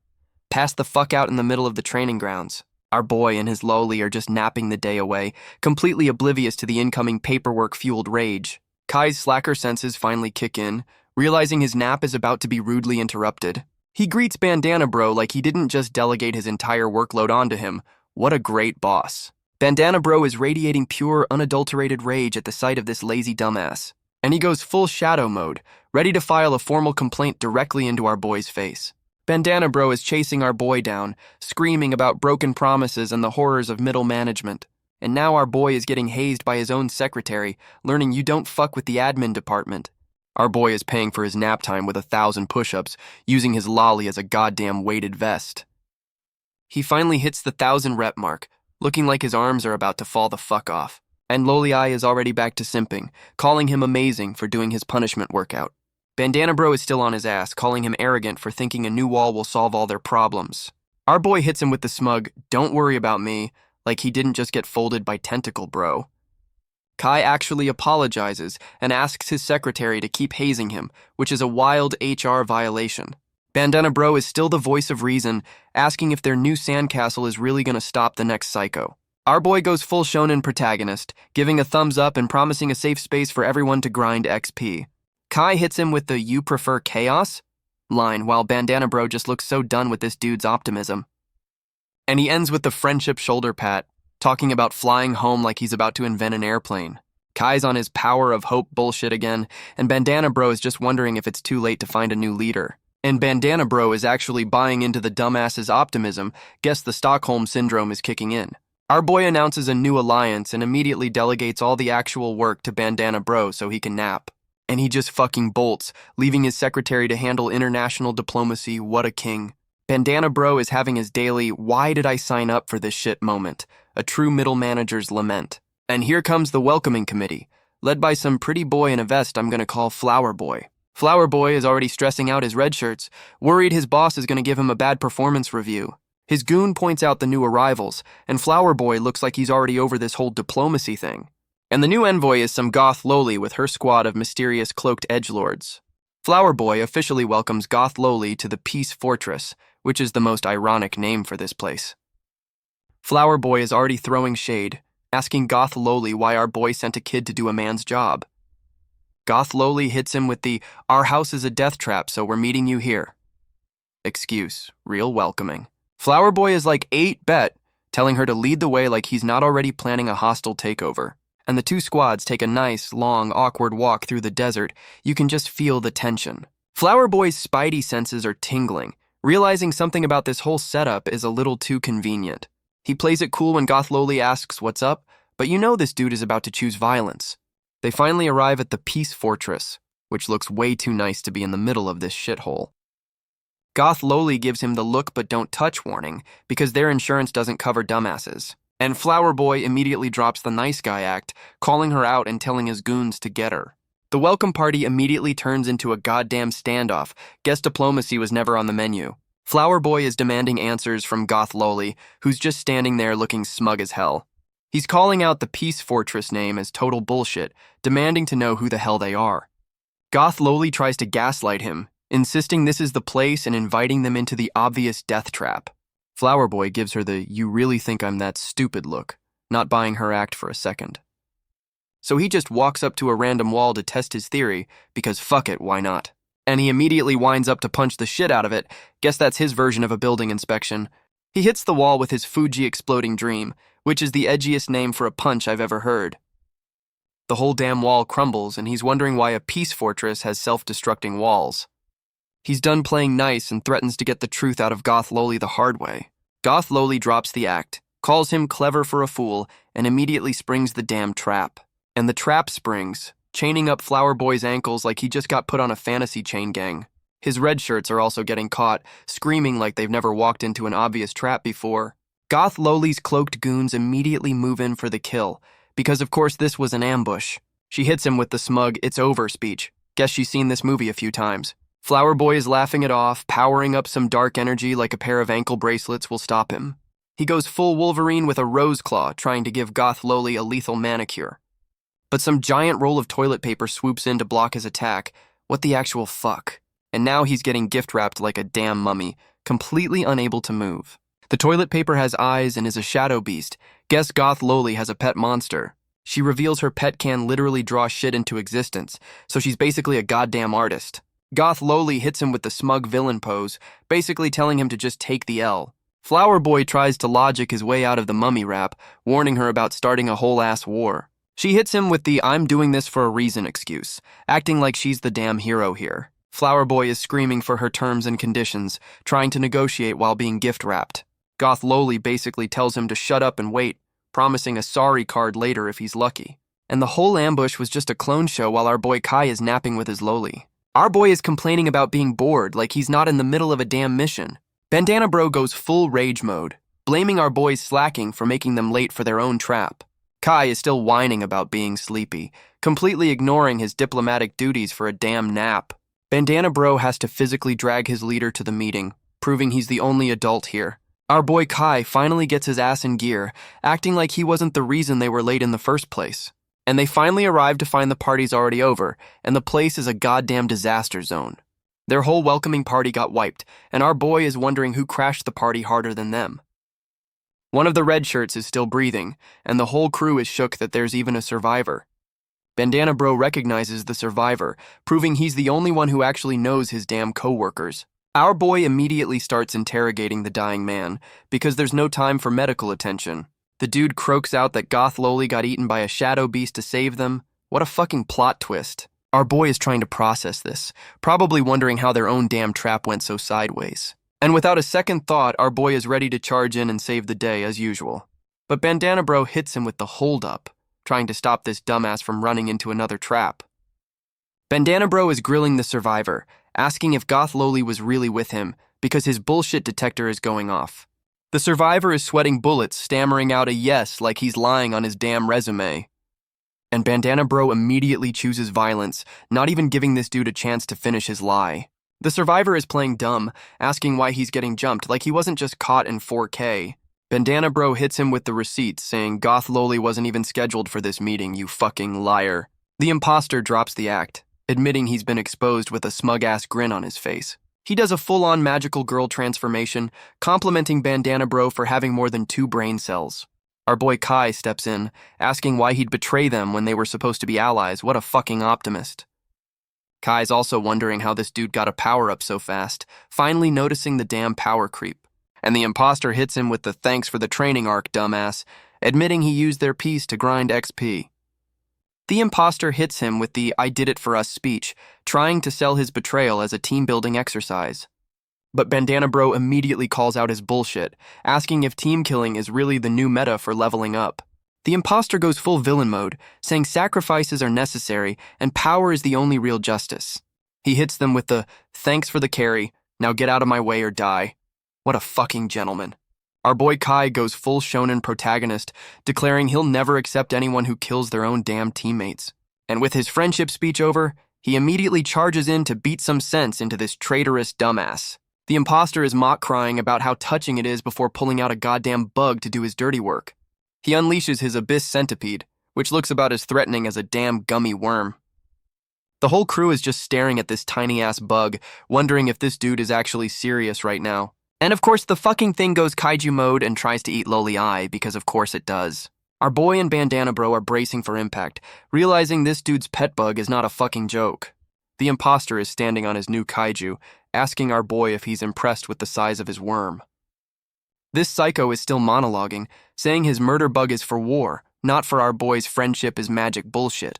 Passed the fuck out in the middle of the training grounds. Our boy and his lowly are just napping the day away, completely oblivious to the incoming paperwork-fueled rage. Kai's slacker senses finally kick in, realizing his nap is about to be rudely interrupted. He greets Bandana Bro like he didn't just delegate his entire workload onto him. What a great boss. Bandana Bro is radiating pure, unadulterated rage at the sight of this lazy dumbass. And he goes full shadow mode, ready to file a formal complaint directly into our boy's face. Bandana Bro is chasing our boy down, screaming about broken promises and the horrors of middle management. And now our boy is getting hazed by his own secretary, learning you don't fuck with the admin department. Our boy is paying for his nap time with 1,000 push-ups, using his lolly as a goddamn weighted vest. He finally hits the 1,000-rep mark, looking like his arms are about to fall the fuck off. And Loli Eye is already back to simping, calling him amazing for doing his punishment workout. Bandana Bro is still on his ass, calling him arrogant for thinking a new wall will solve all their problems. Our boy hits him with the smug, "Don't worry about me," like he didn't just get folded by Tentacle Bro. Kai actually apologizes and asks his secretary to keep hazing him, which is a wild HR violation. Bandana Bro is still the voice of reason, asking if their new sandcastle is really gonna stop the next psycho. Our boy goes full shonen protagonist, giving a thumbs up and promising a safe space for everyone to grind XP. Kai hits him with the "You prefer chaos?" line, while Bandana Bro just looks so done with this dude's optimism. And he ends with the friendship shoulder pat, talking about flying home like he's about to invent an airplane. Kai's on his power of hope bullshit again, and Bandana Bro is just wondering if it's too late to find a new leader. And Bandana Bro is actually buying into the dumbass's optimism. Guess the Stockholm Syndrome is kicking in. Our boy announces a new alliance and immediately delegates all the actual work to Bandana Bro so he can nap. And he just fucking bolts, leaving his secretary to handle international diplomacy. What a king. Bandana Bro is having his daily "why did I sign up for this shit" moment, a true middle manager's lament. And here comes the welcoming committee, led by some pretty boy in a vest I'm gonna call Flower Boy. Flower Boy is already stressing out his red shirts, worried his boss is gonna give him a bad performance review. His goon points out the new arrivals, and Flower Boy looks like he's already over this whole diplomacy thing. And the new envoy is some goth Loli with her squad of mysterious cloaked edgelords. Flower Boy officially welcomes Goth Loli to the Peace Fortress, which is the most ironic name for this place. Flower Boy is already throwing shade, asking Goth Loli why our boy sent a kid to do a man's job. Goth Loli hits him with the "our house is a death trap, so we're meeting you here" excuse, real welcoming. Flower Boy is like 8 bet, telling her to lead the way like he's not already planning a hostile takeover. and the two squads take a nice, long, awkward walk through the desert. You can just feel the tension. Flower Boy's spidey senses are tingling, realizing something about this whole setup is a little too convenient. He plays it cool when Goth Loli asks what's up, but you know this dude is about to choose violence. They finally arrive at the Peace Fortress, which looks way too nice to be in the middle of this shithole. Goth Loli gives him the look but don't touch warning because their insurance doesn't cover dumbasses. And Flower Boy immediately drops the nice guy act, calling her out and telling his goons to get her. The welcome party immediately turns into a goddamn standoff. Guess diplomacy was never on the menu. Flower Boy is demanding answers from Goth Loli, who's just standing there looking smug as hell. He's calling out the Peace Fortress name as total bullshit, demanding to know who the hell they are. Goth Loli tries to gaslight him, insisting this is the place and inviting them into the obvious death trap. Flower Boy gives her the "you really think I'm that stupid" look, not buying her act for a second. So he just walks up to a random wall to test his theory, because fuck it, why not? And he immediately winds up to punch the shit out of it. Guess that's his version of a building inspection. He hits the wall with his Fuji exploding dream, which is the edgiest name for a punch I've ever heard. The whole damn wall crumbles, and he's wondering why a peace fortress has self-destructing walls. He's done playing nice and threatens to get the truth out of Goth Loli the hard way. Goth Loli drops the act, calls him clever for a fool, and immediately springs the damn trap. And the trap springs, chaining up Flower Boy's ankles like he just got put on a fantasy chain gang. His red shirts are also getting caught, screaming like they've never walked into an obvious trap before. Goth Loli's cloaked goons immediately move in for the kill, because of course this was an ambush. She hits him with the smug "it's over" speech. Guess she's seen this movie a few times. Flower Boy is laughing it off, powering up some dark energy like a pair of ankle bracelets will stop him. He goes full Wolverine with a rose claw, trying to give Goth Loli a lethal manicure. But some giant roll of toilet paper swoops in to block his attack. What the actual fuck? And now he's getting gift-wrapped like a damn mummy, completely unable to move. The toilet paper has eyes and is a shadow beast. Guess Goth Loli has a pet monster. She reveals her pet can literally draw shit into existence, so she's basically a goddamn artist. Goth Loli hits him with the smug villain pose, basically telling him to just take the L. Flower Boy tries to logic his way out of the mummy rap, warning her about starting a whole-ass war. She hits him with the "I'm doing this for a reason" excuse, acting like she's the damn hero here. Flower Boy is screaming for her terms and conditions, trying to negotiate while being gift-wrapped. Goth Loli basically tells him to shut up and wait, promising a sorry card later if he's lucky. And the whole ambush was just a clone show while our boy Kai is napping with his Loli. Our boy is complaining about being bored like he's not in the middle of a damn mission. Bandana Bro goes full rage mode, blaming our boys slacking for making them late for their own trap. Kai is still whining about being sleepy, completely ignoring his diplomatic duties for a damn nap. Bandana Bro has to physically drag his leader to the meeting, proving he's the only adult here. Our boy Kai finally gets his ass in gear, acting like he wasn't the reason they were late in the first place. And they finally arrive to find the party's already over, and the place is a goddamn disaster zone. Their whole welcoming party got wiped, and our boy is wondering who crashed the party harder than them. One of the red shirts is still breathing, and the whole crew is shook that there's even a survivor. Bandana Bro recognizes the survivor, proving he's the only one who actually knows his damn co-workers. Our boy immediately starts interrogating the dying man, because there's no time for medical attention. The dude croaks out that Goth Loli got eaten by a shadow beast to save them. What a fucking plot twist. Our boy is trying to process this, probably wondering how their own damn trap went so sideways. And without a second thought, our boy is ready to charge in and save the day as usual. But Bandana Bro hits him with the hold-up, trying to stop this dumbass from running into another trap. Bandana Bro is grilling the survivor, asking if Goth Loli was really with him, because his bullshit detector is going off. The survivor is sweating bullets, stammering out a yes like he's lying on his damn resume. And Bandana Bro immediately chooses violence, not even giving this dude a chance to finish his lie. The survivor is playing dumb, asking why he's getting jumped like he wasn't just caught in 4K. Bandana Bro hits him with the receipts, saying Goth Loli wasn't even scheduled for this meeting, you fucking liar. The imposter drops the act, admitting he's been exposed with a smug-ass grin on his face. He does a full-on magical girl transformation, complimenting Bandana Bro for having more than 2 brain cells. Our boy Kai steps in, asking why he'd betray them when they were supposed to be allies. What a fucking optimist. Kai's also wondering how this dude got a power-up so fast, finally noticing the damn power creep. And the imposter hits him with the "thanks for the training arc, dumbass," admitting he used their piece to grind XP. The imposter hits him with the "I did it for us" speech, trying to sell his betrayal as a team-building exercise. But Bandana Bro immediately calls out his bullshit, asking if team killing is really the new meta for leveling up. The imposter goes full villain mode, saying sacrifices are necessary and power is the only real justice. He hits them with the "thanks for the carry, now get out of my way or die." What a fucking gentleman. Our boy Kai goes full shonen protagonist, declaring he'll never accept anyone who kills their own damn teammates. And with his friendship speech over, he immediately charges in to beat some sense into this traitorous dumbass. The imposter is mock crying about how touching it is before pulling out a goddamn bug to do his dirty work. He unleashes his abyss centipede, which looks about as threatening as a damn gummy worm. The whole crew is just staring at this tiny-ass bug, wondering if this dude is actually serious right now. And of course, the fucking thing goes kaiju mode and tries to eat Loli Eye, because of course it does. Our boy and Bandana Bro are bracing for impact, realizing this dude's pet bug is not a fucking joke. The imposter is standing on his new kaiju, asking our boy if he's impressed with the size of his worm. This psycho is still monologuing, saying his murder bug is for war, not for our boy's friendship is magic bullshit.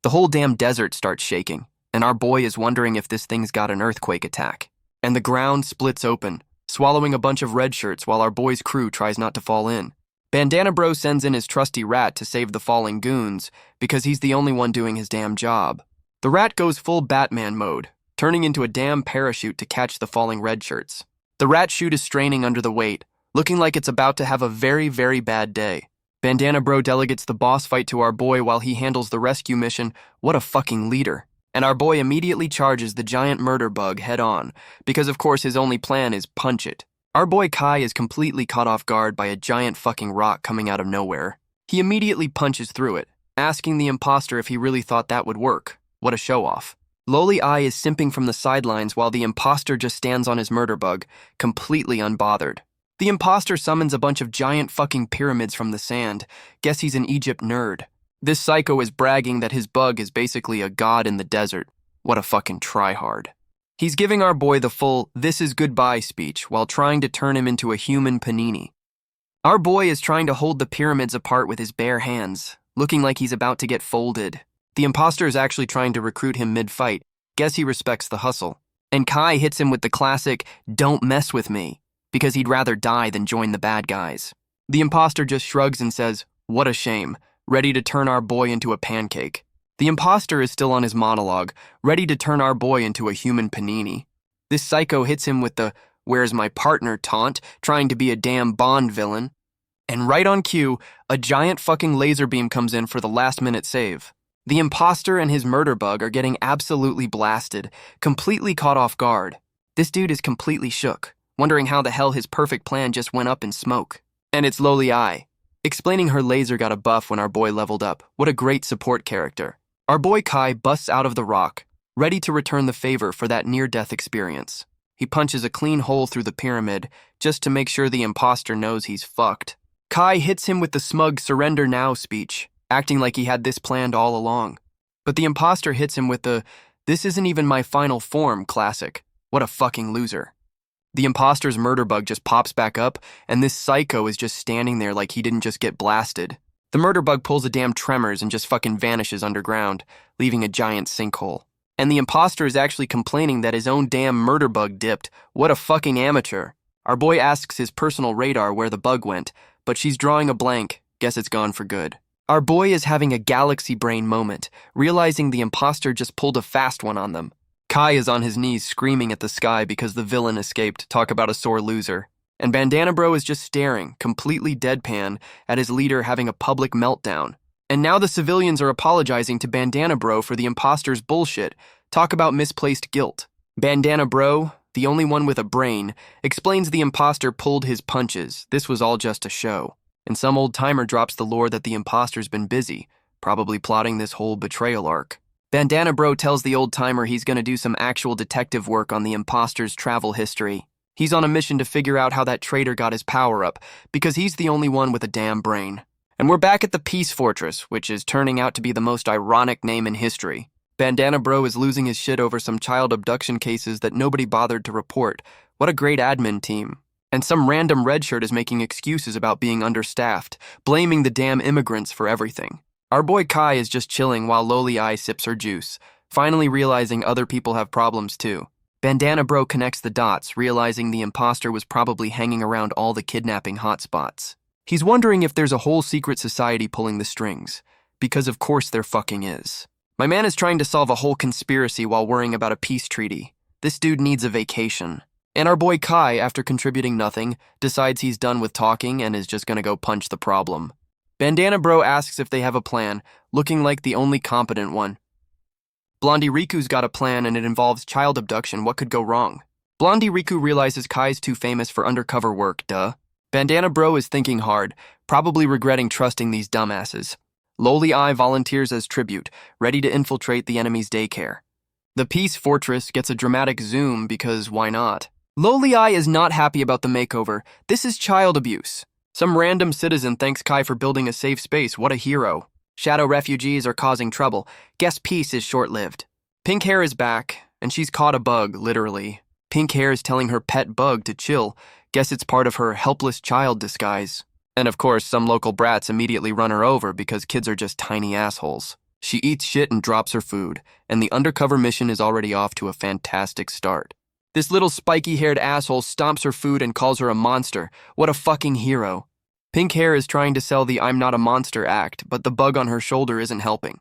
The whole damn desert starts shaking, and our boy is wondering if this thing's got an earthquake attack. And the ground splits open, swallowing a bunch of red shirts while our boy's crew tries not to fall in. Bandana Bro sends in his trusty rat to save the falling goons, because he's the only one doing his damn job. The rat goes full Batman mode, turning into a damn parachute to catch the falling red shirts. The rat chute is straining under the weight, looking like it's about to have a very, very bad day. Bandana Bro delegates the boss fight to our boy while he handles the rescue mission. What a fucking leader. And our boy immediately charges the giant murder bug head on, because of course his only plan is punch it. Our boy Kai is completely caught off guard by a giant fucking rock coming out of nowhere. He immediately punches through it, asking the imposter if he really thought that would work. What a show-off. Loli Eye is simping from the sidelines while the imposter just stands on his murder bug, completely unbothered. The imposter summons a bunch of giant fucking pyramids from the sand. Guess he's an Egypt nerd. This psycho is bragging that his bug is basically a god in the desert. What a fucking tryhard. He's giving our boy the full "this is goodbye" speech while trying to turn him into a human panini. Our boy is trying to hold the pyramids apart with his bare hands, looking like he's about to get folded. The imposter is actually trying to recruit him mid-fight. Guess he respects the hustle. And Kai hits him with the classic "don't mess with me," because he'd rather die than join the bad guys. The imposter just shrugs and says, "What a shame," ready to turn our boy into a pancake. The imposter is still on his monologue, ready to turn our boy into a human panini. This psycho hits him with the "where's my partner" taunt, trying to be a damn Bond villain. And right on cue, a giant fucking laser beam comes in for the last-minute save. The imposter and his murder bug are getting absolutely blasted, completely caught off guard. This dude is completely shook, wondering how the hell his perfect plan just went up in smoke. And it's Loli Eye, explaining her laser got a buff when our boy leveled up. What a great support character. Our boy Kai busts out of the rock, ready to return the favor for that near-death experience. He punches a clean hole through the pyramid, just to make sure the imposter knows he's fucked. Kai hits him with the smug "surrender now" speech, acting like he had this planned all along. But the imposter hits him with the "this isn't even my final form" classic. What a fucking loser. The imposter's murder bug just pops back up, and this psycho is just standing there like he didn't just get blasted. The murder bug pulls a damn tremors and just fucking vanishes underground, leaving a giant sinkhole. And the imposter is actually complaining that his own damn murder bug dipped. What a fucking amateur. Our boy asks his personal radar where the bug went, but she's drawing a blank. Guess it's gone for good. Our boy is having a galaxy brain moment, realizing the imposter just pulled a fast one on them. Kai is on his knees screaming at the sky because the villain escaped. Talk about a sore loser. And Bandana Bro is just staring, completely deadpan, at his leader having a public meltdown. And now the civilians are apologizing to Bandana Bro for the imposter's bullshit. Talk about misplaced guilt. Bandana Bro, the only one with a brain, explains the imposter pulled his punches. This was all just a show. And some old timer drops the lore that the imposter's been busy, probably plotting this whole betrayal arc. Bandana Bro tells the old timer he's gonna do some actual detective work on the imposter's travel history. He's on a mission to figure out how that traitor got his power up, because he's the only one with a damn brain. And we're back at the Peace Fortress, which is turning out to be the most ironic name in history. Bandana Bro is losing his shit over some child abduction cases that nobody bothered to report. What a great admin team. And some random red shirt is making excuses about being understaffed, blaming the damn immigrants for everything. Our boy Kai is just chilling while Loli Eye sips her juice, finally realizing other people have problems too. Bandana Bro connects the dots, realizing the imposter was probably hanging around all the kidnapping hotspots. He's wondering if there's a whole secret society pulling the strings, because of course there fucking is. My man is trying to solve a whole conspiracy while worrying about a peace treaty. This dude needs a vacation. And our boy Kai, after contributing nothing, decides he's done with talking and is just gonna go punch the problem. Bandana Bro asks if they have a plan, looking like the only competent one. Blondie Riku's got a plan and it involves child abduction. What could go wrong? Blondie Riku realizes Kai's too famous for undercover work, duh. Bandana Bro is thinking hard, probably regretting trusting these dumbasses. Loli Eye volunteers as tribute, ready to infiltrate the enemy's daycare. The Peace Fortress gets a dramatic zoom because why not? Loli Eye is not happy about the makeover. This is child abuse. Some random citizen thanks Kai for building a safe space. What a hero. Shadow refugees are causing trouble. Guess peace is short-lived. Pink Hair is back, and she's caught a bug, literally. Pink Hair is telling her pet bug to chill. Guess it's part of her helpless child disguise. And of course, some local brats immediately run her over because kids are just tiny assholes. She eats shit and drops her food, and the undercover mission is already off to a fantastic start. This little spiky-haired asshole stomps her food and calls her a monster. What a fucking hero. Pink Hair is trying to sell the I'm not a monster act, but the bug on her shoulder isn't helping.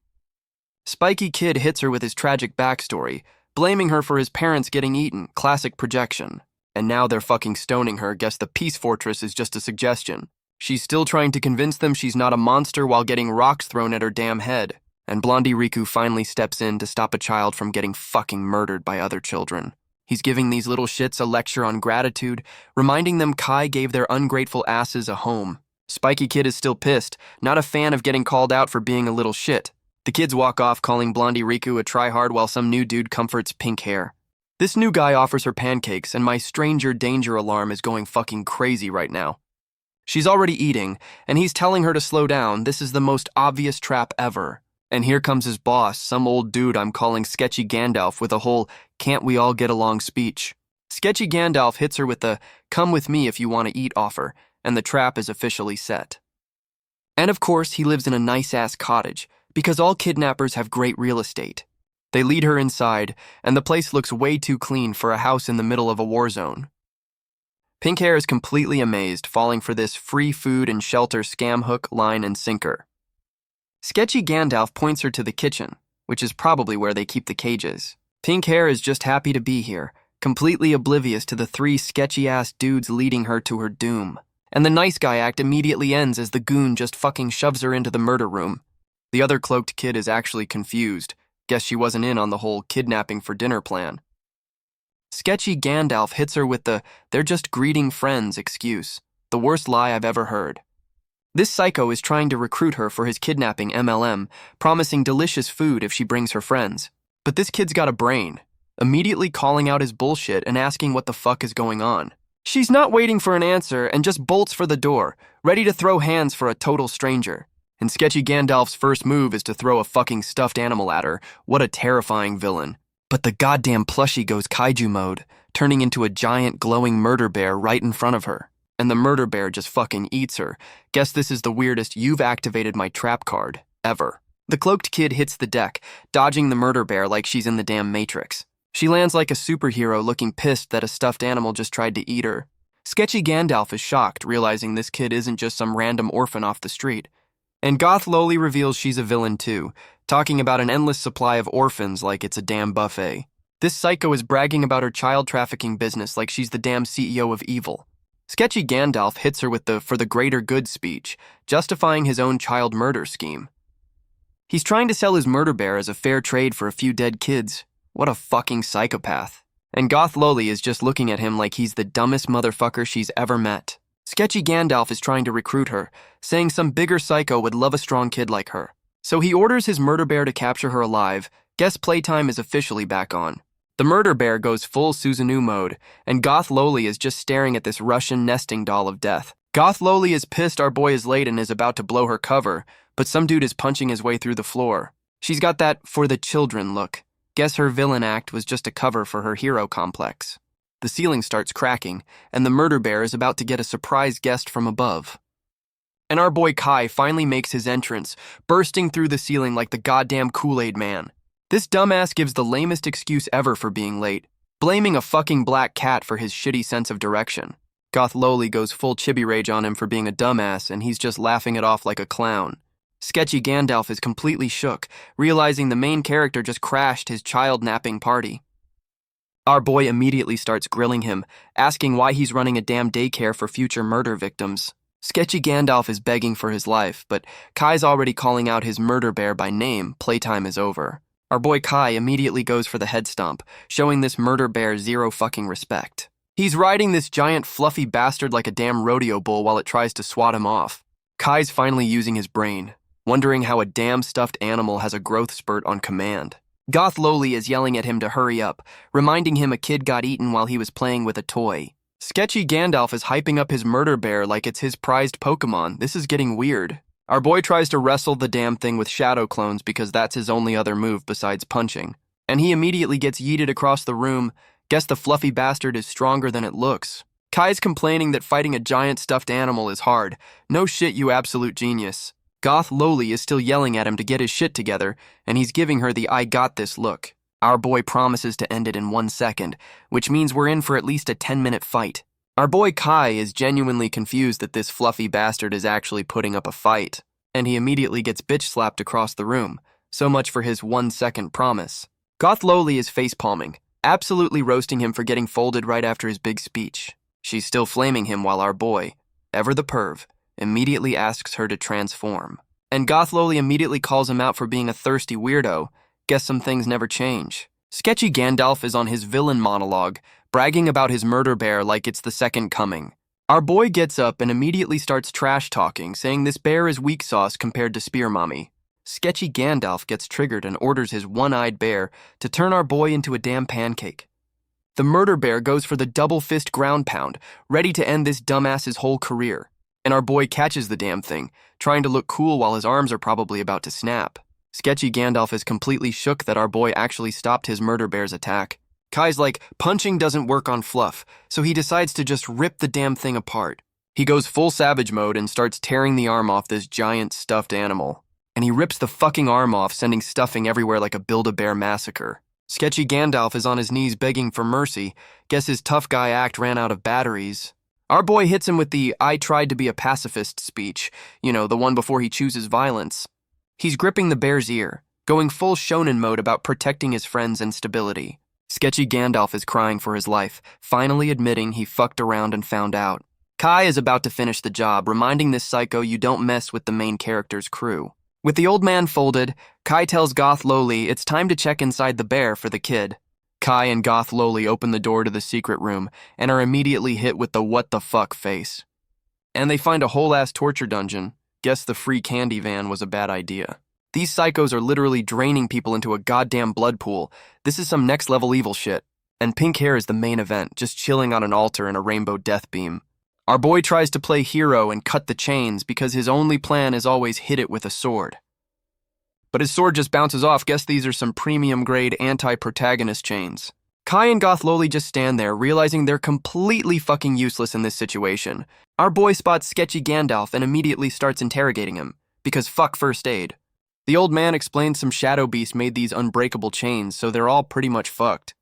Spiky Kid hits her with his tragic backstory, blaming her for his parents getting eaten, classic projection. And now they're fucking stoning her. Guess the Peace Fortress is just a suggestion. She's still trying to convince them she's not a monster while getting rocks thrown at her damn head. And Blondie Riku finally steps in to stop a child from getting fucking murdered by other children. He's giving these little shits a lecture on gratitude, reminding them Kai gave their ungrateful asses a home. Spiky Kid is still pissed, not a fan of getting called out for being a little shit. The kids walk off calling Blondie Riku a tryhard while some new dude comforts Pink Hair. This new guy offers her pancakes and my stranger danger alarm is going fucking crazy right now. She's already eating, and he's telling her to slow down. This is the most obvious trap ever. And here comes his boss, some old dude I'm calling Sketchy Gandalf with a whole can't we all get along speech. Sketchy Gandalf hits her with the come with me if you want to eat offer, and the trap is officially set. And of course, he lives in a nice-ass cottage, because all kidnappers have great real estate. They lead her inside, and the place looks way too clean for a house in the middle of a war zone. Pink Hair is completely amazed, falling for this free food and shelter scam hook, line, and sinker. Sketchy Gandalf points her to the kitchen, which is probably where they keep the cages. Pink Hair is just happy to be here, completely oblivious to the three sketchy-ass dudes leading her to her doom. And the nice guy act immediately ends as the goon just fucking shoves her into the murder room. The other cloaked kid is actually confused. Guess she wasn't in on the whole kidnapping for dinner plan. Sketchy Gandalf hits her with the they're just greeting friends excuse, the worst lie I've ever heard. This psycho is trying to recruit her for his kidnapping MLM, promising delicious food if she brings her friends. But this kid's got a brain, immediately calling out his bullshit and asking what the fuck is going on. She's not waiting for an answer and just bolts for the door, ready to throw hands for a total stranger. And Sketchy Gandalf's first move is to throw a fucking stuffed animal at her. What a terrifying villain. But the goddamn plushie goes kaiju mode, turning into a giant glowing murder bear right in front of her. And the murder bear just fucking eats her. Guess this is the weirdest you've activated my trap card ever. The cloaked kid hits the deck, dodging the murder bear like she's in the damn Matrix. She lands like a superhero looking pissed that a stuffed animal just tried to eat her. Sketchy Gandalf is shocked, realizing this kid isn't just some random orphan off the street. And Goth Loli reveals she's a villain too, talking about an endless supply of orphans like it's a damn buffet. This psycho is bragging about her child trafficking business like she's the damn CEO of evil. Sketchy Gandalf hits her with the for the greater good speech, justifying his own child murder scheme. He's trying to sell his murder bear as a fair trade for a few dead kids. What a fucking psychopath. And Goth Loli is just looking at him like he's the dumbest motherfucker she's ever met. Sketchy Gandalf is trying to recruit her, saying some bigger psycho would love a strong kid like her. So he orders his murder bear to capture her alive. Guess playtime is officially back on. The murder bear goes full Susanoo mode, and Goth Loli is just staring at this Russian nesting doll of death. Goth Loli is pissed our boy is late and is about to blow her cover, but some dude is punching his way through the floor. She's got that for the children look. Guess her villain act was just a cover for her hero complex. The ceiling starts cracking, and the murder bear is about to get a surprise guest from above. And our boy Kai finally makes his entrance, bursting through the ceiling like the goddamn Kool-Aid man. This dumbass gives the lamest excuse ever for being late, blaming a fucking black cat for his shitty sense of direction. Goth Loli goes full chibi rage on him for being a dumbass, and he's just laughing it off like a clown. Sketchy Gandalf is completely shook, realizing the main character just crashed his child napping party. Our boy immediately starts grilling him, asking why he's running a damn daycare for future murder victims. Sketchy Gandalf is begging for his life, but Kai's already calling out his murder bear by name. Playtime is over. Our boy Kai immediately goes for the head stomp, showing this murder bear zero fucking respect. He's riding this giant fluffy bastard like a damn rodeo bull while it tries to swat him off. Kai's finally using his brain, wondering how a damn stuffed animal has a growth spurt on command. Goth Loli is yelling at him to hurry up, reminding him a kid got eaten while he was playing with a toy. Sketchy Gandalf is hyping up his murder bear like it's his prized Pokemon. This is getting weird. Our boy tries to wrestle the damn thing with shadow clones because that's his only other move besides punching. And he immediately gets yeeted across the room. Guess the fluffy bastard is stronger than it looks. Kai's complaining that fighting a giant stuffed animal is hard. No shit, you absolute genius. Goth Loli is still yelling at him to get his shit together, and he's giving her the I got this look. Our boy promises to end it in 1 second, which means we're in for at least a 10-minute fight. Our boy Kai is genuinely confused that this fluffy bastard is actually putting up a fight, and he immediately gets bitch slapped across the room. So much for his 1 second promise. Goth Loli is facepalming, absolutely roasting him for getting folded right after his big speech. She's still flaming him while our boy, ever the perv, immediately asks her to transform. And Goth Loli immediately calls him out for being a thirsty weirdo. Guess some things never change. Sketchy Gandalf is on his villain monologue, bragging about his murder bear like it's the second coming. Our boy gets up and immediately starts trash talking, saying this bear is weak sauce compared to Spear Mommy. Sketchy Gandalf gets triggered and orders his one-eyed bear to turn our boy into a damn pancake. The murder bear goes for the double fist ground pound, ready to end this dumbass's whole career. And our boy catches the damn thing, trying to look cool while his arms are probably about to snap. Sketchy Gandalf is completely shook that our boy actually stopped his murder bear's attack. Kai's like, punching doesn't work on fluff, so he decides to just rip the damn thing apart. He goes full savage mode and starts tearing the arm off this giant stuffed animal. And he rips the fucking arm off, sending stuffing everywhere like a Build-A-Bear massacre. Sketchy Gandalf is on his knees begging for mercy. Guess his tough guy act ran out of batteries. Our boy hits him with the I tried to be a pacifist speech, the one before he chooses violence. He's gripping the bear's ear, going full shonen mode about protecting his friends and stability. Sketchy Gandalf is crying for his life, finally admitting he fucked around and found out. Kai is about to finish the job, reminding this psycho you don't mess with the main character's crew. With the old man folded, Kai tells Goth Loli it's time to check inside the bear for the kid. Kai and Goth Loli open the door to the secret room and are immediately hit with the what the fuck face. And they find a whole-ass torture dungeon. Guess the free candy van was a bad idea. These psychos are literally draining people into a goddamn blood pool. This is some next-level evil shit. And pink hair is the main event, just chilling on an altar in a rainbow death beam. Our boy tries to play hero and cut the chains because his only plan is always hit it with a sword. But his sword just bounces off. Guess these are some premium-grade anti-protagonist chains. Kai and Goth Loli just stand there, realizing they're completely fucking useless in this situation. Our boy spots Sketchy Gandalf and immediately starts interrogating him, because fuck first aid. The old man explains some shadow beast made these unbreakable chains, so they're all pretty much fucked.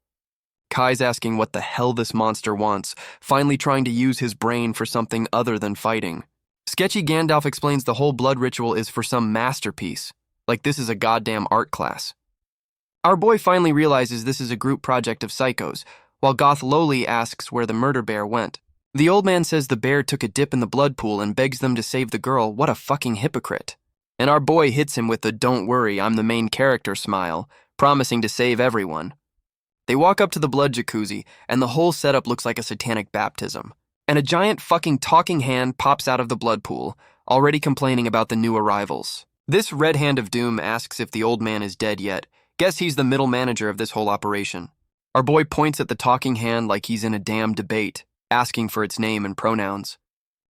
Kai's asking what the hell this monster wants, finally trying to use his brain for something other than fighting. Sketchy Gandalf explains the whole blood ritual is for some masterpiece, like this is a goddamn art class. Our boy finally realizes this is a group project of psychos, while Goth Loli asks where the murder bear went. The old man says the bear took a dip in the blood pool and begs them to save the girl. What a fucking hypocrite. And our boy hits him with the don't worry, I'm the main character smile, promising to save everyone. They walk up to the blood jacuzzi, and the whole setup looks like a satanic baptism. And a giant fucking talking hand pops out of the blood pool, already complaining about the new arrivals. This red hand of doom asks if the old man is dead yet. Guess he's the middle manager of this whole operation. Our boy points at the talking hand like he's in a damn debate, asking for its name and pronouns.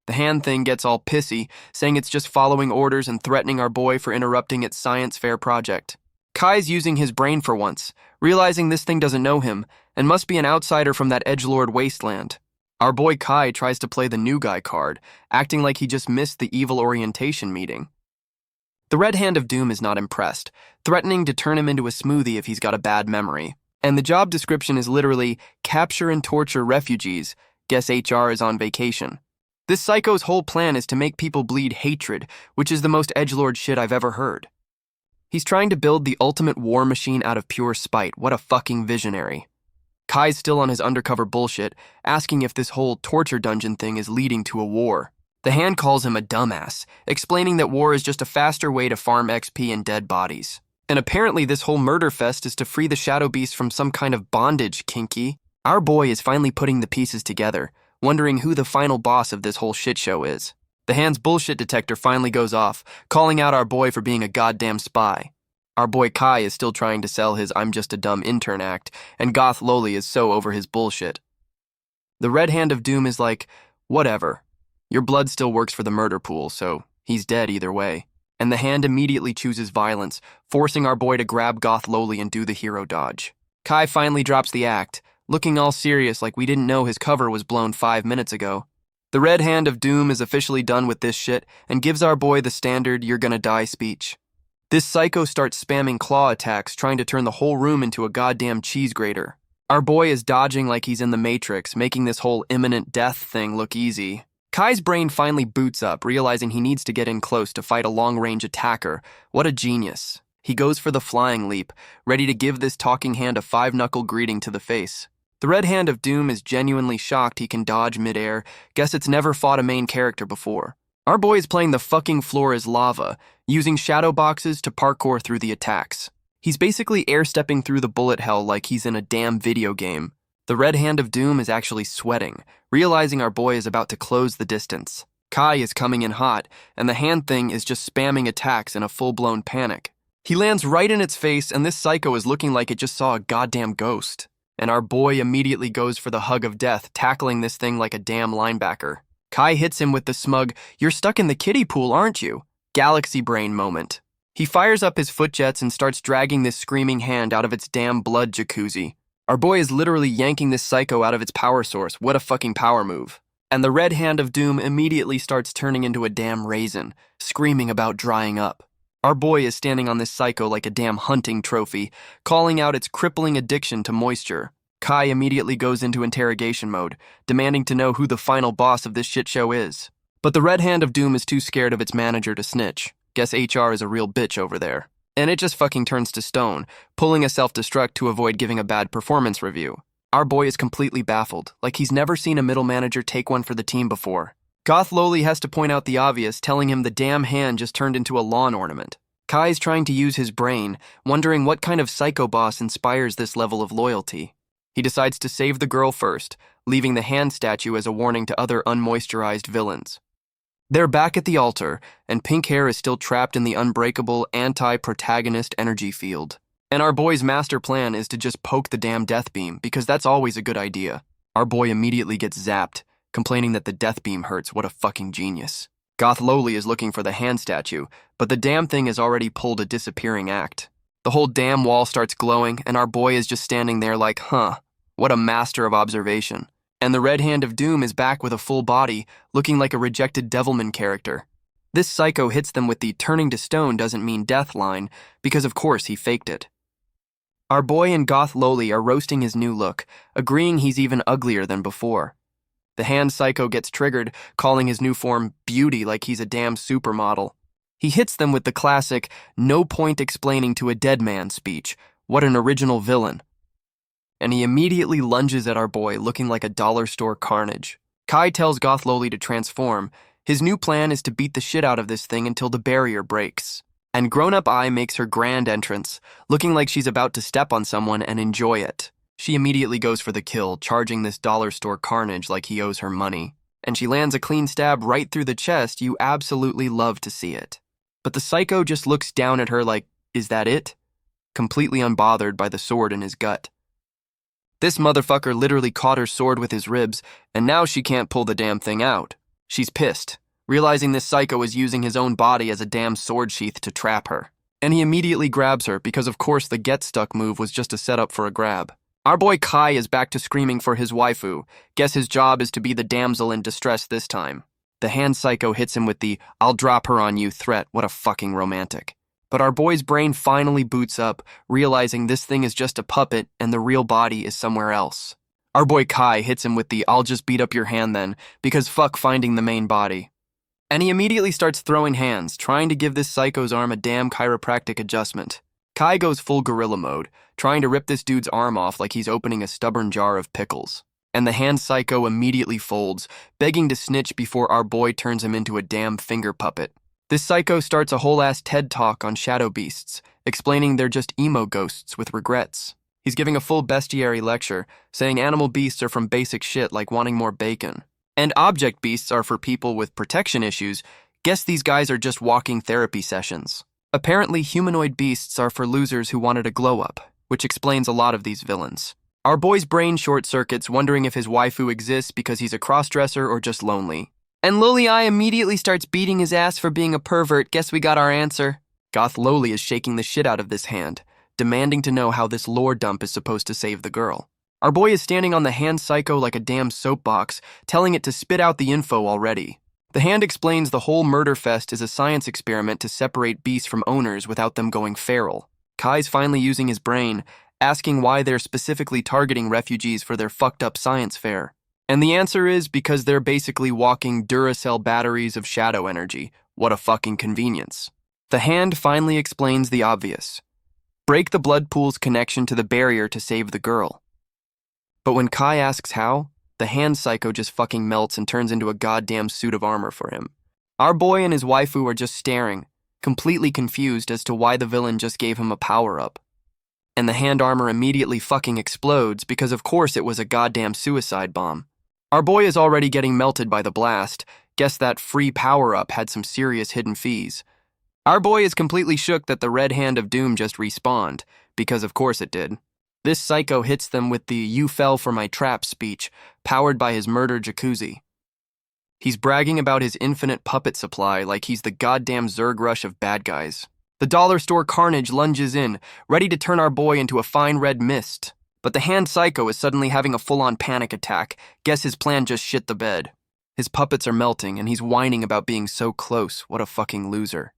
The hand thing gets all pissy, saying it's just following orders and threatening our boy for interrupting its science fair project. Kai's using his brain for once, realizing this thing doesn't know him and must be an outsider from that edgelord wasteland. Our boy Kai tries to play the new guy card, acting like he just missed the evil orientation meeting. The Red Hand of Doom is not impressed, threatening to turn him into a smoothie if he's got a bad memory. And the job description is literally capture and torture refugees. Guess HR is on vacation. This psycho's whole plan is to make people bleed hatred, which is the most edgelord shit I've ever heard. He's trying to build the ultimate war machine out of pure spite. What a fucking visionary. Kai's still on his undercover bullshit, asking if this whole torture dungeon thing is leading to a war. The Hand calls him a dumbass, explaining that war is just a faster way to farm XP and dead bodies. And apparently this whole murder fest is to free the Shadow Beast from some kind of bondage, kinky. Our boy is finally putting the pieces together, wondering who the final boss of this whole shit show is. The Hand's bullshit detector finally goes off, calling out our boy for being a goddamn spy. Our boy Kai is still trying to sell his I'm just a dumb intern act, and Goth Loli is so over his bullshit. The Red Hand of Doom is like, whatever. Your blood still works for the murder pool, so he's dead either way. And the Hand immediately chooses violence, forcing our boy to grab Goth Loli and do the hero dodge. Kai finally drops the act, looking all serious like we didn't know his cover was blown 5 minutes ago. The Red Hand of Doom is officially done with this shit and gives our boy the standard "you're gonna die" speech. This psycho starts spamming claw attacks, trying to turn the whole room into a goddamn cheese grater. Our boy is dodging like he's in the Matrix, making this whole imminent death thing look easy. Kai's brain finally boots up, realizing he needs to get in close to fight a long-range attacker. What a genius. He goes for the flying leap, ready to give this talking hand a 5-knuckle greeting to the face. The Red Hand of Doom is genuinely shocked he can dodge midair. Guess it's never fought a main character before. Our boy is playing the fucking floor as lava, using shadow boxes to parkour through the attacks. He's basically air-stepping through the bullet hell like he's in a damn video game. The Red Hand of Doom is actually sweating, realizing our boy is about to close the distance. Kai is coming in hot, and the hand thing is just spamming attacks in a full-blown panic. He lands right in its face, and this psycho is looking like it just saw a goddamn ghost. And our boy immediately goes for the hug of death, tackling this thing like a damn linebacker. Kai hits him with the smug, "You're stuck in the kiddie pool, aren't you?" Galaxy brain moment. He fires up his foot jets and starts dragging this screaming hand out of its damn blood jacuzzi. Our boy is literally yanking this psycho out of its power source. What a fucking power move. And the Red Hand of Doom immediately starts turning into a damn raisin, screaming about drying up. Our boy is standing on this psycho like a damn hunting trophy, calling out its crippling addiction to moisture. Kai immediately goes into interrogation mode, demanding to know who the final boss of this shit show is. But the Red Hand of Doom is too scared of its manager to snitch. Guess HR is a real bitch over there. And it just fucking turns to stone, pulling a self-destruct to avoid giving a bad performance review. Our boy is completely baffled, like he's never seen a middle manager take one for the team before. Goth Loli has to point out the obvious, telling him the damn hand just turned into a lawn ornament. Kai's trying to use his brain, wondering what kind of psycho boss inspires this level of loyalty. He decides to save the girl first, leaving the hand statue as a warning to other unmoisturized villains. They're back at the altar, and Pink Hair is still trapped in the unbreakable anti-protagonist energy field. And our boy's master plan is to just poke the damn death beam, because that's always a good idea. Our boy immediately gets zapped, complaining that the death beam hurts. What a fucking genius. Goth Loli is looking for the hand statue, but the damn thing has already pulled a disappearing act. The whole damn wall starts glowing, and our boy is just standing there like, huh, what a master of observation. And the Red Hand of Doom is back with a full body, looking like a rejected Devilman character. This psycho hits them with the "turning to stone doesn't mean death" line, because of course he faked it. Our boy and Goth Loli are roasting his new look, agreeing he's even uglier than before. The hand psycho gets triggered, calling his new form beauty like he's a damn supermodel. He hits them with the classic, "no point explaining to a dead man" speech. What an original villain. And he immediately lunges at our boy, looking like a dollar store carnage. Kai tells Goth Loli to transform. His new plan is to beat the shit out of this thing until the barrier breaks. And grown-up Ai makes her grand entrance, looking like she's about to step on someone and enjoy it. She immediately goes for the kill, charging this dollar store carnage like he owes her money. And she lands a clean stab right through the chest. You absolutely love to see it. But the psycho just looks down at her like, is that it? Completely unbothered by the sword in his gut. This motherfucker literally caught her sword with his ribs, and now she can't pull the damn thing out. She's pissed, realizing this psycho is using his own body as a damn sword sheath to trap her. And he immediately grabs her because of course the get stuck move was just a setup for a grab. Our boy Kai is back to screaming for his waifu. Guess his job is to be the damsel in distress this time. The hand psycho hits him with the "I'll drop her on you" threat. What a fucking romantic. But our boy's brain finally boots up, realizing this thing is just a puppet and the real body is somewhere else. Our boy Kai hits him with the "I'll just beat up your hand then," because fuck finding the main body. And he immediately starts throwing hands, trying to give this psycho's arm a damn chiropractic adjustment. Kai goes full gorilla mode, trying to rip this dude's arm off like he's opening a stubborn jar of pickles. And the hand psycho immediately folds, begging to snitch before our boy turns him into a damn finger puppet. This psycho starts a whole-ass TED talk on shadow beasts, explaining they're just emo ghosts with regrets. He's giving a full bestiary lecture, saying animal beasts are from basic shit like wanting more bacon. And object beasts are for people with protection issues. Guess these guys are just walking therapy sessions. Apparently, humanoid beasts are for losers who wanted a glow-up, which explains a lot of these villains. Our boy's brain short-circuits, wondering if his waifu exists because he's a cross-dresser or just lonely. And Loli immediately starts beating his ass for being a pervert. Guess we got our answer. Goth Loli is shaking the shit out of this hand, demanding to know how this lore dump is supposed to save the girl. Our boy is standing on the hand psycho like a damn soapbox, telling it to spit out the info already. The hand explains the whole murder fest is a science experiment to separate beasts from owners without them going feral. Kai's finally using his brain, asking why they're specifically targeting refugees for their fucked up science fair. And the answer is because they're basically walking Duracell batteries of shadow energy. What a fucking convenience. The hand finally explains the obvious. Break the blood pool's connection to the barrier to save the girl. But when Kai asks how, the hand psycho just fucking melts and turns into a goddamn suit of armor for him. Our boy and his waifu are just staring, completely confused as to why the villain just gave him a power-up. And the hand armor immediately fucking explodes because of course it was a goddamn suicide bomb. Our boy is already getting melted by the blast. Guess that free power-up had some serious hidden fees. Our boy is completely shook that the red hand of doom just respawned, because of course it did. This psycho hits them with the "you fell for my trap" speech, powered by his murder jacuzzi. He's bragging about his infinite puppet supply like he's the goddamn Zerg Rush of bad guys. The dollar store carnage lunges in, ready to turn our boy into a fine red mist. But the hand psycho is suddenly having a full-on panic attack. Guess his plan just shit the bed. His puppets are melting, and he's whining about being so close. What a fucking loser.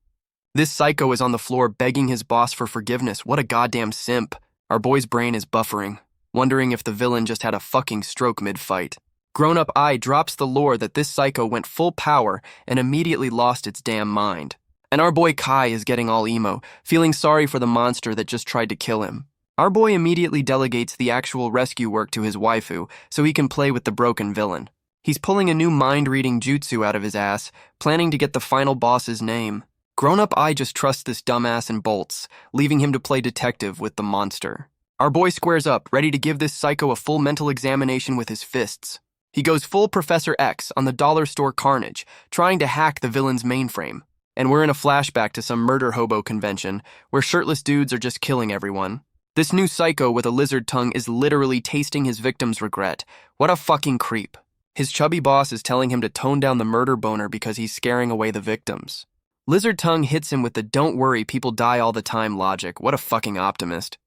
This psycho is on the floor begging his boss for forgiveness. What a goddamn simp. Our boy's brain is buffering, wondering if the villain just had a fucking stroke mid-fight. Grown-up I drops the lore that this psycho went full power and immediately lost its damn mind. And our boy Kai is getting all emo, feeling sorry for the monster that just tried to kill him. Our boy immediately delegates the actual rescue work to his waifu so he can play with the broken villain. He's pulling a new mind-reading jutsu out of his ass, planning to get the final boss's name. Grown-up I just trusts this dumbass and bolts, leaving him to play detective with the monster. Our boy squares up, ready to give this psycho a full mental examination with his fists. He goes full Professor X on the dollar store carnage, trying to hack the villain's mainframe. And we're in a flashback to some murder hobo convention, where shirtless dudes are just killing everyone. This new psycho with a lizard tongue is literally tasting his victim's regret. What a fucking creep. His chubby boss is telling him to tone down the murder boner because he's scaring away the victims. Lizard tongue hits him with the "don't worry, people die all the time" logic. What a fucking optimist.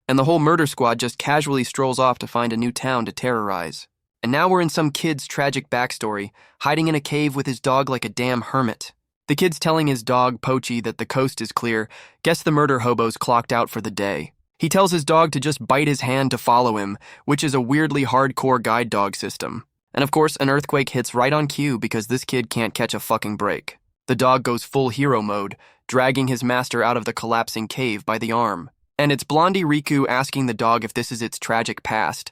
And the whole murder squad just casually strolls off to find a new town to terrorize. And now we're in some kid's tragic backstory, hiding in a cave with his dog like a damn hermit. The kid's telling his dog, Pochi, that the coast is clear. Guess the murder hobo's clocked out for the day. He tells his dog to just bite his hand to follow him, which is a weirdly hardcore guide dog system. And of course, an earthquake hits right on cue because this kid can't catch a fucking break. The dog goes full hero mode, dragging his master out of the collapsing cave by the arm. And it's Blondie Riku asking the dog if this is its tragic past.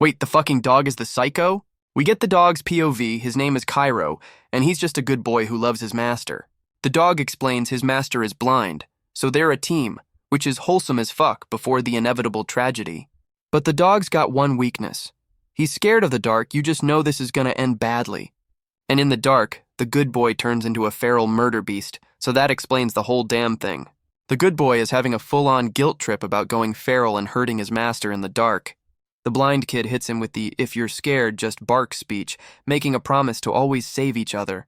Wait, the fucking dog is the psycho? We get the dog's POV, his name is Cairo, and he's just a good boy who loves his master. The dog explains his master is blind, so they're a team, which is wholesome as fuck before the inevitable tragedy. But the dog's got one weakness. He's scared of the dark, you just know this is gonna end badly. And in the dark, the good boy turns into a feral murder beast, so that explains the whole damn thing. The good boy is having a full-on guilt trip about going feral and hurting his master in the dark. The blind kid hits him with the "if you're scared, just bark" speech, making a promise to always save each other.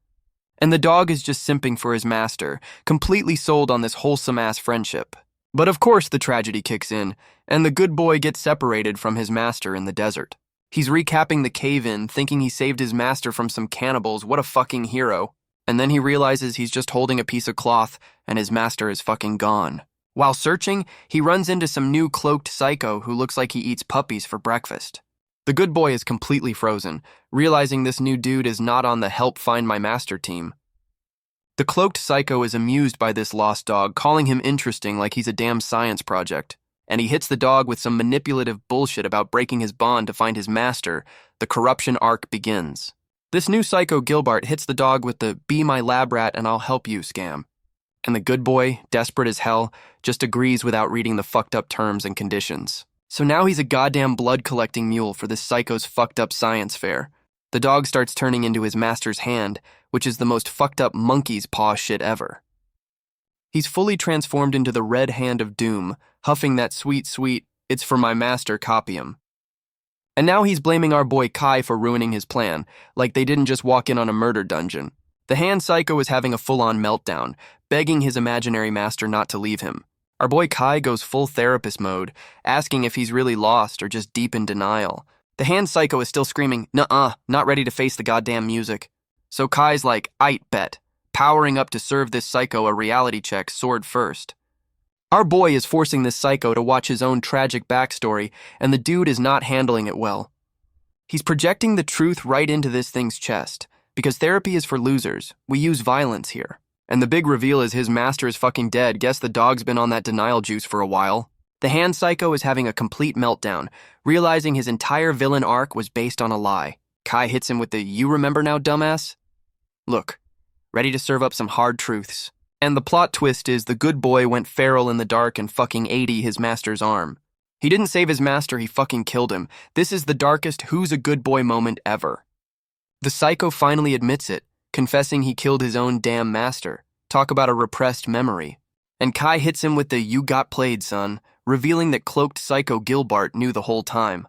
And the dog is just simping for his master, completely sold on this wholesome-ass friendship. But of course the tragedy kicks in, and the good boy gets separated from his master in the desert. He's recapping the cave-in, thinking he saved his master from some cannibals. What a fucking hero. And then he realizes he's just holding a piece of cloth, and his master is fucking gone. While searching, he runs into some new cloaked psycho who looks like he eats puppies for breakfast. The good boy is completely frozen, realizing this new dude is not on the help find my master team. The cloaked psycho is amused by this lost dog, calling him interesting like he's a damn science project. And he hits the dog with some manipulative bullshit about breaking his bond to find his master. The corruption arc begins. This new psycho Gilbert hits the dog with the "be my lab rat and I'll help you" scam. And the good boy, desperate as hell, just agrees without reading the fucked up terms and conditions. So now he's a goddamn blood-collecting mule for this psycho's fucked up science fair. The dog starts turning into his master's hand, which is the most fucked up monkey's paw shit ever. He's fully transformed into the red hand of doom, huffing that sweet, "it's for my master" copium. And now he's blaming our boy Kai for ruining his plan, like they didn't just walk in on a murder dungeon. The hand psycho is having a full-on meltdown, begging his imaginary master not to leave him. Our boy Kai goes full therapist mode, asking if he's really lost or just deep in denial. The hand psycho is still screaming, "Nuh-uh, not ready to face the goddamn music." So Kai's like, "Aight, bet," powering up to serve this psycho a reality check, sword first. Our boy is forcing this psycho to watch his own tragic backstory, and the dude is not handling it well. He's projecting the truth right into this thing's chest, because therapy is for losers. We use violence here. And the big reveal is his master is fucking dead. Guess the dog's been on that denial juice for a while. The hand psycho is having a complete meltdown, realizing his entire villain arc was based on a lie. Kai hits him with the "you remember now, dumbass?" Look, ready to serve up some hard truths. And the plot twist is the good boy went feral in the dark and fucking 80 his master's arm. He didn't save his master, he fucking killed him. This is the darkest who's a good boy moment ever. The psycho finally admits it, confessing he killed his own damn master. Talk about a repressed memory. And Kai hits him with the "you got played, son," revealing that cloaked psycho Gilbert knew the whole time.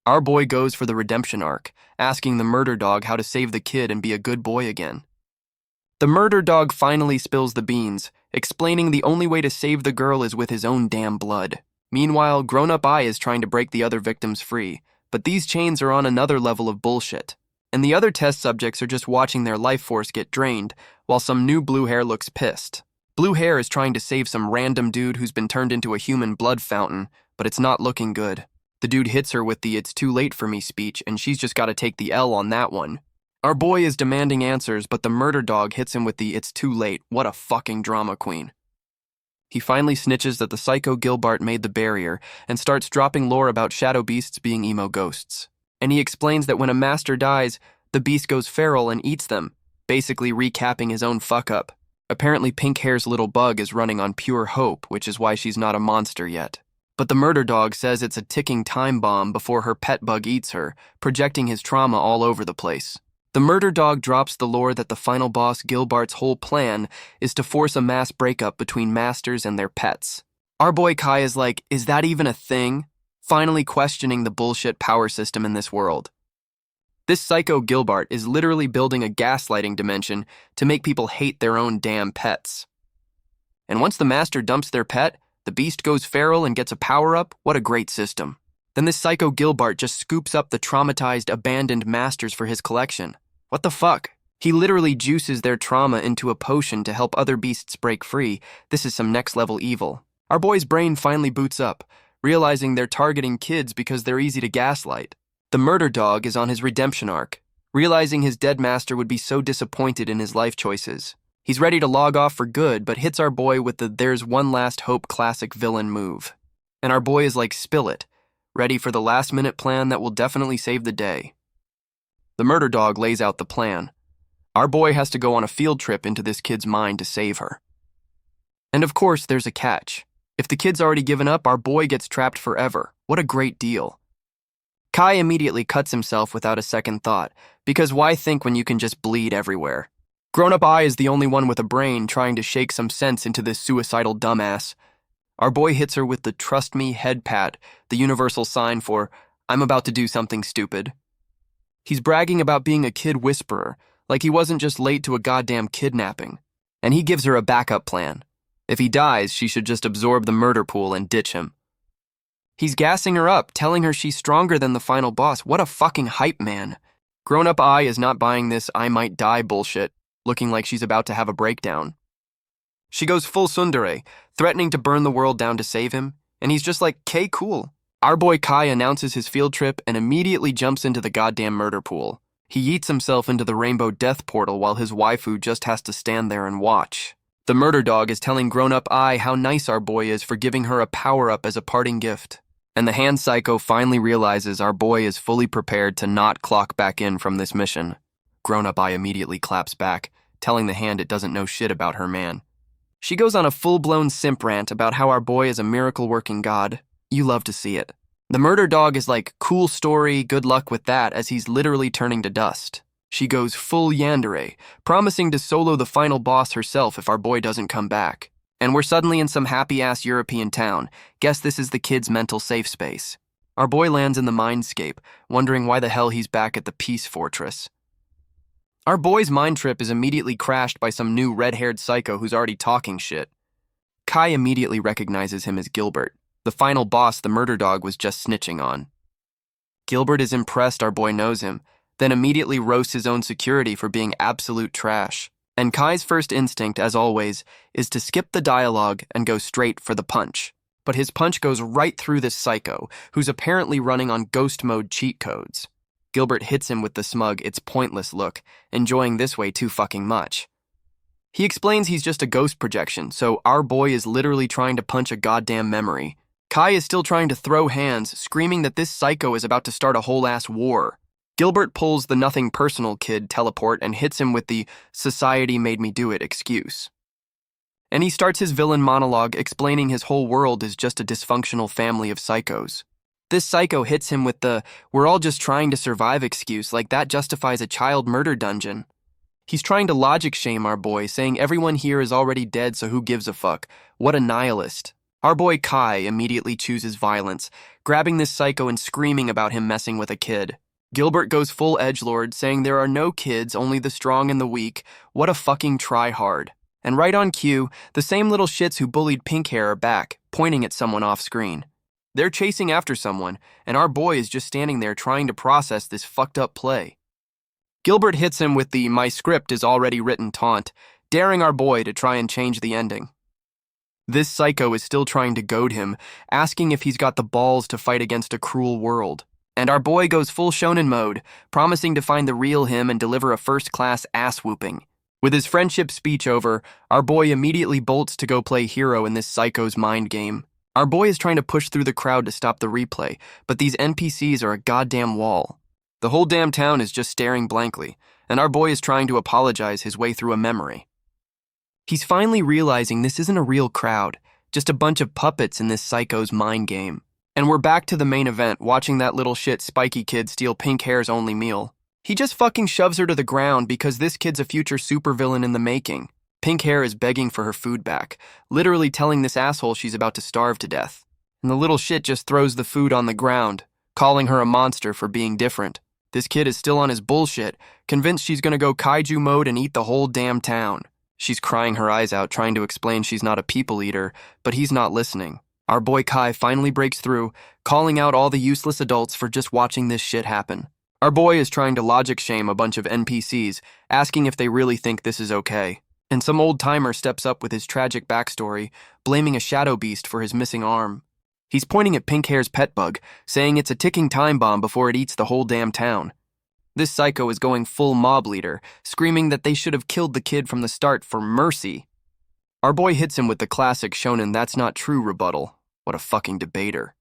Our boy goes for the redemption arc, asking the murder dog how to save the kid and be a good boy again. The murder dog finally spills the beans, explaining the only way to save the girl is with his own damn blood. Meanwhile, grown-up I is trying to break the other victims free, but these chains are on another level of bullshit. And the other test subjects are just watching their life force get drained, while some new blue hair looks pissed. Blue hair is trying to save some random dude who's been turned into a human blood fountain, but it's not looking good. The dude hits her with the "it's too late for me" speech, and she's just gotta take the L on that one. Our boy is demanding answers, but the murder dog hits him with the "it's too late." What a fucking drama queen. He finally snitches that the psycho Gilbert made the barrier and starts dropping lore about shadow beasts being emo ghosts. And he explains that when a master dies, the beast goes feral and eats them, basically recapping his own fuck-up. Apparently Pink Hair's little bug is running on pure hope, which is why she's not a monster yet. But the murder dog says it's a ticking time bomb before her pet bug eats her, projecting his trauma all over the place. The murder dog drops the lore that the final boss Gilbert's whole plan is to force a mass breakup between masters and their pets. Our boy Kai is like, is that even a thing? Finally questioning the bullshit power system in this world. This psycho Gilbert is literally building a gaslighting dimension to make people hate their own damn pets. And once the master dumps their pet, the beast goes feral and gets a power-up. What a great system. Then this psycho Gilbert just scoops up the traumatized, abandoned masters for his collection. What the fuck? He literally juices their trauma into a potion to help other beasts break free. This is some next-level evil. Our boy's brain finally boots up, realizing they're targeting kids because they're easy to gaslight. The murder dog is on his redemption arc, realizing his dead master would be so disappointed in his life choices. He's ready to log off for good, but hits our boy with the "there's one last hope" classic villain move. And our boy is like, spill it, ready for the last-minute plan that will definitely save the day. The murder dog lays out the plan. Our boy has to go on a field trip into this kid's mind to save her. And of course, there's a catch. If the kid's already given up, our boy gets trapped forever. What a great deal. Kai immediately cuts himself without a second thought, because why think when you can just bleed everywhere? Grown-up I is the only one with a brain trying to shake some sense into this suicidal dumbass. Our boy hits her with the "trust me" head pat, the universal sign for, "I'm about to do something stupid." He's bragging about being a kid whisperer, like he wasn't just late to a goddamn kidnapping. And he gives her a backup plan. If he dies, she should just absorb the murder pool and ditch him. He's gassing her up, telling her she's stronger than the final boss. What a fucking hype man. Grown-up Ai is not buying this I might die bullshit, looking like she's about to have a breakdown. She goes full tsundere, threatening to burn the world down to save him, and he's just like, "K, cool." Our boy Kai announces his field trip and immediately jumps into the goddamn murder pool. He yeets himself into the rainbow death portal while his waifu just has to stand there and watch. The murder dog is telling grown-up Ai how nice our boy is for giving her a power-up as a parting gift. And the hand psycho finally realizes our boy is fully prepared to not clock back in from this mission. Grown-up Ai immediately claps back, telling the hand it doesn't know shit about her man. She goes on a full-blown simp rant about how our boy is a miracle-working god. You love to see it. The murder dog is like, "Cool story, good luck with that," as he's literally turning to dust. She goes full yandere, promising to solo the final boss herself if our boy doesn't come back. And we're suddenly in some happy-ass European town. Guess this is the kid's mental safe space. Our boy lands in the mindscape, wondering why the hell he's back at the Peace Fortress. Our boy's mind trip is immediately crashed by some new red-haired psycho who's already talking shit. Kai immediately recognizes him as Gilbert, the final boss the murder dog was just snitching on. Gilbert is impressed our boy knows him, then immediately roasts his own security for being absolute trash. And Kai's first instinct, as always, is to skip the dialogue and go straight for the punch. But his punch goes right through this psycho, who's apparently running on ghost mode cheat codes. Gilbert hits him with the smug, "It's pointless" look, enjoying this way too fucking much. He explains he's just a ghost projection, so our boy is literally trying to punch a goddamn memory. Kai is still trying to throw hands, screaming that this psycho is about to start a whole-ass war. Gilbert pulls the nothing personal kid teleport and hits him with the "society made me do it" excuse. And he starts his villain monologue explaining his whole world is just a dysfunctional family of psychos. This psycho hits him with the "we're all just trying to survive" excuse, like that justifies a child murder dungeon. He's trying to logic shame our boy, saying everyone here is already dead, so who gives a fuck? What a nihilist. Our boy Kai immediately chooses violence, grabbing this psycho and screaming about him messing with a kid. Gilbert goes full edgelord, saying there are no kids, only the strong and the weak. What a fucking try-hard. And right on cue, the same little shits who bullied pink hair are back, pointing at someone off-screen. They're chasing after someone, and our boy is just standing there trying to process this fucked up play. Gilbert hits him with the "my script is already written" taunt, daring our boy to try and change the ending. This psycho is still trying to goad him, asking if he's got the balls to fight against a cruel world. And our boy goes full shonen mode, promising to find the real him and deliver a first-class ass-whooping. With his friendship speech over, our boy immediately bolts to go play hero in this psycho's mind game. Our boy is trying to push through the crowd to stop the replay, but these NPCs are a goddamn wall. The whole damn town is just staring blankly, and our boy is trying to apologize his way through a memory. He's finally realizing this isn't a real crowd, just a bunch of puppets in this psycho's mind game. And we're back to the main event, watching that little shit spiky kid steal Pink Hair's only meal. He just fucking shoves her to the ground because this kid's a future supervillain in the making. Pink Hair is begging for her food back, literally telling this asshole she's about to starve to death. And the little shit just throws the food on the ground, calling her a monster for being different. This kid is still on his bullshit, convinced she's gonna go kaiju mode and eat the whole damn town. She's crying her eyes out, trying to explain she's not a people eater, but he's not listening. Our boy Kai finally breaks through, calling out all the useless adults for just watching this shit happen. Our boy is trying to logic shame a bunch of NPCs, asking if they really think this is okay. And some old timer steps up with his tragic backstory, blaming a shadow beast for his missing arm. He's pointing at Pink Hair's pet bug, saying it's a ticking time bomb before it eats the whole damn town. This psycho is going full mob leader, screaming that they should have killed the kid from the start for mercy. Our boy hits him with the classic shonen "that's not true" rebuttal. What a fucking debater.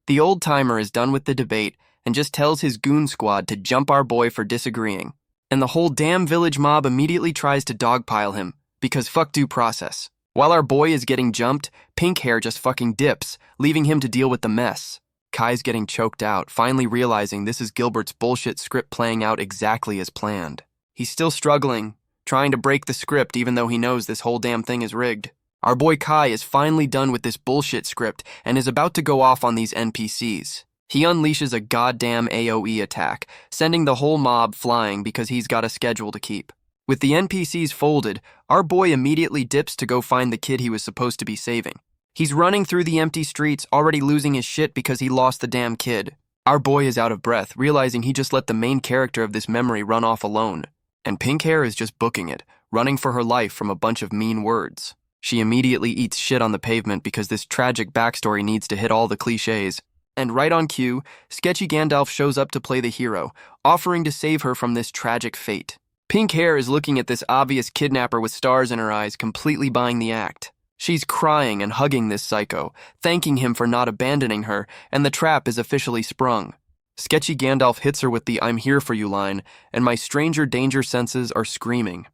The old timer is done with the debate and just tells his goon squad to jump our boy for disagreeing. And the whole damn village mob immediately tries to dogpile him, because fuck due process. While our boy is getting jumped, Pink Hair just fucking dips, leaving him to deal with the mess. Kai's getting choked out, finally realizing this is Gilbert's bullshit script playing out exactly as planned. He's still struggling, trying to break the script even though he knows this whole damn thing is rigged. Our boy Kai is finally done with this bullshit script and is about to go off on these NPCs. He unleashes a goddamn AoE attack, sending the whole mob flying because he's got a schedule to keep. With the NPCs folded, our boy immediately dips to go find the kid he was supposed to be saving. He's running through the empty streets, already losing his shit because he lost the damn kid. Our boy is out of breath, realizing he just let the main character of this memory run off alone. And pink hair is just booking it, running for her life from a bunch of mean words. She immediately eats shit on the pavement because this tragic backstory needs to hit all the cliches. And right on cue, sketchy Gandalf shows up to play the hero, offering to save her from this tragic fate. Pink hair is looking at this obvious kidnapper with stars in her eyes, completely buying the act. She's crying and hugging this psycho, thanking him for not abandoning her, and the trap is officially sprung. Sketchy Gandalf hits her with the "I'm here for you" line, and my stranger danger senses are screaming.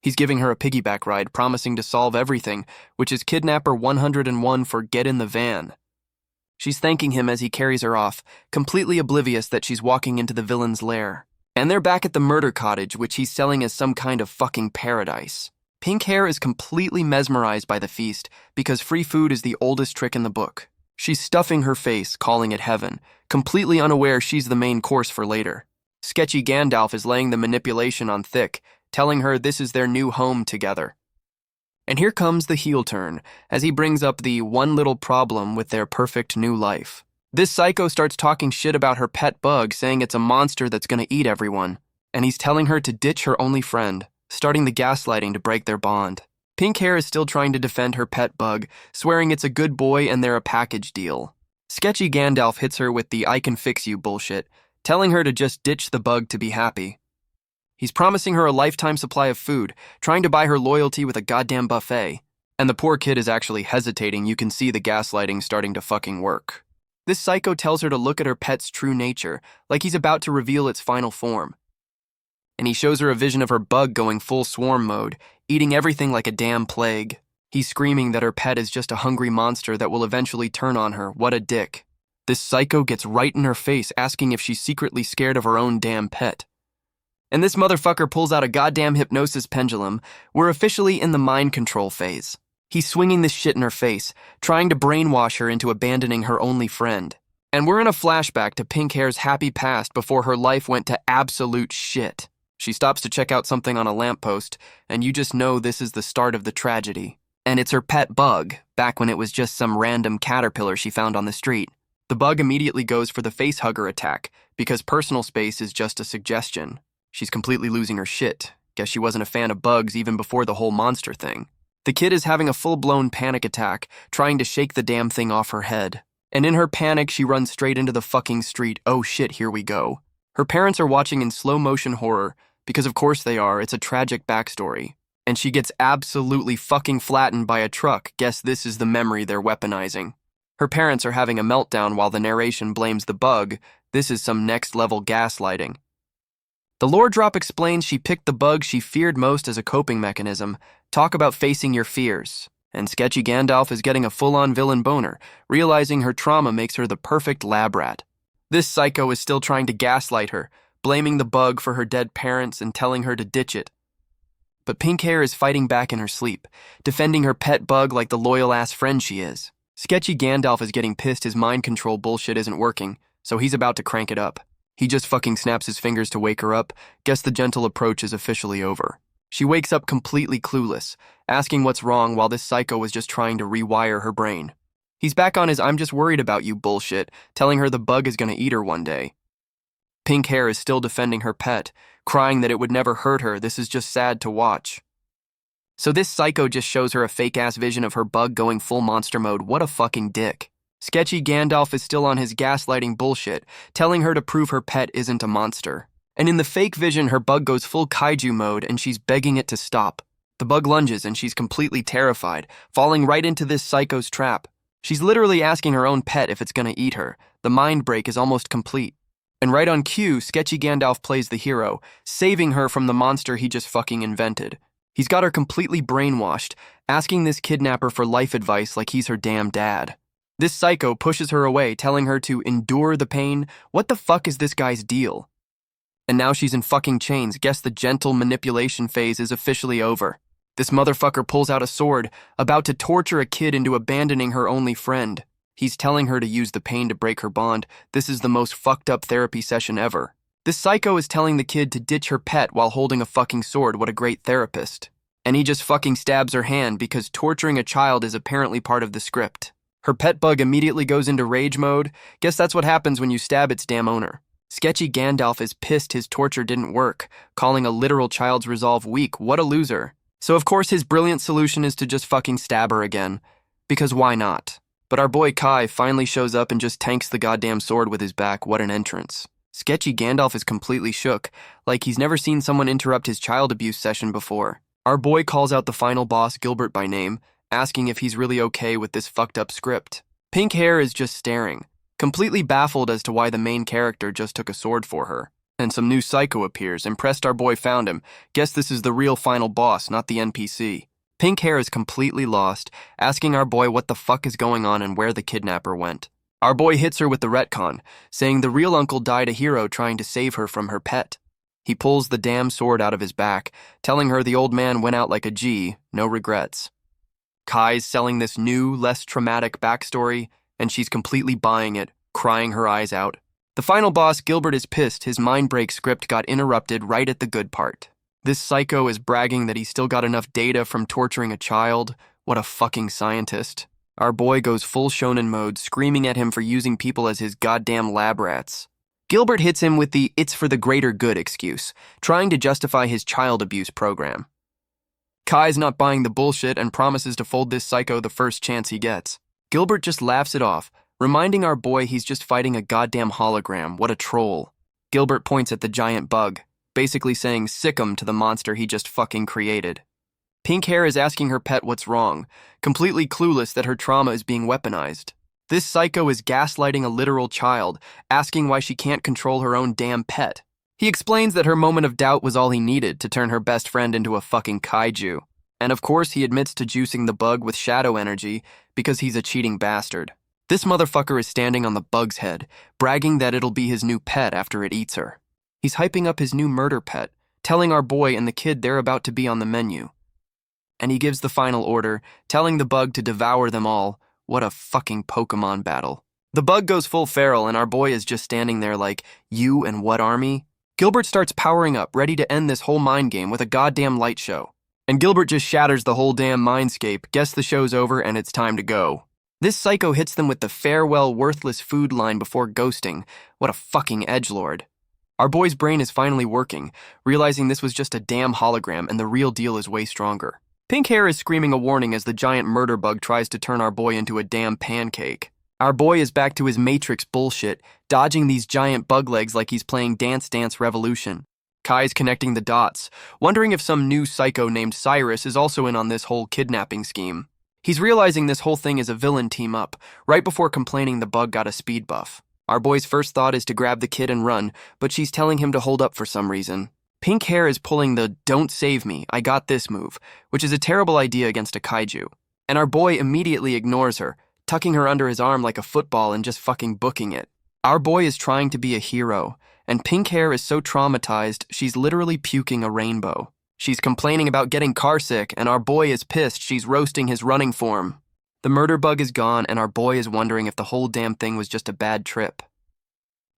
He's giving her a piggyback ride, promising to solve everything, which is Kidnapper 101 for "Get in the van." She's thanking him as he carries her off, completely oblivious that she's walking into the villain's lair. And they're back at the murder cottage, which he's selling as some kind of fucking paradise. Pink hair is completely mesmerized by the feast because free food is the oldest trick in the book. She's stuffing her face, calling it heaven, completely unaware she's the main course for later. Sketchy Gandalf is laying the manipulation on thick, telling her this is their new home together. And here comes the heel turn, as he brings up the one little problem with their perfect new life. This psycho starts talking shit about her pet bug, saying it's a monster that's gonna eat everyone, and he's telling her to ditch her only friend, starting the gaslighting to break their bond. Pink hair is still trying to defend her pet bug, swearing it's a good boy and they're a package deal. Sketchy Gandalf hits her with the "I can fix you" bullshit, telling her to just ditch the bug to be happy. He's promising her a lifetime supply of food, trying to buy her loyalty with a goddamn buffet. And the poor kid is actually hesitating. You can see the gaslighting starting to fucking work. This psycho tells her to look at her pet's true nature, like he's about to reveal its final form. And he shows her a vision of her bug going full swarm mode, eating everything like a damn plague. He's screaming that her pet is just a hungry monster that will eventually turn on her. What a dick. This psycho gets right in her face, asking if she's secretly scared of her own damn pet. And this motherfucker pulls out a goddamn hypnosis pendulum. We're officially in the mind control phase. He's swinging this shit in her face, trying to brainwash her into abandoning her only friend. And we're in a flashback to Pink Hair's happy past before her life went to absolute shit. She stops to check out something on a lamppost, and you just know this is the start of the tragedy. And it's her pet bug, back when it was just some random caterpillar she found on the street. The bug immediately goes for the facehugger attack, because personal space is just a suggestion. She's completely losing her shit. Guess she wasn't a fan of bugs even before the whole monster thing. The kid is having a full-blown panic attack, trying to shake the damn thing off her head. And in her panic, she runs straight into the fucking street. Oh shit, here we go. Her parents are watching in slow-motion horror, because of course they are, it's a tragic backstory. And she gets absolutely fucking flattened by a truck. Guess this is the memory they're weaponizing. Her parents are having a meltdown while the narration blames the bug. This is some next-level gaslighting. The lore drop explains she picked the bug she feared most as a coping mechanism. Talk about facing your fears. And sketchy Gandalf is getting a full-on villain boner, realizing her trauma makes her the perfect lab rat. This psycho is still trying to gaslight her, blaming the bug for her dead parents and telling her to ditch it. But Pink Hair is fighting back in her sleep, defending her pet bug like the loyal-ass friend she is. Sketchy Gandalf is getting pissed his mind control bullshit isn't working, so he's about to crank it up. He just fucking snaps his fingers to wake her up. Guess the gentle approach is officially over. She wakes up completely clueless, asking what's wrong while this psycho was just trying to rewire her brain. He's back on his "I'm just worried about you" bullshit, telling her the bug is gonna eat her one day. Pink Hair is still defending her pet, crying that it would never hurt her. This is just sad to watch. So this psycho just shows her a fake-ass vision of her bug going full monster mode. What a fucking dick. Sketchy Gandalf is still on his gaslighting bullshit, telling her to prove her pet isn't a monster. And in the fake vision, her bug goes full kaiju mode and she's begging it to stop. The bug lunges and she's completely terrified, falling right into this psycho's trap. She's literally asking her own pet if it's gonna eat her. The mind break is almost complete. And right on cue, sketchy Gandalf plays the hero, saving her from the monster he just fucking invented. He's got her completely brainwashed, asking this kidnapper for life advice like he's her damn dad. This psycho pushes her away, telling her to endure the pain. What the fuck is this guy's deal? And now she's in fucking chains. Guess the gentle manipulation phase is officially over. This motherfucker pulls out a sword, about to torture a kid into abandoning her only friend. He's telling her to use the pain to break her bond. This is the most fucked up therapy session ever. This psycho is telling the kid to ditch her pet while holding a fucking sword. What a great therapist. And he just fucking stabs her hand because torturing a child is apparently part of the script. Her pet bug immediately goes into rage mode. Guess that's what happens when you stab its damn owner. Sketchy Gandalf is pissed his torture didn't work, calling a literal child's resolve weak. What a loser. So of course his brilliant solution is to just fucking stab her again. Because why not? But our boy Kai finally shows up and just tanks the goddamn sword with his back. What an entrance. Sketchy Gandalf is completely shook, like he's never seen someone interrupt his child abuse session before. Our boy calls out the final boss, Gilbert by name, asking if he's really okay with this fucked up script. Pink Hair is just staring, completely baffled as to why the main character just took a sword for her. And some new psycho appears, impressed our boy found him. Guess this is the real final boss, not the NPC. Pink Hair is completely lost, asking our boy what the fuck is going on and where the kidnapper went. Our boy hits her with the retcon, saying the real uncle died a hero trying to save her from her pet. He pulls the damn sword out of his back, telling her the old man went out like a G, no regrets. Kai's selling this new, less traumatic backstory, and she's completely buying it, crying her eyes out. The final boss, Gilbert, is pissed his mind break script got interrupted right at the good part. This psycho is bragging that he's still got enough data from torturing a child. What a fucking scientist. Our boy goes full shonen mode, screaming at him for using people as his goddamn lab rats. Gilbert hits him with the "it's for the greater good" excuse, trying to justify his child abuse program. Kai's not buying the bullshit and promises to fold this psycho the first chance he gets. Gilbert just laughs it off, reminding our boy he's just fighting a goddamn hologram. What a troll. Gilbert points at the giant bug, basically saying sick 'em to the monster he just fucking created. Pink Hair is asking her pet what's wrong, completely clueless that her trauma is being weaponized. This psycho is gaslighting a literal child, asking why she can't control her own damn pet. He explains that her moment of doubt was all he needed to turn her best friend into a fucking kaiju. And of course he admits to juicing the bug with shadow energy because he's a cheating bastard. This motherfucker is standing on the bug's head, bragging that it'll be his new pet after it eats her. He's hyping up his new murder pet, telling our boy and the kid they're about to be on the menu. And he gives the final order, telling the bug to devour them all. What a fucking Pokemon battle. The bug goes full feral and our boy is just standing there like, you and what army? Gilbert starts powering up, ready to end this whole mind game with a goddamn light show. And Gilbert just shatters the whole damn mindscape, guess the show's over and it's time to go. This psycho hits them with the farewell worthless food line before ghosting. What a fucking edgelord. Our boy's brain is finally working, realizing this was just a damn hologram and the real deal is way stronger. Pink Hair is screaming a warning as the giant murder bug tries to turn our boy into a damn pancake. Our boy is back to his Matrix bullshit, dodging these giant bug legs like he's playing Dance Dance Revolution. Kai's connecting the dots, wondering if some new psycho named Cyrus is also in on this whole kidnapping scheme. He's realizing this whole thing is a villain team-up, right before complaining the bug got a speed buff. Our boy's first thought is to grab the kid and run, but she's telling him to hold up for some reason. Pink Hair is pulling the "don't save me, I got this" move, which is a terrible idea against a kaiju. And our boy immediately ignores her, tucking her under his arm like a football and just fucking booking it. Our boy is trying to be a hero, and Pink Hair is so traumatized she's literally puking a rainbow. She's complaining about getting carsick, and our boy is pissed she's roasting his running form. The murder bug is gone, and our boy is wondering if the whole damn thing was just a bad trip.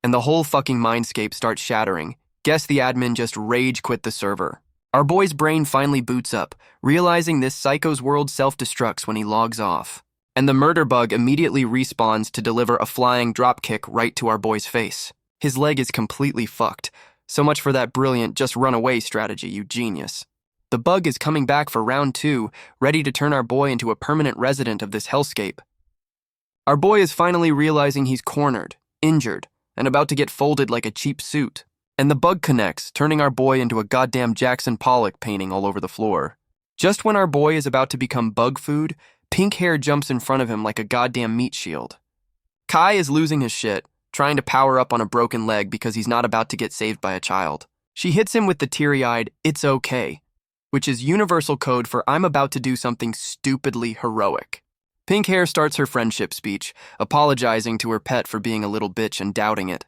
And the whole fucking mindscape starts shattering. Guess the admin just rage quit the server. Our boy's brain finally boots up, realizing this psycho's world self-destructs when he logs off. And the murder bug immediately respawns to deliver a flying dropkick right to our boy's face. His leg is completely fucked. So much for that brilliant just run away strategy, you genius. The bug is coming back for round 2, ready to turn our boy into a permanent resident of this hellscape. Our boy is finally realizing he's cornered, injured, and about to get folded like a cheap suit. And the bug connects, turning our boy into a goddamn Jackson Pollock painting all over the floor. Just when our boy is about to become bug food, Pink Hair jumps in front of him like a goddamn meat shield. Kai is losing his shit, trying to power up on a broken leg because he's not about to get saved by a child. She hits him with the teary-eyed, "it's okay," which is universal code for I'm about to do something stupidly heroic. Pink Hair starts her friendship speech, apologizing to her pet for being a little bitch and doubting it.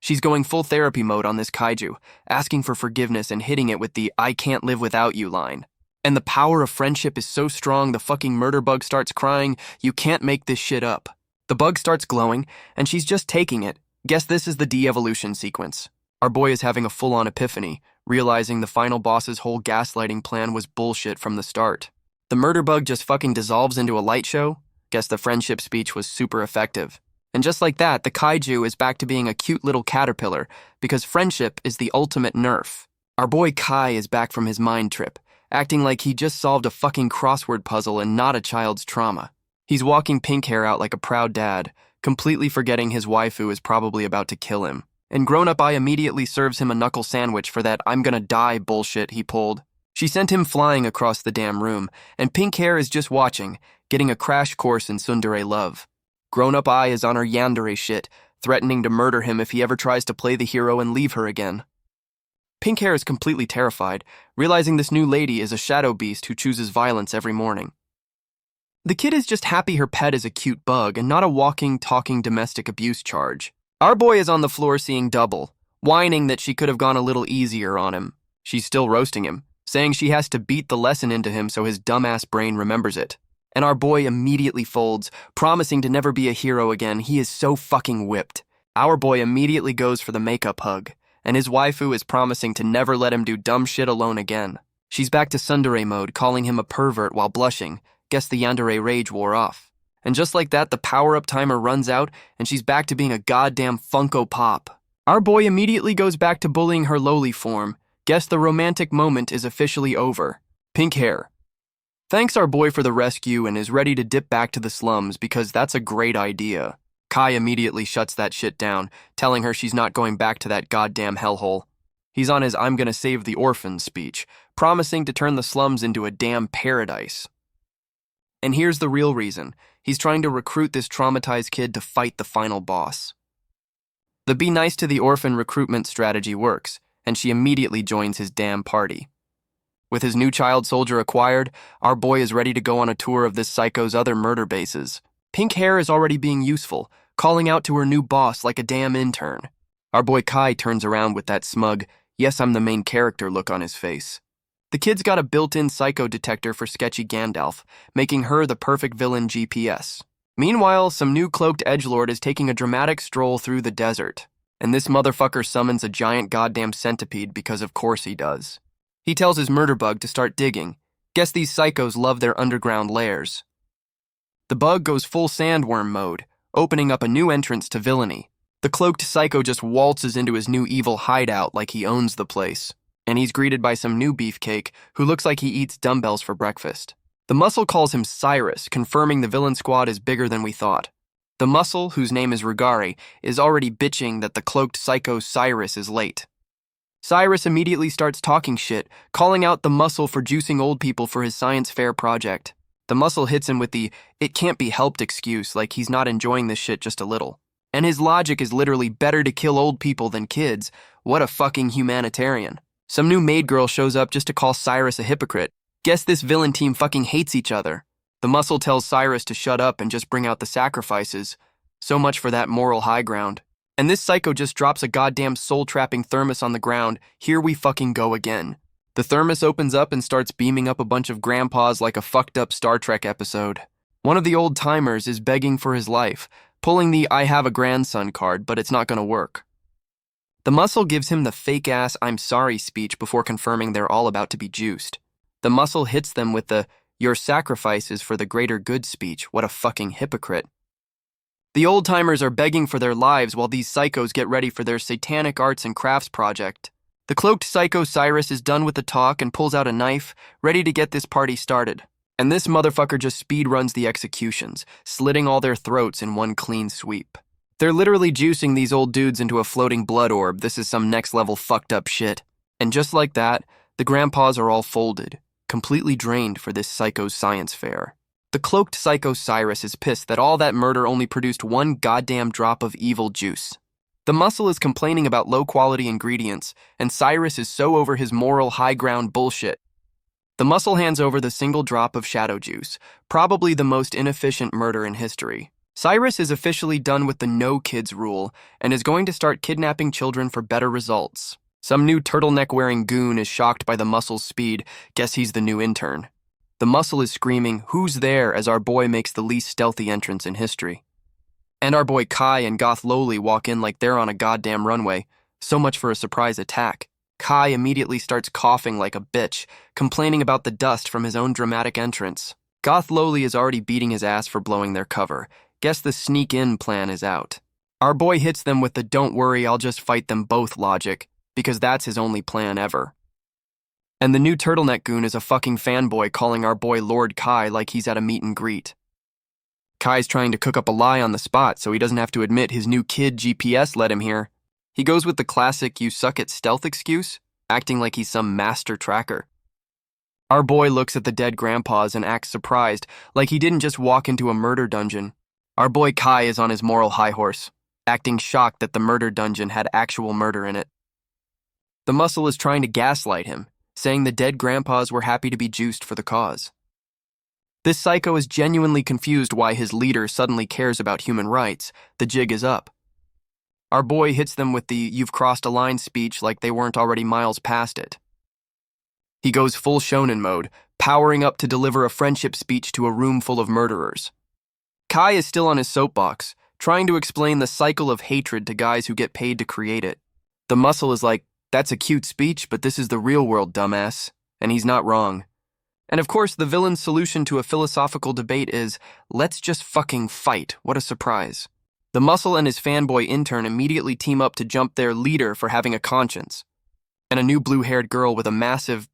She's going full therapy mode on this kaiju, asking for forgiveness and hitting it with the "I can't live without you" line. And the power of friendship is so strong the fucking murder bug starts crying, "You can't make this shit up." The bug starts glowing, and she's just taking it. Guess this is the de-evolution sequence. Our boy is having a full-on epiphany, realizing the final boss's whole gaslighting plan was bullshit from the start. The murder bug just fucking dissolves into a light show. Guess the friendship speech was super effective. And just like that, the kaiju is back to being a cute little caterpillar, because friendship is the ultimate nerf. Our boy Kai is back from his mind trip, acting like he just solved a fucking crossword puzzle and not a child's trauma. He's walking pink hair out like a proud dad, completely forgetting his waifu is probably about to kill him. And grown-up I immediately serves him a knuckle sandwich for that I'm gonna die bullshit he pulled. She sent him flying across the damn room, and pink hair is just watching, getting a crash course in tsundere love. Grown-up I is on her yandere shit, threatening to murder him if he ever tries to play the hero and leave her again. Pink hair is completely terrified, realizing this new lady is a shadow beast who chooses violence every morning. The kid is just happy her pet is a cute bug and not a walking, talking domestic abuse charge. Our boy is on the floor seeing double, whining that she could have gone a little easier on him. She's still roasting him, saying she has to beat the lesson into him so his dumbass brain remembers it. And our boy immediately folds, promising to never be a hero again. He is so fucking whipped. Our boy immediately goes for the makeup hug, and his waifu is promising to never let him do dumb shit alone again. She's back to tsundere mode, calling him a pervert while blushing. Guess the yandere rage wore off. And just like that, the power-up timer runs out, and she's back to being a goddamn Funko Pop. Our boy immediately goes back to bullying her lowly form. Guess the romantic moment is officially over. Pink hair thanks our boy for the rescue and is ready to dip back to the slums because that's a great idea. Kai immediately shuts that shit down, telling her she's not going back to that goddamn hellhole. He's on his I'm gonna save the orphans speech, promising to turn the slums into a damn paradise. And here's the real reason. He's trying to recruit this traumatized kid to fight the final boss. The be nice to the orphan recruitment strategy works, and she immediately joins his damn party. With his new child soldier acquired, our boy is ready to go on a tour of this psycho's other murder bases. Pink hair is already being useful, calling out to her new boss like a damn intern. Our boy Kai turns around with that smug, yes I'm the main character look on his face. The kid's got a built-in psycho detector for sketchy Gandalf, making her the perfect villain GPS. Meanwhile, some new cloaked edgelord is taking a dramatic stroll through the desert, and this motherfucker summons a giant goddamn centipede because of course he does. He tells his murder bug to start digging. Guess these psychos love their underground lairs. The bug goes full sandworm mode, opening up a new entrance to villainy. The cloaked psycho just waltzes into his new evil hideout like he owns the place, and he's greeted by some new beefcake who looks like he eats dumbbells for breakfast. The muscle calls him Cyrus, confirming the villain squad is bigger than we thought. The muscle, whose name is Rigari, is already bitching that the cloaked psycho Cyrus is late. Cyrus immediately starts talking shit, calling out the muscle for juicing old people for his science fair project. The muscle hits him with the "it can't be helped" excuse like he's not enjoying this shit just a little. And his logic is literally better to kill old people than kids. What a fucking humanitarian. Some new maid girl shows up just to call Cyrus a hypocrite. Guess this villain team fucking hates each other. The muscle tells Cyrus to shut up and just bring out the sacrifices. So much for that moral high ground. And this psycho just drops a goddamn soul-trapping thermos on the ground. Here we fucking go again. The thermos opens up and starts beaming up a bunch of grandpas like a fucked up Star Trek episode. One of the old timers is begging for his life, pulling the I have a grandson card, but it's not gonna work. The muscle gives him the fake-ass I'm sorry speech before confirming they're all about to be juiced. The muscle hits them with the your sacrifice is for the greater good speech. What a fucking hypocrite. The old-timers are begging for their lives while these psychos get ready for their satanic arts and crafts project. The cloaked psycho Cyrus is done with the talk and pulls out a knife, ready to get this party started. And this motherfucker just speed runs the executions, slitting all their throats in one clean sweep. They're literally juicing these old dudes into a floating blood orb. This is some next-level fucked up shit. And just like that, the grandpas are all folded, completely drained for this psycho's science fair. The cloaked psycho Cyrus is pissed that all that murder only produced one goddamn drop of evil juice. The muscle is complaining about low-quality ingredients, and Cyrus is so over his moral high-ground bullshit. The muscle hands over the single drop of shadow juice, probably the most inefficient murder in history. Cyrus is officially done with the no kids rule, and is going to start kidnapping children for better results. Some new turtleneck-wearing goon is shocked by the muscle's speed. Guess he's the new intern. The muscle is screaming, "Who's there?" as our boy makes the least stealthy entrance in history. And our boy Kai and Goth Lowly walk in like they're on a goddamn runway. So much for a surprise attack. Kai immediately starts coughing like a bitch, complaining about the dust from his own dramatic entrance. Goth Lowly is already beating his ass for blowing their cover. Guess the sneak-in plan is out. Our boy hits them with the "don't worry, I'll just fight them both" logic, because that's his only plan ever. And the new turtleneck goon is a fucking fanboy calling our boy Lord Kai like he's at a meet and greet. Kai's trying to cook up a lie on the spot so he doesn't have to admit his new kid GPS led him here. He goes with the classic "you suck at stealth" excuse, acting like he's some master tracker. Our boy looks at the dead grandpas and acts surprised, like he didn't just walk into a murder dungeon. Our boy Kai is on his moral high horse, acting shocked that the murder dungeon had actual murder in it. The muscle is trying to gaslight him, saying the dead grandpas were happy to be juiced for the cause. This psycho is genuinely confused why his leader suddenly cares about human rights. The jig is up. Our boy hits them with the "you've crossed a line" speech like they weren't already miles past it. He goes full shonen mode, powering up to deliver a friendship speech to a room full of murderers. Kai is still on his soapbox, trying to explain the cycle of hatred to guys who get paid to create it. The muscle is like, "That's a cute speech, but this is the real world, dumbass." And he's not wrong. And of course, the villain's solution to a philosophical debate is, "Let's just fucking fight." What a surprise. The muscle and his fanboy intern immediately team up to jump their leader for having a conscience. And a new blue-haired girl with a massive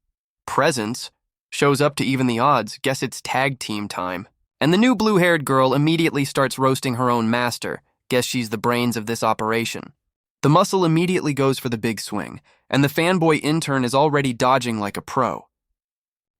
presence shows up to even the odds. Guess it's tag team time. And the new blue-haired girl immediately starts roasting her own master. Guess she's the brains of this operation. The muscle immediately goes for the big swing, and the fanboy intern is already dodging like a pro.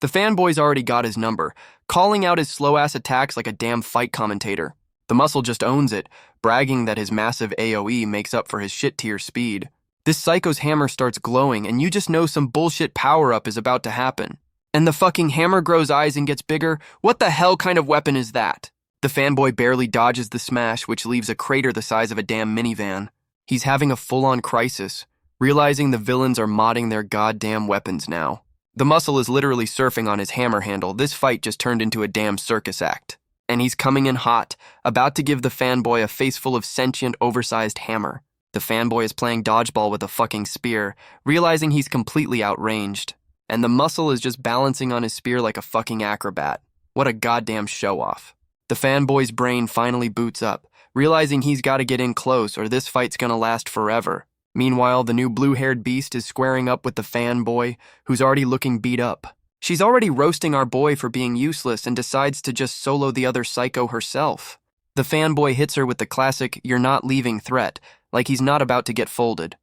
The fanboy's already got his number, calling out his slow-ass attacks like a damn fight commentator. The muscle just owns it, bragging that his massive AoE makes up for his shit-tier speed. This psycho's hammer starts glowing, and you just know some bullshit power-up is about to happen. And the fucking hammer grows eyes and gets bigger? What the hell kind of weapon is that? The fanboy barely dodges the smash, which leaves a crater the size of a damn minivan. He's having a full-on crisis, realizing the villains are modding their goddamn weapons now. The muscle is literally surfing on his hammer handle. This fight just turned into a damn circus act. And he's coming in hot, about to give the fanboy a face full of sentient, oversized hammer. The fanboy is playing dodgeball with a fucking spear, realizing he's completely outranged. And the muscle is just balancing on his spear like a fucking acrobat. What a goddamn show-off. The fanboy's brain finally boots up, realizing he's got to get in close or this fight's gonna last forever. Meanwhile, the new blue-haired beast is squaring up with the fanboy, who's already looking beat up. She's already roasting our boy for being useless and decides to just solo the other psycho herself. The fanboy hits her with the classic "you're not leaving" threat, like he's not about to get folded.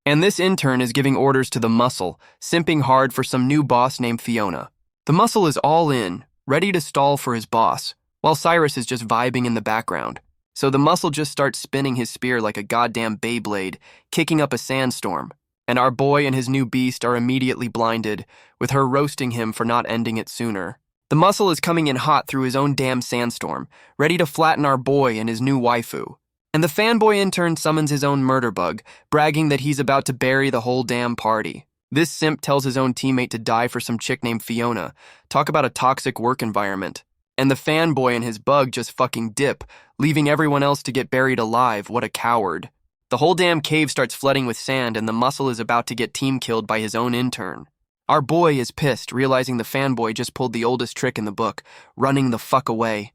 And this intern is giving orders to the muscle, simping hard for some new boss named Fiona. The muscle is all in, ready to stall for his boss, while Cyrus is just vibing in the background. So the muscle just starts spinning his spear like a goddamn Beyblade, kicking up a sandstorm. And our boy and his new beast are immediately blinded, with her roasting him for not ending it sooner. The muscle is coming in hot through his own damn sandstorm, ready to flatten our boy and his new waifu. And the fanboy intern summons his own murder bug, bragging that he's about to bury the whole damn party. This simp tells his own teammate to die for some chick named Fiona. Talk about a toxic work environment. And the fanboy and his bug just fucking dip, leaving everyone else to get buried alive. What a coward. The whole damn cave starts flooding with sand, and the muscle is about to get team killed by his own intern. Our boy is pissed, realizing the fanboy just pulled the oldest trick in the book, running the fuck away.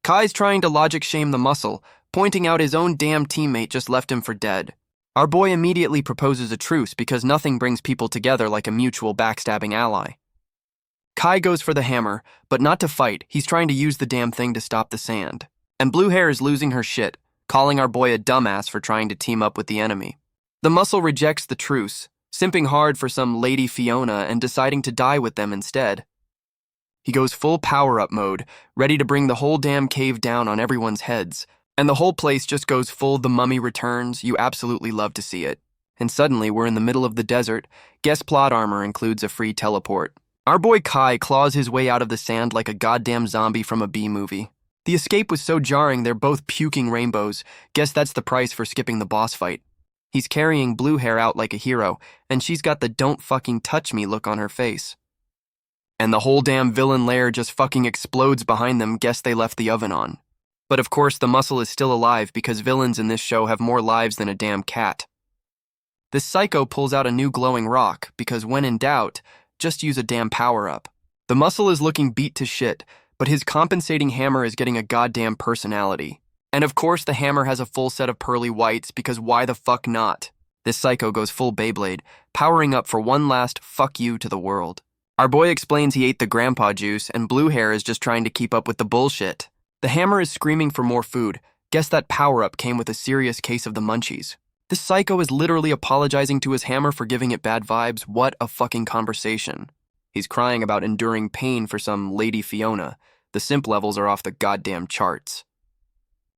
Kai's trying to logic shame the muscle, pointing out his own damn teammate just left him for dead. Our boy immediately proposes a truce because nothing brings people together like a mutual backstabbing ally. Kai goes for the hammer, but not to fight. He's trying to use the damn thing to stop the sand. And Blue Hair is losing her shit, calling our boy a dumbass for trying to team up with the enemy. The muscle rejects the truce, simping hard for some Lady Fiona and deciding to die with them instead. He goes full power-up mode, ready to bring the whole damn cave down on everyone's heads. And the whole place just goes full The Mummy Returns. You absolutely love to see it. And suddenly, we're in the middle of the desert. Guest plot armor includes a free teleport. Our boy Kai claws his way out of the sand like a goddamn zombie from a B-movie. The escape was so jarring they're both puking rainbows. Guess that's the price for skipping the boss fight. He's carrying Blue Hair out like a hero, and she's got the "don't fucking touch me" look on her face. And the whole damn villain lair just fucking explodes behind them. Guess they left the oven on. But of course, the muscle is still alive because villains in this show have more lives than a damn cat. This psycho pulls out a new glowing rock because when in doubt, just use a damn power-up. The muscle is looking beat to shit, but his compensating hammer is getting a goddamn personality. And of course the hammer has a full set of pearly whites because why the fuck not? This psycho goes full Beyblade, powering up for one last fuck you to the world. Our boy explains he ate the grandpa juice and Blue Hair is just trying to keep up with the bullshit. The hammer is screaming for more food. Guess that power-up came with a serious case of the munchies. This psycho is literally apologizing to his hammer for giving it bad vibes. What a fucking conversation. He's crying about enduring pain for some Lady Fiona. The simp levels are off the goddamn charts.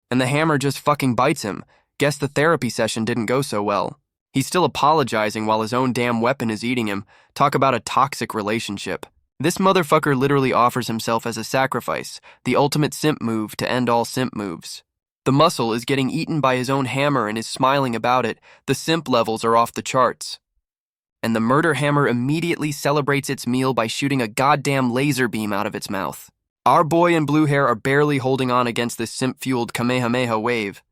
And the hammer just fucking bites him. Guess the therapy session didn't go so well. He's still apologizing while his own damn weapon is eating him. Talk about a toxic relationship. This motherfucker literally offers himself as a sacrifice, the ultimate simp move to end all simp moves. The muscle is getting eaten by his own hammer and is smiling about it. The simp levels are off the charts. And the murder hammer immediately celebrates its meal by shooting a goddamn laser beam out of its mouth. Our boy and Blue Hair are barely holding on against this simp-fueled Kamehameha wave.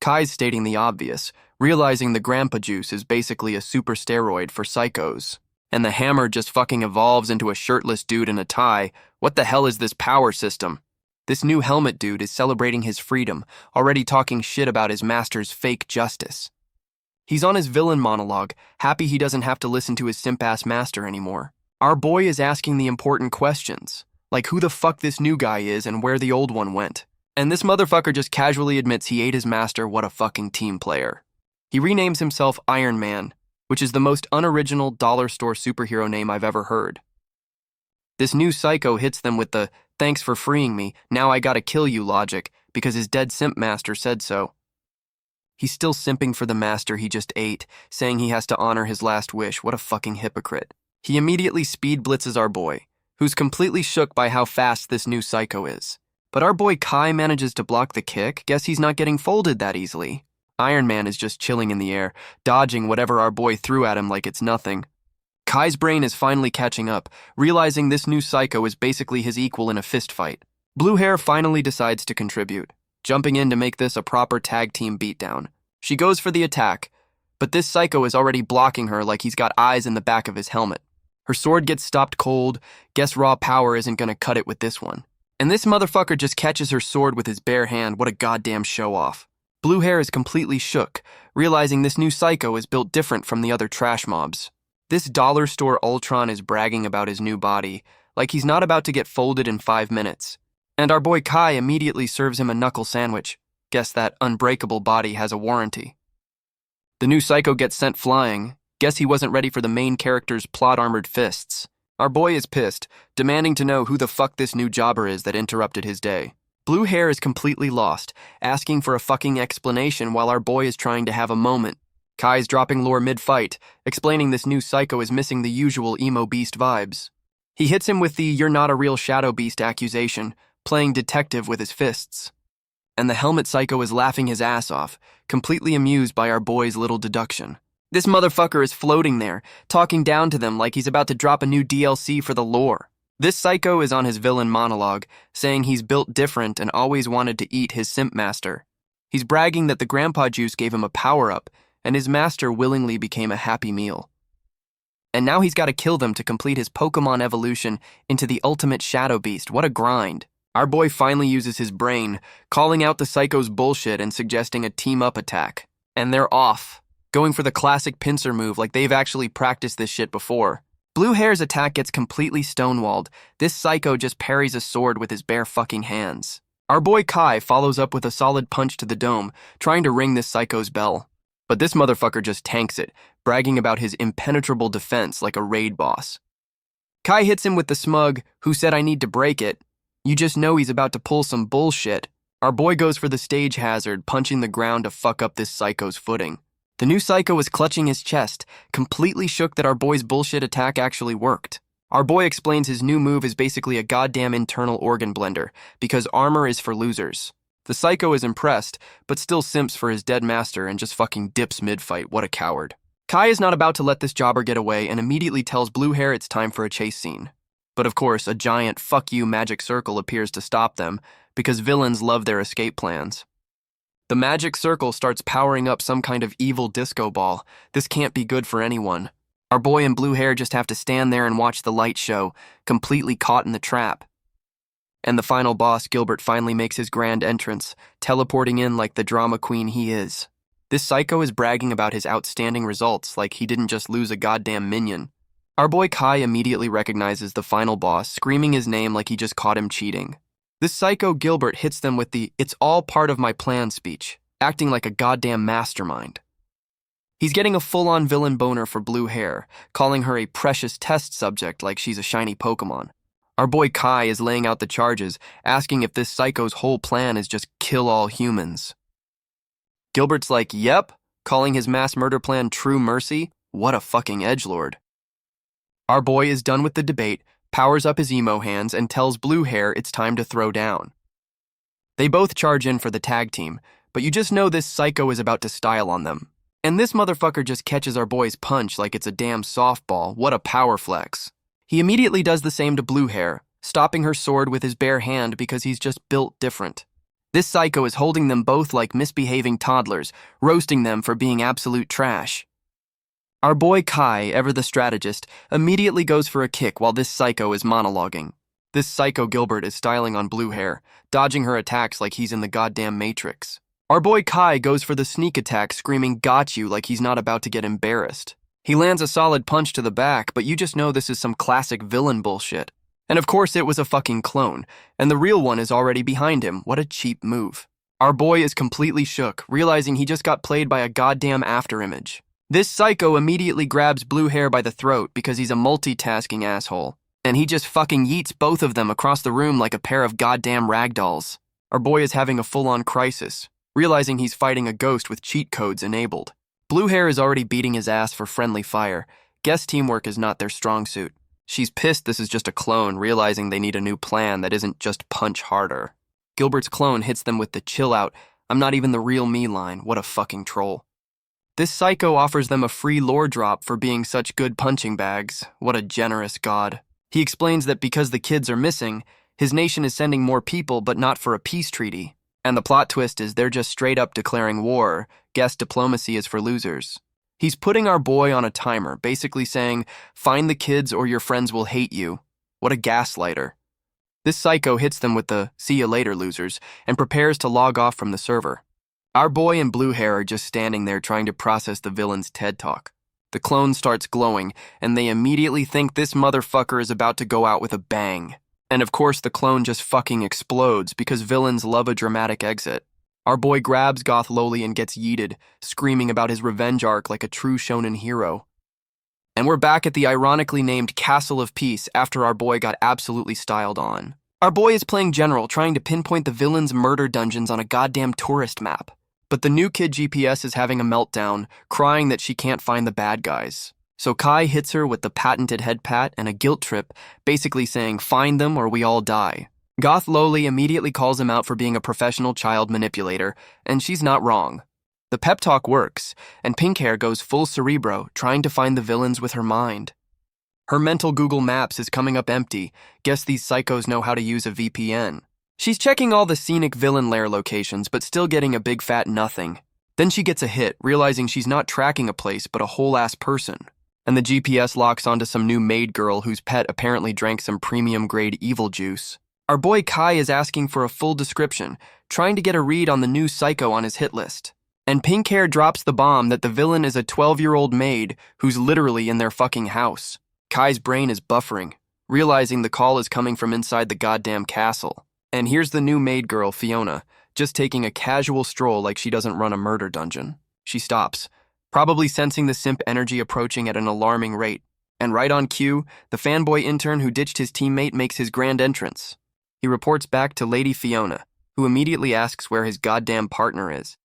Kai's stating the obvious, realizing the grandpa juice is basically a super steroid for psychos. And the hammer just fucking evolves into a shirtless dude in a tie. What the hell is this power system? This new helmet dude is celebrating his freedom, already talking shit about his master's fake justice. He's on his villain monologue, happy he doesn't have to listen to his simp-ass master anymore. Our boy is asking the important questions, like who the fuck this new guy is and where the old one went. And this motherfucker just casually admits he ate his master. What a fucking team player. He renames himself Iron Man, which is the most unoriginal dollar store superhero name I've ever heard. This new psycho hits them with the, thanks for freeing me, now I gotta kill you logic, because his dead simp master said so. He's still simping for the master he just ate, saying he has to honor his last wish. What a fucking hypocrite. He immediately speed blitzes our boy, who's completely shook by how fast this new psycho is. But our boy Kai manages to block the kick. Guess he's not getting folded that easily. Iron Man is just chilling in the air, dodging whatever our boy threw at him like it's nothing. Kai's brain is finally catching up, realizing this new psycho is basically his equal in a fist fight. Blue Hair finally decides to contribute, jumping in to make this a proper tag team beatdown. She goes for the attack, but this psycho is already blocking her like he's got eyes in the back of his helmet. Her sword gets stopped cold. Guess raw power isn't gonna cut it with this one. And this motherfucker just catches her sword with his bare hand. What a goddamn show-off. Blue Hair is completely shook, realizing this new psycho is built different from the other trash mobs. This dollar store Ultron is bragging about his new body, like he's not about to get folded in 5 minutes. And our boy Kai immediately serves him a knuckle sandwich. Guess that unbreakable body has a warranty. The new psycho gets sent flying. Guess he wasn't ready for the main character's plot-armored fists. Our boy is pissed, demanding to know who the fuck this new jobber is that interrupted his day. Blue Hair is completely lost, asking for a fucking explanation while our boy is trying to have a moment. Kai's dropping lore mid-fight, explaining this new psycho is missing the usual emo beast vibes. He hits him with the "you're not a real shadow beast" accusation, playing detective with his fists. And the helmet psycho is laughing his ass off, completely amused by our boy's little deduction. This motherfucker is floating there, talking down to them like he's about to drop a new DLC for the lore. This psycho is on his villain monologue, saying he's built different and always wanted to eat his simp master. He's bragging that the grandpa juice gave him a power-up, and his master willingly became a happy meal. And now he's got to kill them to complete his Pokemon evolution into the ultimate shadow beast. What a grind. Our boy finally uses his brain, calling out the psycho's bullshit and suggesting a team-up attack. And they're off, going for the classic pincer move like they've actually practiced this shit before. Blue Hair's attack gets completely stonewalled. This psycho just parries a sword with his bare fucking hands. Our boy Kai follows up with a solid punch to the dome, trying to ring this psycho's bell. But this motherfucker just tanks it, bragging about his impenetrable defense like a raid boss. Kai hits him with the smug, "Who said I need to break it?" You just know he's about to pull some bullshit. Our boy goes for the stage hazard, punching the ground to fuck up this psycho's footing. The new psycho is clutching his chest, completely shook that our boy's bullshit attack actually worked. Our boy explains his new move is basically a goddamn internal organ blender, because armor is for losers. The psycho is impressed, but still simps for his dead master and just fucking dips mid-fight. What a coward. Kai is not about to let this jobber get away and immediately tells Blue Hair it's time for a chase scene. But of course, a giant fuck you magic circle appears to stop them, because villains love their escape plans. The magic circle starts powering up some kind of evil disco ball. This can't be good for anyone. Our boy in blue hair just have to stand there and watch the light show, completely caught in the trap. And the final boss, Gilbert, finally makes his grand entrance, teleporting in like the drama queen he is. This psycho is bragging about his outstanding results like he didn't just lose a goddamn minion. Our boy Kai immediately recognizes the final boss, screaming his name like he just caught him cheating. This psycho Gilbert hits them with the "it's all part of my plan" speech, acting like a goddamn mastermind. He's getting a full-on villain boner for blue hair, calling her a precious test subject like she's a shiny Pokemon. Our boy Kai is laying out the charges, asking if this psycho's whole plan is just kill all humans. Gilbert's like, yep, calling his mass murder plan true mercy. What a fucking edgelord. Our boy is done with the debate, powers up his emo hands, and tells blue hair it's time to throw down. They both charge in for the tag team, but you just know this psycho is about to style on them. And this motherfucker just catches our boy's punch like it's a damn softball. What a power flex. He immediately does the same to blue hair, stopping her sword with his bare hand because he's just built different. This psycho is holding them both like misbehaving toddlers, roasting them for being absolute trash. Our boy Kai, ever the strategist, immediately goes for a kick while this psycho is monologuing. This psycho Gilbert is styling on blue hair, dodging her attacks like he's in the goddamn Matrix. Our boy Kai goes for the sneak attack, screaming "got you" like he's not about to get embarrassed. He lands a solid punch to the back, but you just know this is some classic villain bullshit. And of course it was a fucking clone, and the real one is already behind him. What a cheap move. Our boy is completely shook, realizing he just got played by a goddamn afterimage. This psycho immediately grabs blue hair by the throat because he's a multitasking asshole, and he just fucking yeets both of them across the room like a pair of goddamn ragdolls. Our boy is having a full-on crisis, realizing he's fighting a ghost with cheat codes enabled. Blue hair is already beating his ass for friendly fire. Guess teamwork is not their strong suit. She's pissed this is just a clone, realizing they need a new plan that isn't just punch harder. Gilbert's clone hits them with the "chill out, I'm not even the real me" line. What a fucking troll. This psycho offers them a free lore drop for being such good punching bags. What a generous god. He explains that because the kids are missing, his nation is sending more people but not for a peace treaty. And the plot twist is they're just straight up declaring war. Guess diplomacy is for losers. He's putting our boy on a timer, basically saying, find the kids or your friends will hate you. What a gaslighter. This psycho hits them with the "see you later, losers," and prepares to log off from the server. Our boy and blue hair are just standing there trying to process the villain's TED Talk. The clone starts glowing, and they immediately think this motherfucker is about to go out with a bang. And of course the clone just fucking explodes because villains love a dramatic exit. Our boy grabs Goth Loli and gets yeeted, screaming about his revenge arc like a true shonen hero. And we're back at the ironically named Castle of Peace after our boy got absolutely styled on. Our boy is playing general, trying to pinpoint the villain's murder dungeons on a goddamn tourist map. But the new kid GPS is having a meltdown, crying that she can't find the bad guys. So Kai hits her with the patented head pat and a guilt trip, basically saying, find them or we all die. Goth Loli immediately calls him out for being a professional child manipulator, and she's not wrong. The pep talk works, and pink hair goes full cerebro, trying to find the villains with her mind. Her mental Google Maps is coming up empty. Guess these psychos know how to use a VPN. She's checking all the scenic villain lair locations, but still getting a big fat nothing. Then she gets a hit, realizing she's not tracking a place, but a whole-ass person. And the GPS locks onto some new maid girl whose pet apparently drank some premium-grade evil juice. Our boy Kai is asking for a full description, trying to get a read on the new psycho on his hit list. And pink hair drops the bomb that the villain is a 12-year-old maid who's literally in their fucking house. Kai's brain is buffering, realizing the call is coming from inside the goddamn castle. And here's the new maid girl, Fiona, just taking a casual stroll like she doesn't run a murder dungeon. She stops, probably sensing the simp energy approaching at an alarming rate. And right on cue, the fanboy intern who ditched his teammate makes his grand entrance. He reports back to Lady Fiona, who immediately asks where his goddamn partner is.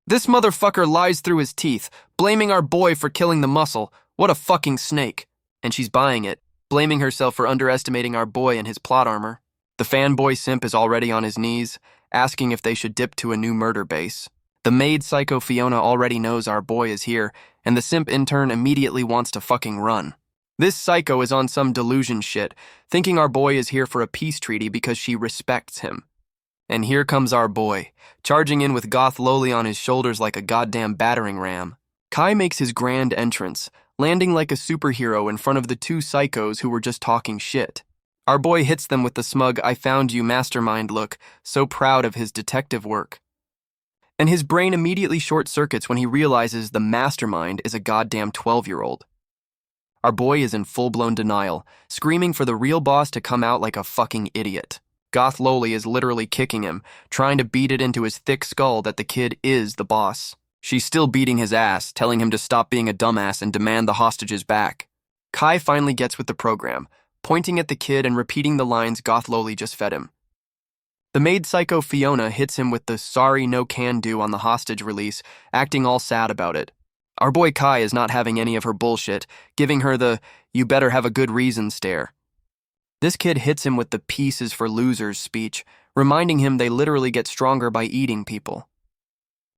This motherfucker lies through his teeth, blaming our boy for killing the muscle. What a fucking snake. And she's buying it, blaming herself for underestimating our boy and his plot armor. The fanboy simp is already on his knees, asking if they should dip to a new murder base. The maid psycho Fiona already knows our boy is here, and the simp intern immediately wants to fucking run. This psycho is on some delusion shit, thinking our boy is here for a peace treaty because she respects him. And here comes our boy, charging in with Goth Loli on his shoulders like a goddamn battering ram. Kai makes his grand entrance, landing like a superhero in front of the two psychos who were just talking shit. Our boy hits them with the smug "I found you" mastermind look, so proud of his detective work. And his brain immediately short-circuits when he realizes the mastermind is a goddamn 12-year-old. Our boy is in full-blown denial, screaming for the real boss to come out like a fucking idiot. Goth Loli is literally kicking him, trying to beat it into his thick skull that the kid is the boss. She's still beating his ass, telling him to stop being a dumbass and demand the hostages back. Kai finally gets with the program, pointing at the kid and repeating the lines Goth Loli just fed him. The maid psycho Fiona hits him with the "sorry, no can do" on the hostage release, acting all sad about it. Our boy Kai is not having any of her bullshit, giving her the "you better have a good reason" stare. This kid hits him with the "peace is for losers" speech, reminding him they literally get stronger by eating people.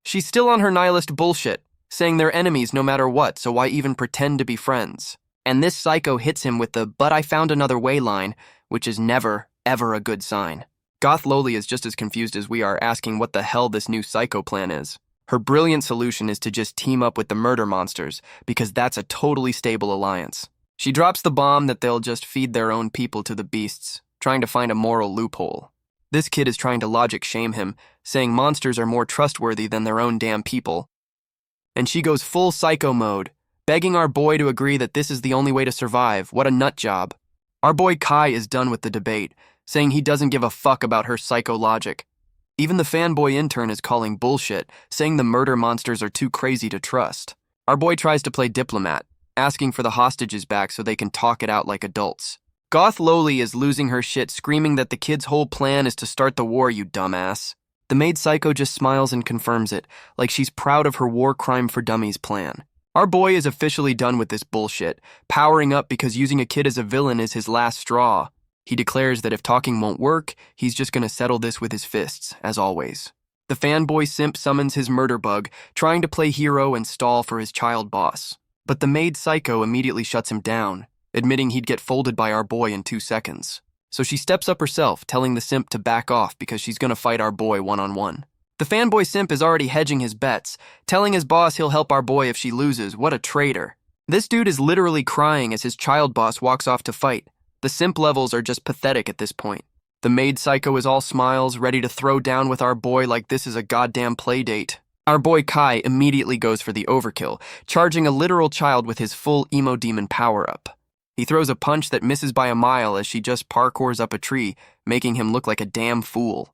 She's still on her nihilist bullshit, saying they're enemies no matter what, so why even pretend to be friends? And this psycho hits him with the "but I found another way" line, which is never, ever a good sign. Goth Loli is just as confused as we are, asking what the hell this new psycho plan is. Her brilliant solution is to just team up with the murder monsters, because that's a totally stable alliance. She drops the bomb that they'll just feed their own people to the beasts, trying to find a moral loophole. This kid is trying to logic shame him, saying monsters are more trustworthy than their own damn people. And she goes full psycho mode, begging our boy to agree that this is the only way to survive. What a nut job. Our boy Kai is done with the debate, saying he doesn't give a fuck about her psycho logic. Even the fanboy intern is calling bullshit, saying the murder monsters are too crazy to trust. Our boy tries to play diplomat, asking for the hostages back so they can talk it out like adults. Goth Loli is losing her shit, screaming that the kid's whole plan is to start the war, you dumbass. The maid psycho just smiles and confirms it, like she's proud of her war crime for dummies plan. Our boy is officially done with this bullshit, powering up because using a kid as a villain is his last straw. He declares that if talking won't work, he's just gonna settle this with his fists, as always. The fanboy simp summons his murder bug, trying to play hero and stall for his child boss. But the maid psycho immediately shuts him down, admitting he'd get folded by our boy in 2 seconds. So she steps up herself, telling the simp to back off because she's gonna fight our boy one-on-one. The fanboy simp is already hedging his bets, telling his boss he'll help our boy if she loses. What a traitor. This dude is literally crying as his child boss walks off to fight. The simp levels are just pathetic at this point. The maid psycho is all smiles, ready to throw down with our boy like this is a goddamn play date. Our boy Kai immediately goes for the overkill, charging a literal child with his full emo demon power-up. He throws a punch that misses by a mile as she just parkours up a tree, making him look like a damn fool.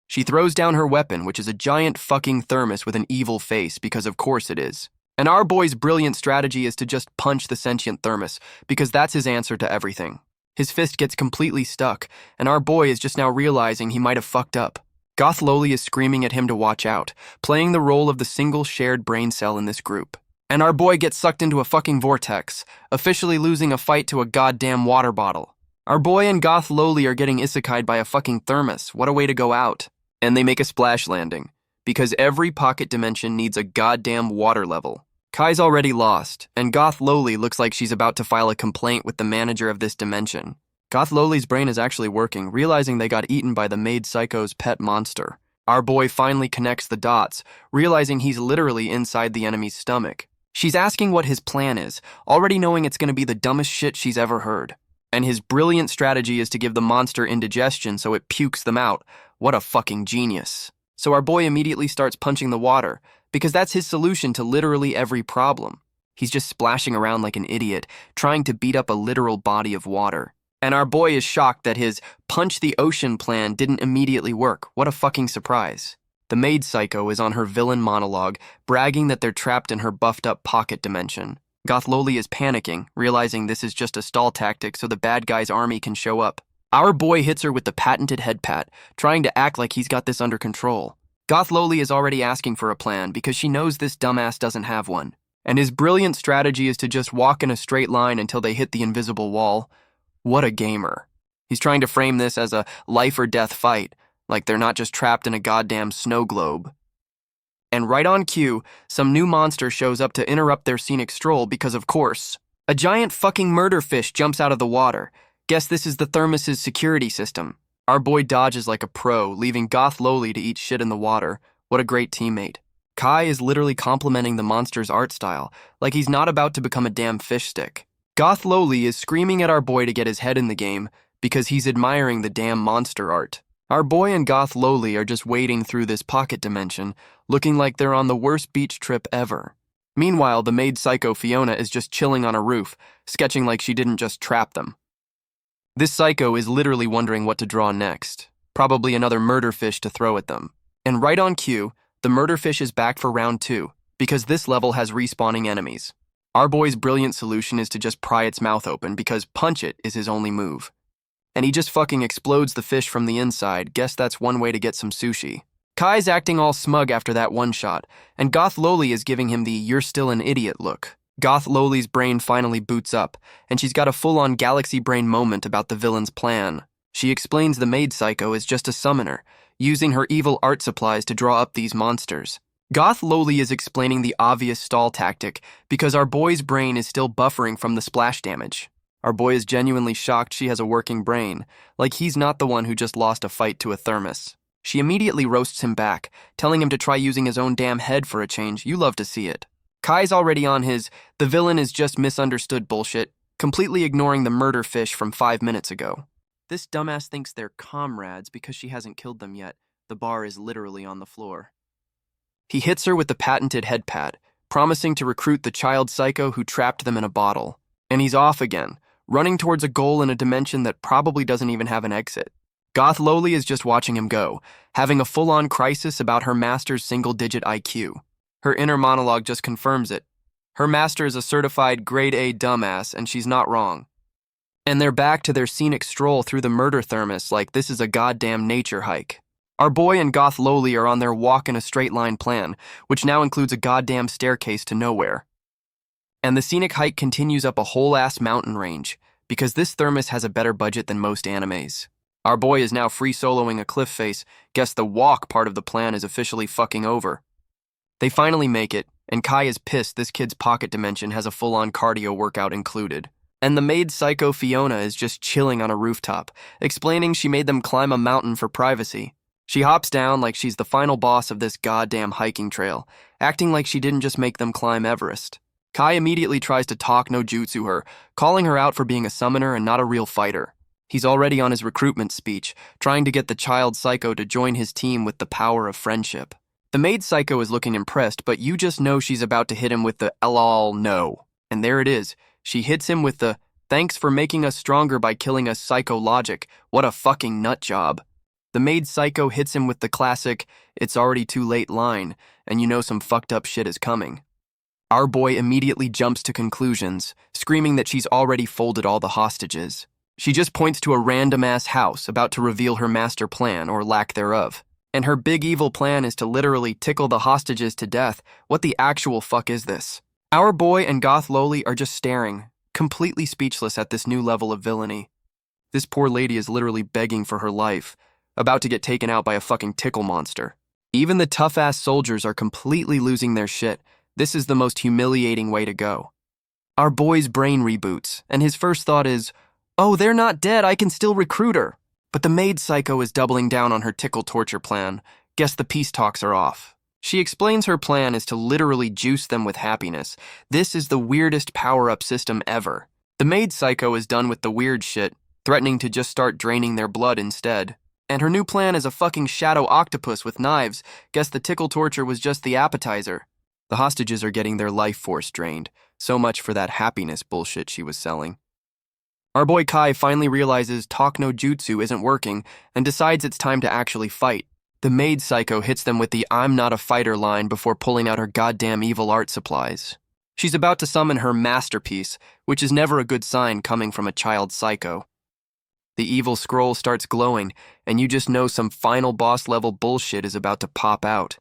She throws down her weapon, which is a giant fucking thermos with an evil face, because of course it is. And our boy's brilliant strategy is to just punch the sentient thermos, because that's his answer to everything. His fist gets completely stuck, and our boy is just now realizing he might have fucked up. Goth Loli is screaming at him to watch out, playing the role of the single shared brain cell in this group. And our boy gets sucked into a fucking vortex, officially losing a fight to a goddamn water bottle. Our boy and Goth Loli are getting isekai'd by a fucking thermos. What a way to go out. And they make a splash landing, because every pocket dimension needs a goddamn water level. Kai's already lost, and Goth Loli looks like she's about to file a complaint with the manager of this dimension. Goth Loli's brain is actually working, realizing they got eaten by the maid psycho's pet monster. Our boy finally connects the dots, realizing he's literally inside the enemy's stomach. She's asking what his plan is, already knowing it's going to be the dumbest shit she's ever heard. And his brilliant strategy is to give the monster indigestion so it pukes them out. What a fucking genius. So our boy immediately starts punching the water, because that's his solution to literally every problem. He's just splashing around like an idiot, trying to beat up a literal body of water. And our boy is shocked that his punch the ocean plan didn't immediately work. What a fucking surprise. The maid psycho is on her villain monologue, bragging that they're trapped in her buffed up pocket dimension. Goth Loli is panicking, realizing this is just a stall tactic so the bad guy's army can show up. Our boy hits her with the patented head pat, trying to act like he's got this under control. Goth Loli is already asking for a plan because she knows this dumbass doesn't have one. And his brilliant strategy is to just walk in a straight line until they hit the invisible wall. What a gamer. He's trying to frame this as a life or death fight, like they're not just trapped in a goddamn snow globe. And right on cue, some new monster shows up to interrupt their scenic stroll because, of course, a giant fucking murder fish jumps out of the water. Guess this is the thermos's security system. Our boy dodges like a pro, leaving Goth Loli to eat shit in the water. What a great teammate. Kai is literally complimenting the monster's art style, like he's not about to become a damn fish stick. Goth Loli is screaming at our boy to get his head in the game because he's admiring the damn monster art. Our boy and Goth Loli are just wading through this pocket dimension, looking like they're on the worst beach trip ever. Meanwhile, the maid psycho Fiona is just chilling on a roof, sketching like she didn't just trap them. This psycho is literally wondering what to draw next. Probably another murder fish to throw at them. And right on cue, the murder fish is back for round 2, because this level has respawning enemies. Our boy's brilliant solution is to just pry its mouth open because punch it is his only move. And he just fucking explodes the fish from the inside. Guess that's one way to get some sushi. Kai's acting all smug after that one shot, and Goth Loli is giving him the "you're still an idiot" look. Goth Loli's brain finally boots up, and she's got a full-on galaxy brain moment about the villain's plan. She explains the maid psycho is just a summoner, using her evil art supplies to draw up these monsters. Goth Loli is explaining the obvious stall tactic because our boy's brain is still buffering from the splash damage. Our boy is genuinely shocked she has a working brain, like he's not the one who just lost a fight to a thermos. She immediately roasts him back, telling him to try using his own damn head for a change. You love to see it. Kai's already on his "the villain is just misunderstood" bullshit, completely ignoring the murder fish from 5 minutes ago. This dumbass thinks they're comrades because she hasn't killed them yet. The bar is literally on the floor. He hits her with the patented head pat, promising to recruit the child psycho who trapped them in a bottle. And he's off again, running towards a goal in a dimension that probably doesn't even have an exit. Goth Loli is just watching him go, having a full-on crisis about her master's single-digit IQ. Her inner monologue just confirms it. Her master is a certified grade A dumbass, and she's not wrong. And they're back to their scenic stroll through the murder thermos like this is a goddamn nature hike. Our boy and Goth Loli are on their walk in a straight line plan, which now includes a goddamn staircase to nowhere. And the scenic hike continues up a whole-ass mountain range, because this thermos has a better budget than most animes. Our boy is now free-soloing a cliff face. Guess the walk part of the plan is officially fucking over. They finally make it, and Kai is pissed this kid's pocket dimension has a full-on cardio workout included. And the maid psycho Fiona is just chilling on a rooftop, explaining she made them climb a mountain for privacy. She hops down like she's the final boss of this goddamn hiking trail, acting like she didn't just make them climb Everest. Kai immediately tries to talk no jutsu her, calling her out for being a summoner and not a real fighter. He's already on his recruitment speech, trying to get the child psycho to join his team with the power of friendship. The maid psycho is looking impressed, but you just know she's about to hit him with the "lol no." And there it is. She hits him with the "thanks for making us stronger by killing us psycho logic. What a fucking nut job." The maid psycho hits him with the classic "it's already too late" line, and you know some fucked up shit is coming. Our boy immediately jumps to conclusions, screaming that she's already folded all the hostages. She just points to a random-ass house about to reveal her master plan, or lack thereof. And her big evil plan is to literally tickle the hostages to death. What the actual fuck is this? Our boy and Goth Loli are just staring, completely speechless at this new level of villainy. This poor lady is literally begging for her life, about to get taken out by a fucking tickle monster. Even the tough-ass soldiers are completely losing their shit. This is the most humiliating way to go. Our boy's brain reboots, and his first thought is, "Oh, they're not dead, I can still recruit her." But the maid psycho is doubling down on her tickle torture plan. Guess the peace talks are off. She explains her plan is to literally juice them with happiness. This is the weirdest power-up system ever. The maid psycho is done with the weird shit, threatening to just start draining their blood instead. And her new plan is a fucking shadow octopus with knives. Guess the tickle torture was just the appetizer. The hostages are getting their life force drained. So much for that happiness bullshit she was selling. Our boy Kai finally realizes talk no jutsu isn't working and decides it's time to actually fight. The maid psycho hits them with the "I'm not a fighter" line before pulling out her goddamn evil art supplies. She's about to summon her masterpiece, which is never a good sign coming from a child psycho. The evil scroll starts glowing, and you just know some final boss-level bullshit is about to pop out.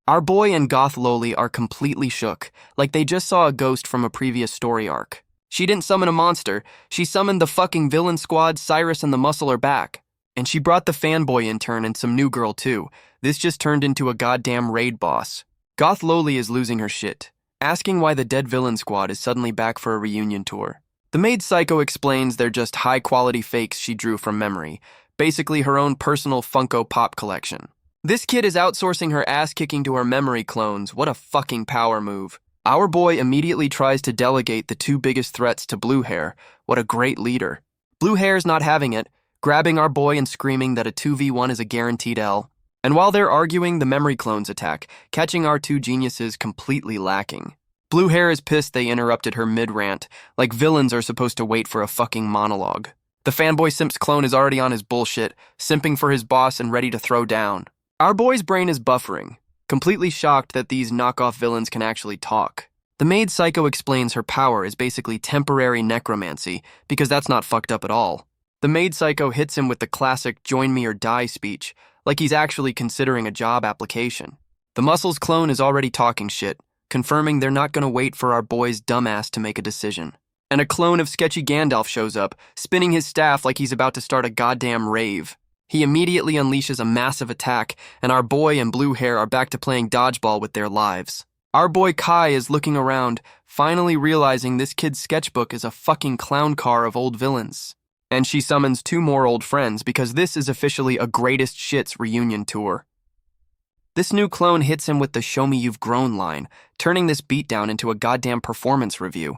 Our boy and Goth Loli are completely shook, like they just saw a ghost from a previous story arc. She didn't summon a monster, she summoned the fucking villain squad. Cyrus and the Muscle are back. And she brought the fanboy intern and some new girl too. This just turned into a goddamn raid boss. Goth Loli is losing her shit, asking why the dead villain squad is suddenly back for a reunion tour. The maid psycho explains they're just high-quality fakes she drew from memory, basically her own personal Funko Pop collection. This kid is outsourcing her ass-kicking to her memory clones. What a fucking power move. Our boy immediately tries to delegate the two biggest threats to Blue Hair. What a great leader. Blue Hair's not having it, grabbing our boy and screaming that a 2v1 is a guaranteed L. And while they're arguing, the memory clones attack, catching our two geniuses completely lacking. Blue Hair is pissed they interrupted her mid-rant, like villains are supposed to wait for a fucking monologue. The fanboy Simp's clone is already on his bullshit, simping for his boss and ready to throw down. Our boy's brain is buffering, completely shocked that these knockoff villains can actually talk. The maid Psycho explains her power is basically temporary necromancy, because that's not fucked up at all. The maid Psycho hits him with the classic join me or die speech, like he's actually considering a job application. The Muscles clone is already talking shit, confirming they're not gonna wait for our boy's dumbass to make a decision. And a clone of sketchy Gandalf shows up, spinning his staff like he's about to start a goddamn rave. He immediately unleashes a massive attack, and our boy and Blue Hair are back to playing dodgeball with their lives. Our boy Kai is looking around, finally realizing this kid's sketchbook is a fucking clown car of old villains. And she summons two more old friends because this is officially a greatest shits reunion tour. This new clone hits him with the show me you've grown line, turning this beatdown into a goddamn performance review.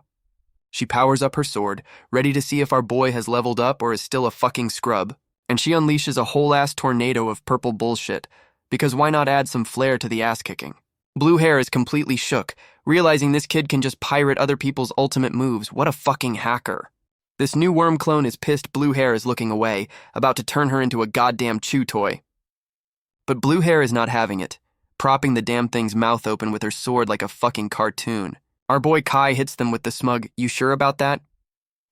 She powers up her sword, ready to see if our boy has leveled up or is still a fucking scrub, and she unleashes a whole-ass tornado of purple bullshit, because why not add some flair to the ass-kicking? Blue Hair is completely shook, realizing this kid can just pirate other people's ultimate moves. What a fucking hacker. This new worm clone is pissed Blue Hair is looking away, about to turn her into a goddamn chew toy. But Blue Hair is not having it, propping the damn thing's mouth open with her sword like a fucking cartoon. Our boy Kai hits them with the smug, "You sure about that?"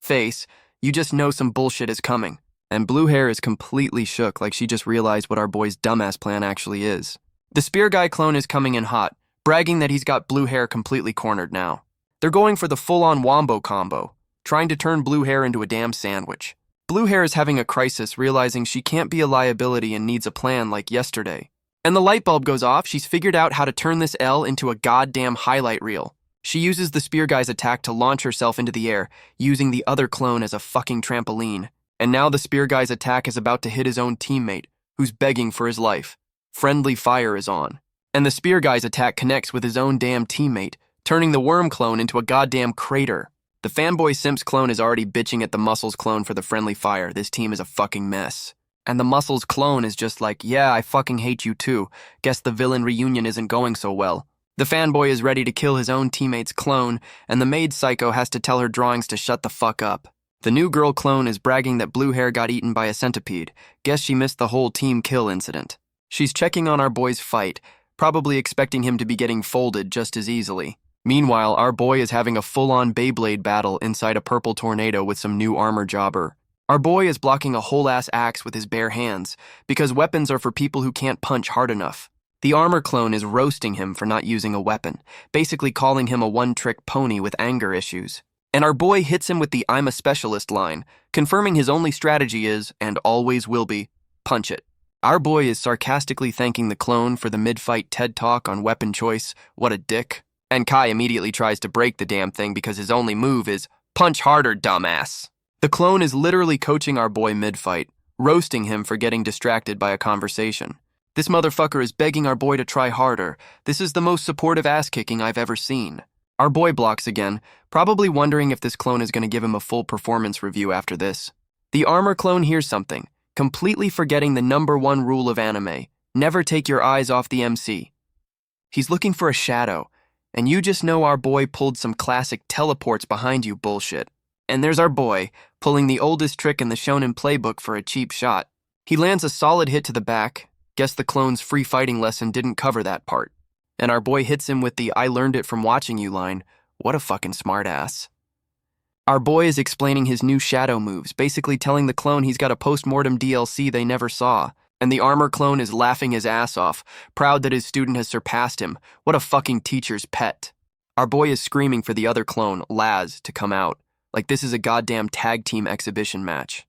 face. You just know some bullshit is coming. And Blue Hair is completely shook like she just realized what our boy's dumbass plan actually is. The Spear Guy clone is coming in hot, bragging that he's got Blue Hair completely cornered now. They're going for the full-on wombo combo, trying to turn Blue Hair into a damn sandwich. Blue Hair is having a crisis, realizing she can't be a liability and needs a plan like yesterday. And the light bulb goes off. She's figured out how to turn this L into a goddamn highlight reel. She uses the Spear Guy's attack to launch herself into the air, using the other clone as a fucking trampoline. And now the Spear Guy's attack is about to hit his own teammate, who's begging for his life. Friendly fire is on. And the Spear Guy's attack connects with his own damn teammate, turning the worm clone into a goddamn crater. The fanboy Simps clone is already bitching at the Muscles clone for the friendly fire. This team is a fucking mess. And the Muscles clone is just like, yeah, I fucking hate you too. Guess the villain reunion isn't going so well. The fanboy is ready to kill his own teammate's clone, and the maid Psycho has to tell her drawings to shut the fuck up. The new girl clone is bragging that Blue Hair got eaten by a centipede. Guess she missed the whole team kill incident. She's checking on our boy's fight, probably expecting him to be getting folded just as easily. Meanwhile, our boy is having a full-on Beyblade battle inside a purple tornado with some new armor jobber. Our boy is blocking a whole-ass axe with his bare hands, because weapons are for people who can't punch hard enough. The armor clone is roasting him for not using a weapon, basically calling him a one-trick pony with anger issues. And our boy hits him with the "I'm a specialist" line, confirming his only strategy is, and always will be, punch it. Our boy is sarcastically thanking the clone for the mid-fight TED Talk on weapon choice. What a dick. And Kai immediately tries to break the damn thing because his only move is, punch harder, dumbass. The clone is literally coaching our boy mid-fight, roasting him for getting distracted by a conversation. This motherfucker is begging our boy to try harder. This is the most supportive ass-kicking I've ever seen. Our boy blocks again, probably wondering if this clone is going to give him a full performance review after this. The armor clone hears something, completely forgetting the #1 rule of anime, never take your eyes off the MC. He's looking for a shadow, and you just know our boy pulled some classic teleports behind you bullshit. And there's our boy, pulling the oldest trick in the shonen playbook for a cheap shot. He lands a solid hit to the back. Guess the clone's free fighting lesson didn't cover that part. And our boy hits him with the "I learned it from watching you" line. What a fucking smartass. Our boy is explaining his new shadow moves, basically telling the clone he's got a post-mortem DLC they never saw. And the armor clone is laughing his ass off, proud that his student has surpassed him. What a fucking teacher's pet. Our boy is screaming for the other clone, Laz, to come out, like this is a goddamn tag team exhibition match.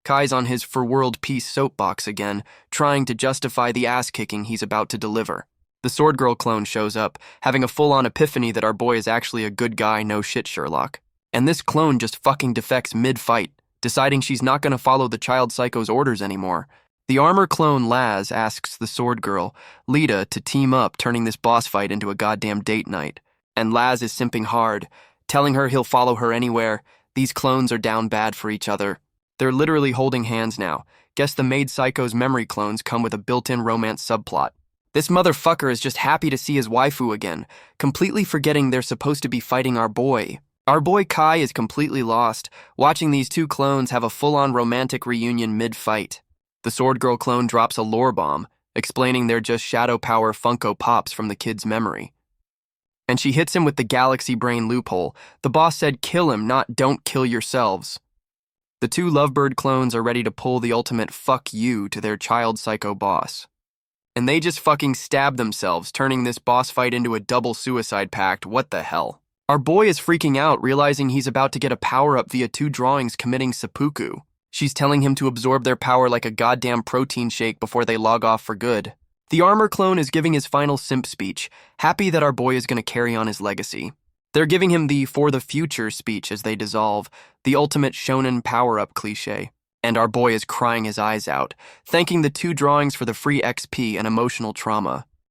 Kai's on his for world peace soapbox again, trying to justify the ass-kicking he's about to deliver. The Sword Girl clone shows up, having a full-on epiphany that our boy is actually a good guy, no shit Sherlock. And this clone just fucking defects mid-fight, deciding she's not going to follow the child psycho's orders anymore. The armor clone Laz asks the sword girl, Lita, to team up, turning this boss fight into a goddamn date night. And Laz is simping hard, telling her he'll follow her anywhere. These clones are down bad for each other. They're literally holding hands now. Guess the maid psycho's memory clones come with a built-in romance subplot. This motherfucker is just happy to see his waifu again, completely forgetting they're supposed to be fighting our boy. Our boy Kai is completely lost, watching these two clones have a full-on romantic reunion mid-fight. The sword girl clone drops a lore bomb, explaining they're just shadow power Funko Pops from the kid's memory. And she hits him with the galaxy brain loophole. The boss said kill him, not don't kill yourselves. The two Lovebird clones are ready to pull the ultimate fuck you to their child psycho boss. And they just fucking stab themselves, turning this boss fight into a double suicide pact. What the hell? Our boy is freaking out, realizing he's about to get a power-up via two drawings committing seppuku. She's telling him to absorb their power like a goddamn protein shake before they log off for good. The armor clone is giving his final simp speech, happy that our boy is going to carry on his legacy. They're giving him the for the future speech as they dissolve, the ultimate shonen power-up cliche. And our boy is crying his eyes out, thanking the two drawings for the free XP and emotional trauma.